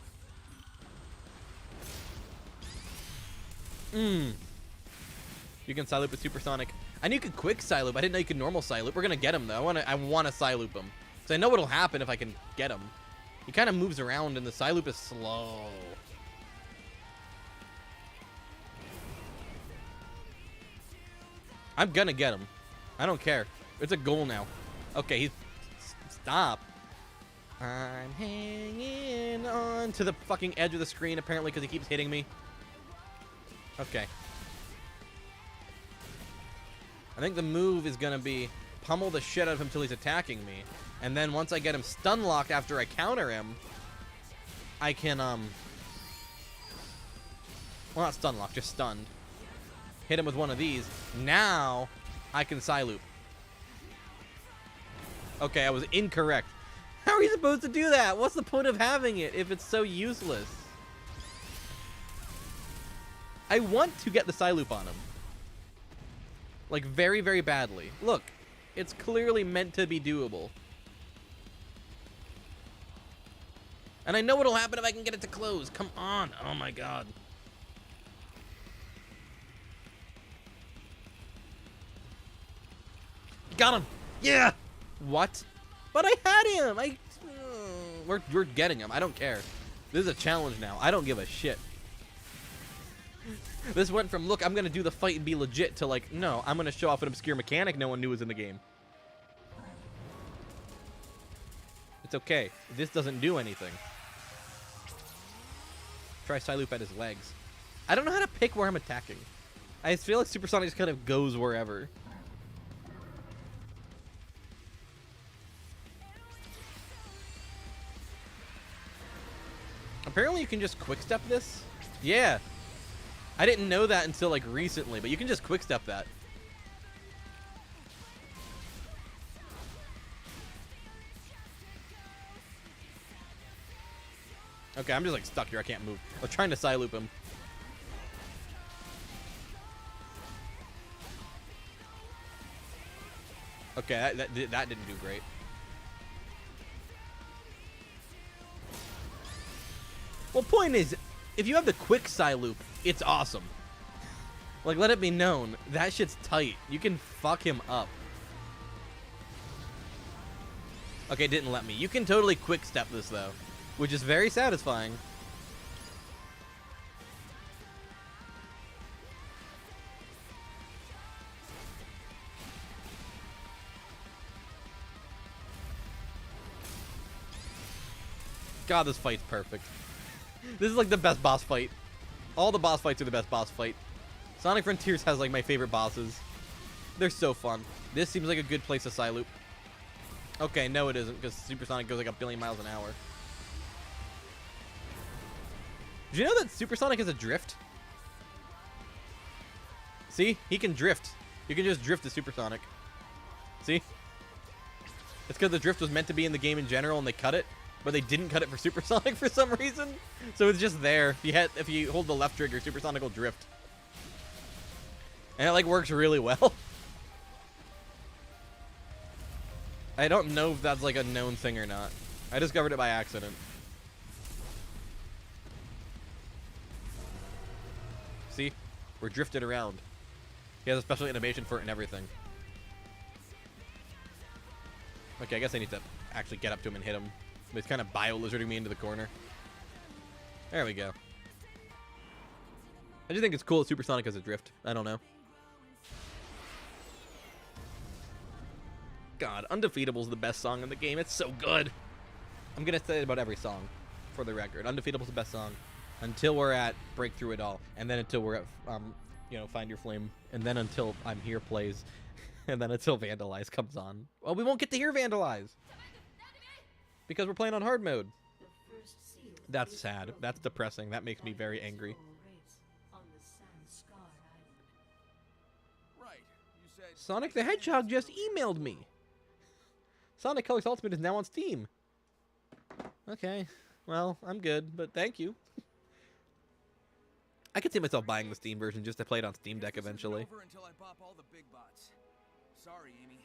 You can Psyloop with Supersonic. I knew you could quick Psyloop. I didn't know you could normal Psyloop. We're gonna get him though. I want to Psyloop him. Because I know what'll happen if I can get him. He kind of moves around and the Psyloop is slow. I'm gonna get him. I don't care. It's a goal now. Okay, he's... Stop. I'm hanging on gotten to the fucking edge of the screen, apparently, because he keeps hitting me. Okay. I think the move is going to be pummel the shit out of him till he's attacking me. And then once I get him stun locked after I counter him, I can, well, not stun locked, just stunned. Hit him with one of these. Now, I can Psy-Loop. Okay, I was incorrect. How are you supposed to do that? What's the point of having it if it's so useless? I want to get the Psy-Loop on him. Like, very, very badly. Look, it's clearly meant to be doable. And I know what'll happen if I can get it to close. Come on. Oh, my God. Got him. Yeah. What? But I had him. We're getting him. I don't care. This is a challenge now. I don't give a shit. This went from, look, I'm going to do the fight and be legit, to like, no, I'm going to show off an obscure mechanic no one knew was in the game. It's okay. This doesn't do anything. Try Psy-Loop at his legs. I don't know how to pick where I'm attacking. I feel like Supersonic just kind of goes wherever. Apparently you can just quick-step this. Yeah. I didn't know that until like recently, but you can just quick-step that. Okay, I'm just like stuck here. I can't move. I was trying to Psy-Loop him. Okay, that didn't do great. Well, point is, if you have the quick Psy-Loop, it's awesome. Like, let it be known, that shit's tight. You can fuck him up. Okay, it didn't let me. You can totally quick step this, though, which is very satisfying. God, this fight's perfect. This is like the best boss fight. All the boss fights are the best boss fight. Sonic Frontiers has like my favorite bosses. They're so fun. This seems like a good place to Psy-Loop. Okay, no it isn't, because Supersonic goes like a billion miles an hour. Did you know that Supersonic has a drift? See? He can drift. You can just drift to Supersonic. See? It's because the drift was meant to be in the game in general and they cut it. But they didn't cut it for Supersonic for some reason. So it's just there. If you hold the left trigger, Supersonic will drift. And it like works really well. I don't know if that's like a known thing or not. I discovered it by accident. See? We're drifted around. He has a special animation for it and everything. Okay, I guess I need to actually get up to him and hit him. But he's kind of bio-lizarding me into the corner. There we go. I just think it's cool that Supersonic has a drift. I don't know. God, Undefeatable's the best song in the game. It's so good. I'm going to say it about every song, for the record. Undefeatable's the best song. Until we're at Break Through It All. And then until we're at, Find Your Flame. And then until I'm Here plays. And then until Vandalize comes on. Well, we won't get to hear Vandalize. Because we're playing on hard mode. That's sad. That's depressing. That makes me very angry. Sonic the Hedgehog just emailed me. Sonic Colors Ultimate is now on Steam. Okay. Well, I'm good, but thank you. I could see myself buying the Steam version just to play it on Steam Deck eventually. Sorry, Amy.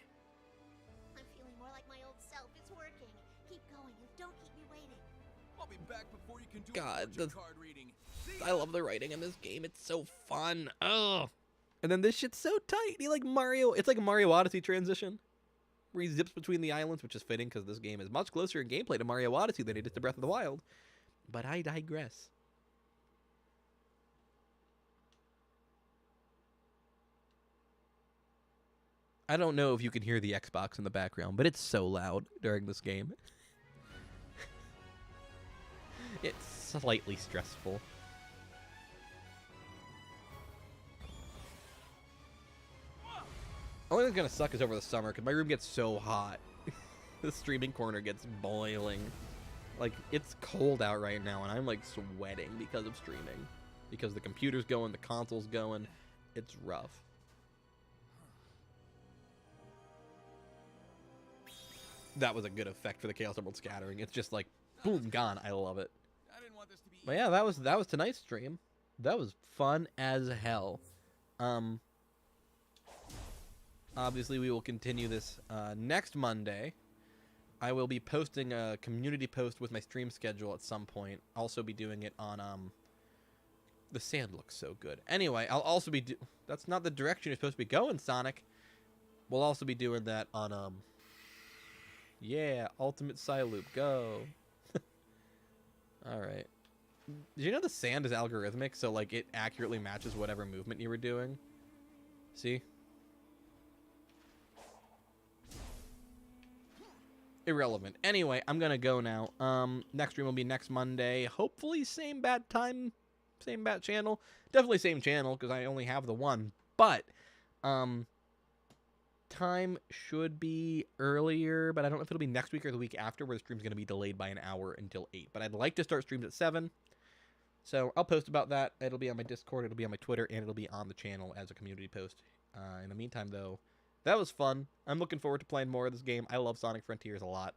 I'm feeling more like my old self. It's working. Keep going and don't keep me waiting. I'll be back before you can do God, a card reading. I love the writing in this game. It's so fun. Oh. And then this shit's so tight. He like Mario. It's like a Mario Odyssey transition. Where he zips between the islands, which is fitting because this game is much closer in gameplay to Mario Odyssey than it is to Breath of the Wild. But I digress. I don't know if you can hear the Xbox in the background, but it's so loud during this game. It's slightly stressful. Only thing's gonna suck is over the summer, because my room gets so hot. The streaming corner gets boiling. Like, it's cold out right now, and I'm, like, sweating because of streaming. Because the computer's going, the console's going. It's rough. That was a good effect for the Chaos Emerald scattering. It's just like, boom, gone. I love it. I didn't want this to be But yeah, that was tonight's stream. That was fun as hell. Obviously, we will continue this next Monday. I will be posting a community post with my stream schedule at some point. Also be doing it on, the sand looks so good. Anyway, I'll also be, that's not the direction you're supposed to be going, Sonic. We'll also be doing that on, yeah, Ultimate Psyloop, go. Alright. Did you know the sand is algorithmic, so, like, it accurately matches whatever movement you were doing? See? Irrelevant. Anyway, I'm gonna go now. Next stream will be next Monday. Hopefully same bat time, same bat channel. Definitely same channel, because I only have the one. But, time should be earlier, but I don't know if it'll be next week or the week after, where the stream's gonna be delayed by an hour until 8. But I'd like to start streams at 7. So I'll post about that. It'll be on my Discord, it'll be on my Twitter, and it'll be on the channel as a community post. In the meantime, though, that was fun. I'm looking forward to playing more of this game. I love Sonic Frontiers a lot.